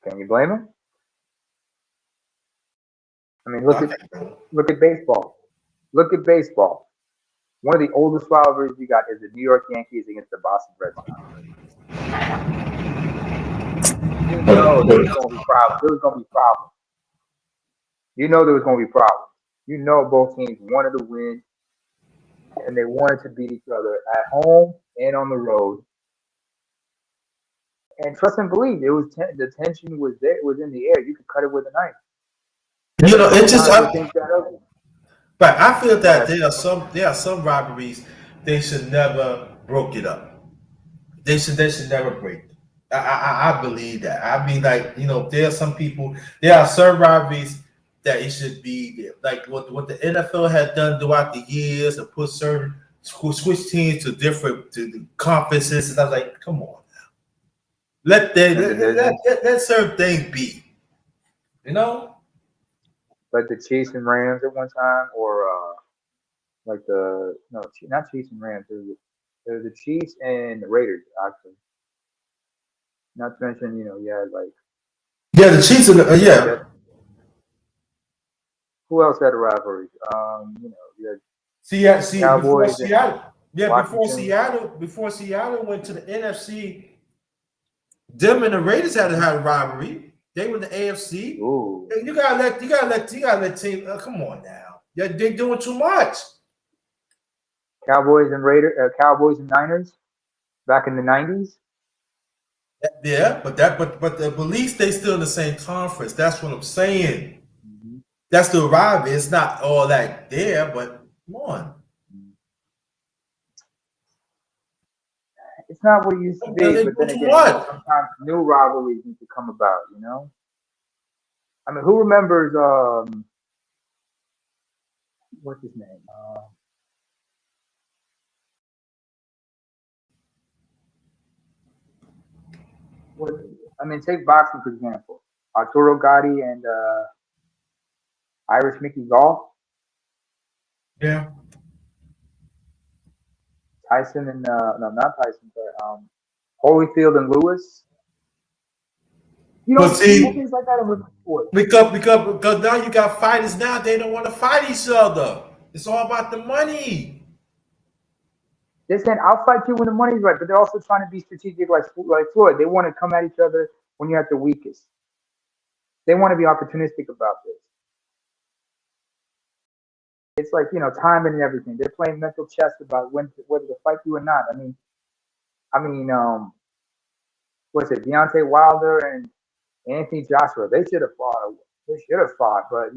Can you blame him? I mean, look at baseball. Look at baseball. One of the oldest rivalries you got is the New York Yankees against the Boston Red Sox. There was going to be problems. There was going to be problems. There was going to be problems. Both teams wanted to win. and they wanted to beat each other at home and on the road. And trust and believe, it was the tension was there, it was in the air. You could cut it with a knife. You know, it's just Times where things got ugly. but I feel that But there are some robberies they should never broke it up. They should never break. I believe that. I mean, like, you know, there are some people. There are certain robberies that it should be there. Like what the NFL had done throughout the years to put certain switch teams to different to the conferences, and I was like, come on, and divisions, let certain things be. You know? like the Chiefs and Rams at one time, or like the no, not Chiefs and Rams. There was the Chiefs and the Raiders actually. Not to mention, you had like Yeah, the Chiefs and yeah. who else had a rivalry? You had See, before Cowboys and Seattle, yeah, Washington. Before Seattle went to the NFC, them and the Raiders had a rivalry. They were in the AFC. Ooh, You gotta let team. Come on now, yeah, they're doing too much. Cowboys and Niners back in the '90s. Yeah, but the police they still in the same conference. That's what I'm saying. Mm-hmm. That's the rivalry. It's not all that there, but come on. It's not what it used to be, They but do then too again, much. sometimes new rivalries need to come about. I mean, who remembers what's his name? What I mean, take boxing for example. Arturo Gatti and Irish Mickey Gall, Yeah, Tyson and no, not Tyson, but Holyfield and Lewis. You but don't see see, things like that in women's sports. because now you got fighters now. They don't want to fight each other. It's all about the money. They're saying, "I'll fight you when the money's right," but they're also trying to be strategic, like Floyd. They want to come at each other when you're at the weakest. They want to be opportunistic about this. It's like timing and everything. They're playing mental chess about whether to fight you or not. What's it? Deontay Wilder and Anthony Joshua. They should have fought. They should have fought, but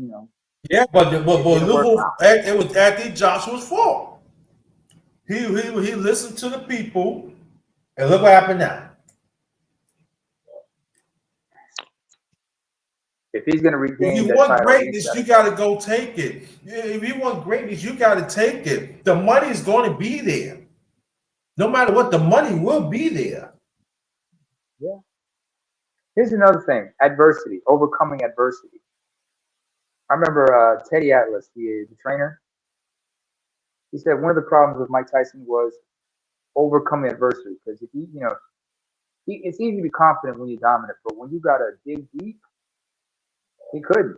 Yeah, but it didn't work out. it was Anthony Joshua's fault. He listened to the people, and look what happened now. If he's going to If regain you that want title, he's greatness, got you to got to go take it. If you want greatness, you got to take it. The money is going to be there. No matter what, the money will be there. Yeah. Here's another thing: adversity, overcoming adversity. I remember Teddy Atlas, the trainer. He said one of the problems with Mike Tyson was overcoming adversity because if it's easy to be confident when you're dominant, but when you got to dig deep, he couldn't.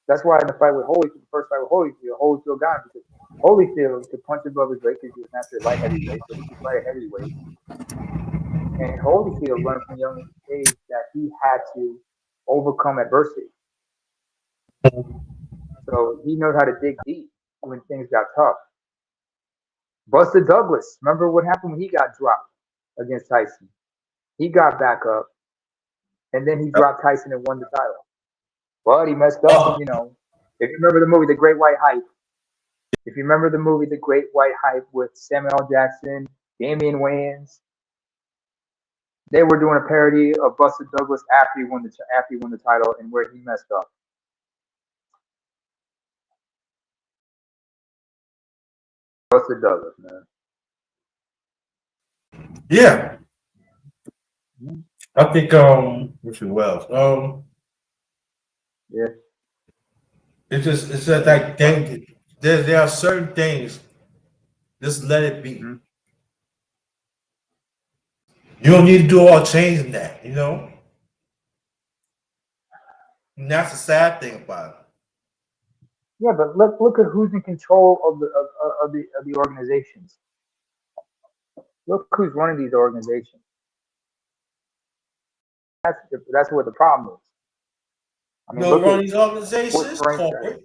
That's why in the fight with Holyfield, the first fight with Holyfield got him because Holyfield could punch above his weight because he was naturally light heavyweight, so he could fight a heavyweight. And Holyfield learned from a young age that he had to overcome adversity. So he knows how to dig deep when things got tough. Buster Douglas, remember what happened when he got dropped against Tyson? He got back up, and then he dropped Tyson and won the title. But he messed up, If you remember the movie The Great White Hype, with Samuel L. Jackson, Damian Wayans, they were doing a parody of Buster Douglas after he won the title and where he messed up. Buster Douglas, man. Yeah, I think who else? Yeah. It's just like there are certain things. Just let it be. Mm-hmm. You don't need to do all changing that. And that's the sad thing about it. Yeah, but look at who's in control of the organizations. Look who's running these organizations. That's what the problem is. I mean, look Run at these sports organizations, franchise.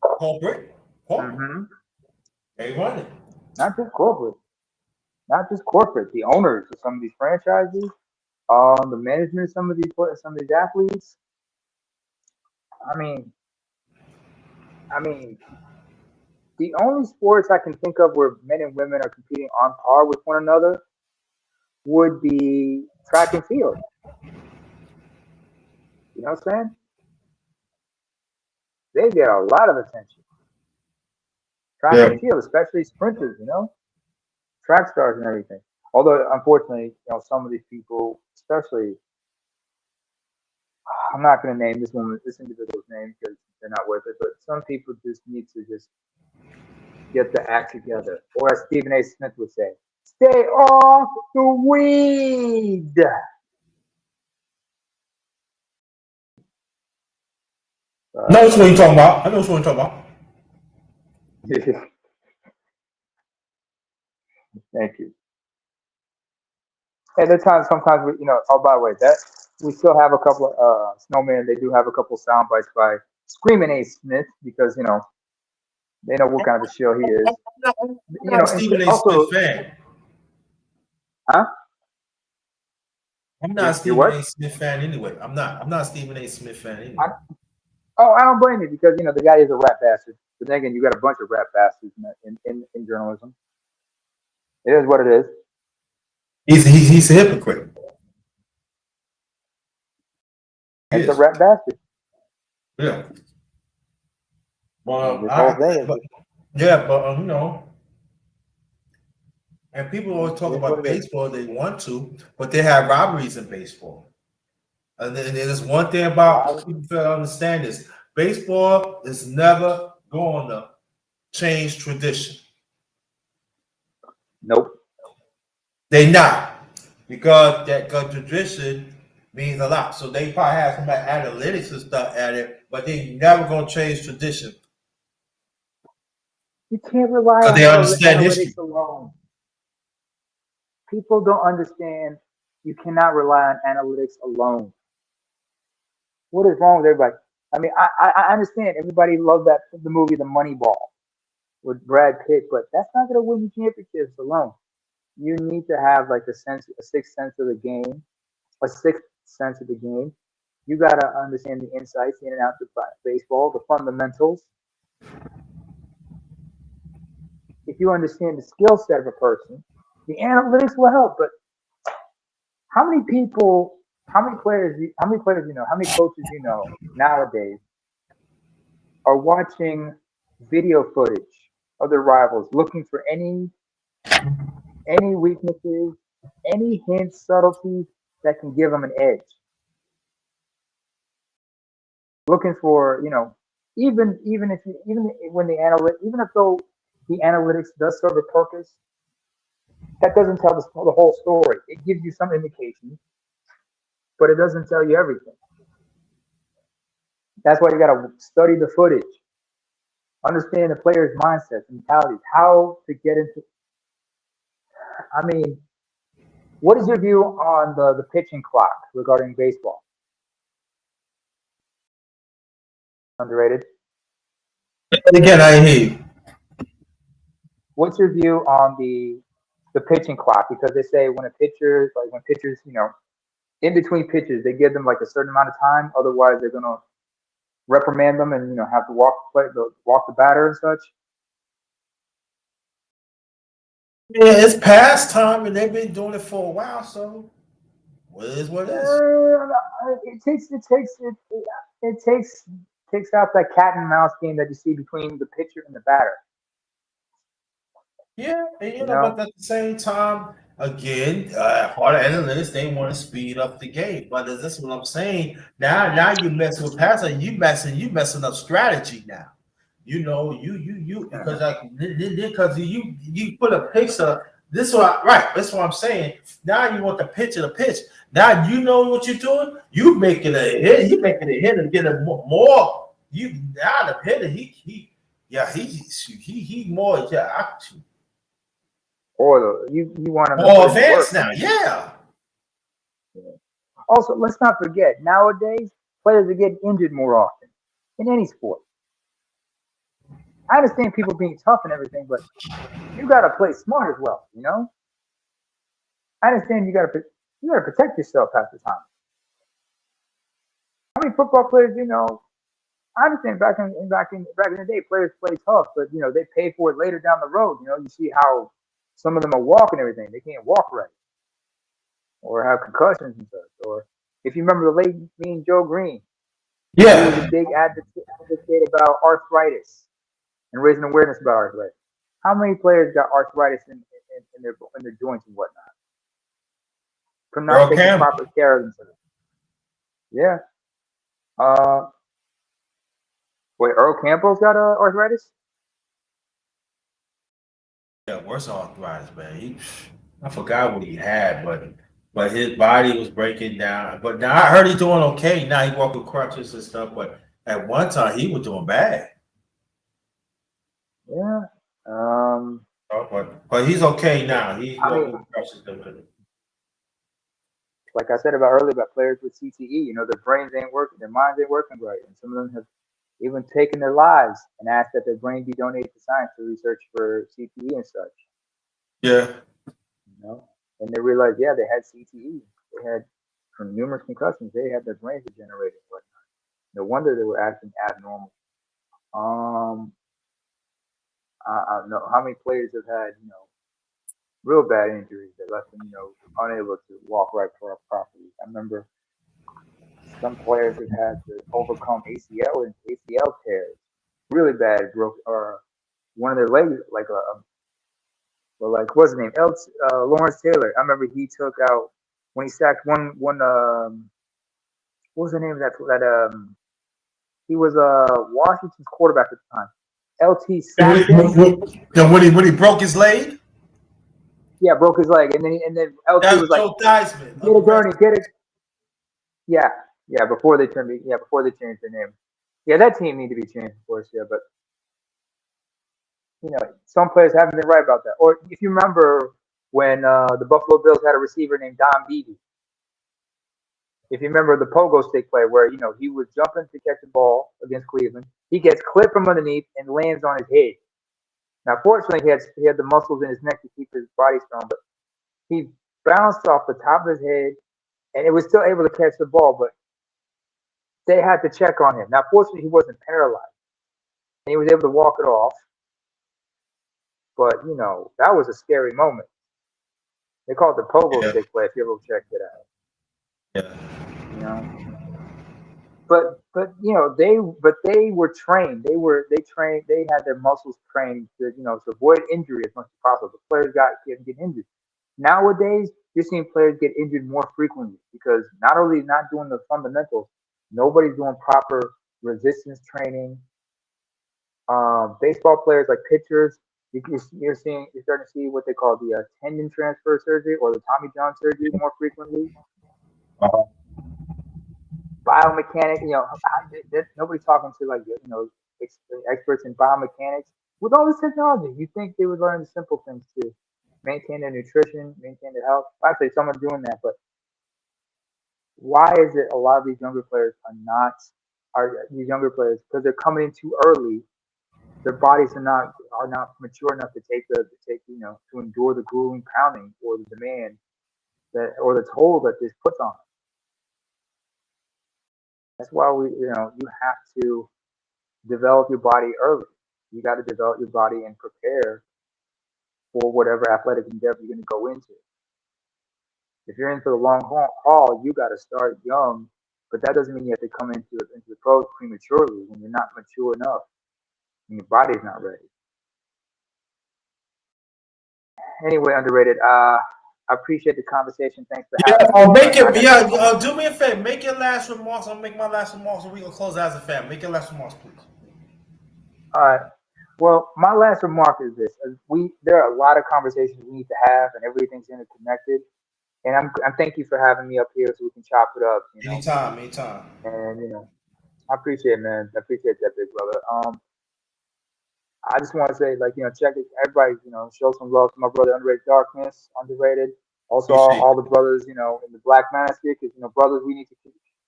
corporate. Mm-hmm. They run it. not just corporate, not just corporate. The owners of some of these franchises, the management of some of these athletes. I mean, I mean, the only sports I can think of where men and women are competing on par with one another would be track and field. You know what I'm saying? They get a lot of attention. Track Yeah. and field, especially sprinters, track stars and everything. Although, unfortunately, some of these people, especially, I'm not going to name this individual's name because they're not worth it. But some people just need to just get the act together, or as Stephen A. Smith would say, "Stay off the weed." Know what you're talking about. I know what you're talking about. Thank you. And there's sometimes we, oh, by the way, that we still have a couple of snowmen. They do have a couple of sound bites by Screaming A. Smith because they know what kind of a show he is. I'm not a Stephen A. Also, Smith fan. huh? I'm not a You're Stephen what? A. Smith fan anyway. I'm not a Stephen A. Smith fan anyway. I don't blame you because the guy is a rap bastard. But then again, you got a bunch of rap bastards in journalism. It is what it is. He's a hypocrite. It's a rap bastard. Yeah. Well, This whole thing is and people always talk It's about what it is. baseball. They want to, but they have robberies in baseball. And then there's one thing about people fail to understand is baseball is never going to change tradition. Nope. They not, because that tradition means a lot. So they probably have some analytics and stuff at it, but they never gonna change tradition You can't rely because on they understand analytics history. alone. People don't understand you cannot rely on analytics alone. What is wrong with everybody? I mean, I understand everybody loved the movie The Moneyball with Brad Pitt, but that's not going to win you championships alone. You need to have like a sixth sense of the game, a sixth sense of the game. You got to understand the insights in and out of baseball, the fundamentals. If you understand the skill set of a person, the analytics will help. But how many people, how many players, how many coaches nowadays are watching video footage of their rivals, looking for any weaknesses, any hints, subtleties that can give them an edge. Looking for, even when the analytics does serve a purpose, that doesn't tell the whole story. It gives you some indications, but it doesn't tell you everything. That's why you got to study the footage, understand the player's mindsets, mentalities, how to get into. I mean, what is your view on the pitching clock regarding baseball? Underrated. And again, I hear you. What's your view on the pitching clock? Because they say when pitchers, in between pitches, they give them like a certain amount of time. Otherwise, they're gonna reprimand them and have to walk the batter and such. Yeah, it's past time, and they've been doing it for a while. So, what is what is? It takes out that cat and mouse game that you see between the pitcher and the batter. Yeah, and but at the same time, again, harder analytics, they want to speed up the game. But that's what I'm saying. Now you messing with passing, you messing up strategy now. Because you put a picture. That's what I'm saying. Now you want the pitcher to pitch. Now you know what you're doing. You making a hit. You making a hit and getting more. You now the hitter. He more. Or you want them more advanced now. Yeah. Also, let's not forget nowadays players are getting injured more often in any sport. I understand people being tough and everything, but you got to play smart as well. You know, I understand you got to protect yourself half the time. How many football players, you know? I understand back in the day, players play tough, but you know they pay for it later down the road. You know, you see how some of them are walking everything; they can't walk right, or have concussions and such. Or if you remember the late mean Joe Green, he was a Yeah. big advocate about arthritis and raising awareness about arthritis. How many players got arthritis in their joints and whatnot from not Earl taking Campbell. proper care of themselves? Yeah. Uh, wait, Earl Campbell's got arthritis? Yeah, worse arthritis, man. I forgot what he had, but his body was breaking down. But now I heard he's doing okay. Now he walk with crutches and stuff. But at one time he was doing bad. Yeah. Oh, but he's okay now. He's I mean, walking with crutches. like I said about earlier about players with CTE, you know, their brains ain't working, their minds ain't working right, and some of them have even taken their lives and asked that their brain be donated to science to research for CTE and such. Yeah. You know, and they realized, yeah, they had CTE. They had from numerous concussions. They had their brains degenerated and whatnot. No wonder they were acting abnormal. Um, I don't know how many players have had, you know, real bad injuries that left them, you know, unable to walk right properly. I remember some players have had to overcome ACL and ACL tears, really bad, broke or one of their legs, like well, like what's his name, Lawrence Taylor. I remember he took out when he sacked one. What was the name of that? He was Washington's quarterback at the time. LT sacked him. When he broke his leg, Yeah, broke his leg, and then LT that was was like, Joe Theismann "Get of the it, Gurney, Redskins. get it." Yeah, yeah. Before they changed their name. Yeah, that team need to be changed, of course. Yeah, but you know, some players haven't been right about that. Or if you remember when the Buffalo Bills had a receiver named Don Beebe. If you remember the pogo stick play where, you know, he was jumping to catch the ball against Cleveland. He gets clipped from underneath and lands on his head. Now, fortunately, he had the muscles in his neck to keep his body strong, but he bounced off the top of his head and it was still able to catch the ball, but they had to check on him. Now, fortunately, he wasn't paralyzed and he was able to walk it off. But, you know, that was a scary moment. They call it the pogo Yeah, stick play if you ever checked it out. yeah, You know, but you know they were trained. They had their muscles trained to, you know, to avoid injury as much as possible. The players get injured. Nowadays, you're seeing players get injured more frequently because not only not doing the fundamentals, nobody's doing proper resistance training. Baseball players like pitchers, you're starting to see what they call the tendon transfer surgery or the Tommy John surgery more frequently. uh-huh. Biomechanic, you know, nobody's talking to like, you know, experts in biomechanics. With all this technology, you think they would learn the simple things to maintain their nutrition, maintain their health. Actually, someone's doing that, but why is it a lot of these younger players are these younger players because they're coming in too early. Their bodies are not mature enough to take you know, to endure the grueling pounding or the demand that or the toll that this puts on them. That's why you have to develop your body early. You got to develop your body and prepare for whatever athletic endeavor you're going to go into. If you're in for the long haul, you got to start young, but that doesn't mean you have to come into the pros prematurely when you're not mature enough and your body's not ready. Anyway, underrated. I appreciate the conversation. Thanks for Yeah, having me. make I it. got Yeah, do me a favor. Make your last remarks. I'll make my last remarks, and we gonna close out as a family. Make your last remarks, please. all right. Well, my last remark is this: there are a lot of conversations we need to have, and everything's interconnected. And I'm thank you for having me up here so we can chop it up. You know, Anytime, anytime. and you know, I appreciate it, man. I appreciate that, big brother. I just want to say, like, you know, check it. Everybody, you know, show some love to my brother, Underrated Darkness, underrated. Also, Appreciate all the brothers, you know, in the Black Manosphere, because, you know, brothers, we need to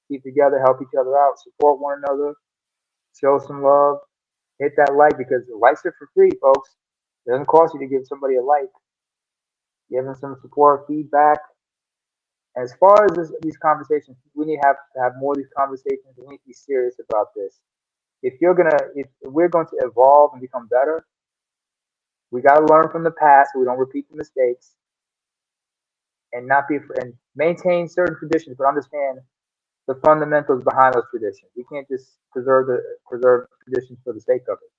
keep together, help each other out, support one another, show some love, hit that like because the likes are for free, folks. It doesn't cost you to give somebody a like, give them some support, feedback. As far as these conversations, we need to have more of these conversations. We need to be serious about this. If we're going to evolve and become better, we got to learn from the past so we don't repeat the mistakes, and not be and maintain certain traditions, but understand the fundamentals behind those traditions. We can't just preserve traditions for the sake of it.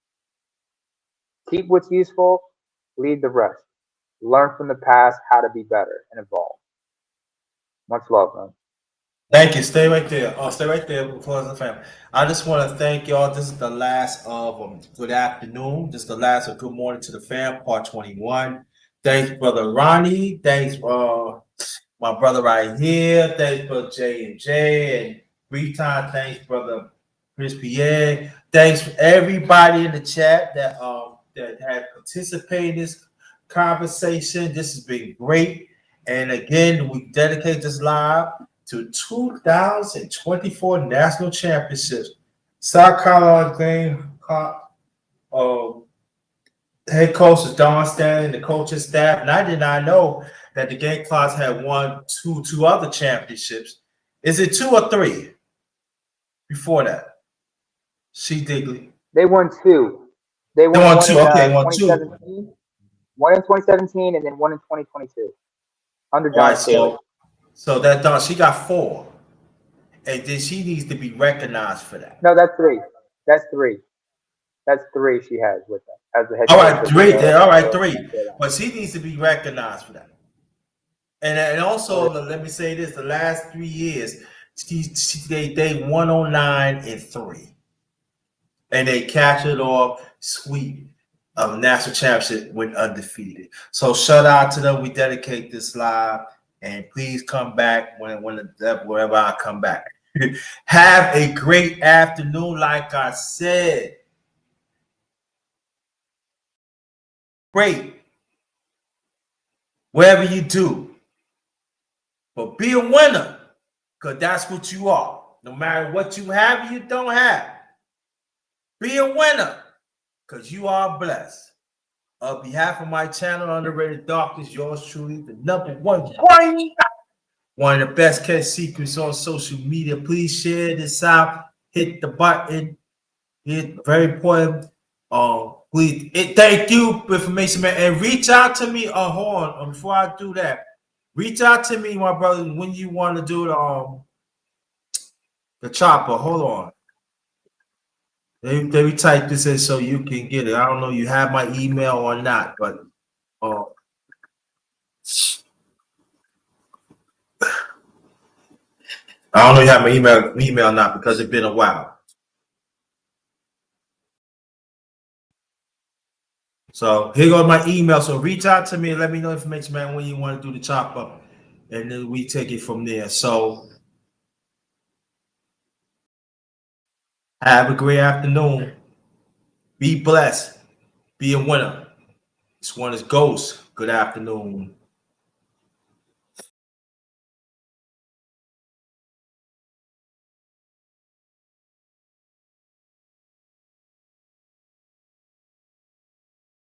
Keep what's useful, leave the rest. Learn from the past how to be better and evolve. Much love, man. Thank you. Stay right there. Oh, stay right there before the family. I just want to thank y'all. This is the last of good afternoon. This is the last of good morning to the fam, part 21. Thanks, brother Ronnie. Thanks, my brother right here. Thanks, brother J and J and Breton. Thanks, brother Chris Pierre. Thanks for everybody in the chat that had participated in this conversation. This has been great. And again, we dedicate this live to 2024 national championships. South Carolina game head coach is Don Stanley, the coaching staff, and I did not know that the Game Clocks had won two other championships. Is it 2 or 3 before that? She Digley. They won 2. They won won one 2. in Okay, won 2. 2017, one in 2017, and then one in 2022 under All right, Don Staley. so that Don, she got 4. And then she needs to be recognized for that. No, that's 3. That's 3. That's 3 she has with them as the head All coach. right, 3. All right, 3. But she needs to be recognized for that. And also, let me say this: the last 3 years, they 109-3, and they captured off sweep of national championship went undefeated. So shout out to them. We dedicate this live, and please come back wherever I come back. Have a great afternoon, like I said. Great, wherever you do, but be a winner, because that's what you are. No matter what you have, you don't have. Be a winner, because you are blessed. On behalf of my channel, Underrated Darkness, yours truly, the #1 one of the best kept secrets on social media. Please share this out. Hit the button. It's very important. Please, thank you, information man, and reach out to me. Hold on, before I do that, reach out to me, my brother, when you want to do the chopper. Hold on. Let me type this in so you can get it. I don't know you have my email or not, but I don't know you have my email or not because it's been a while. So here goes my email. So reach out to me and let me know information, man, when you want to do the chop up, and then we take it from there. So have a great afternoon. Be blessed. Be a winner. This one is Ghost. Good afternoon.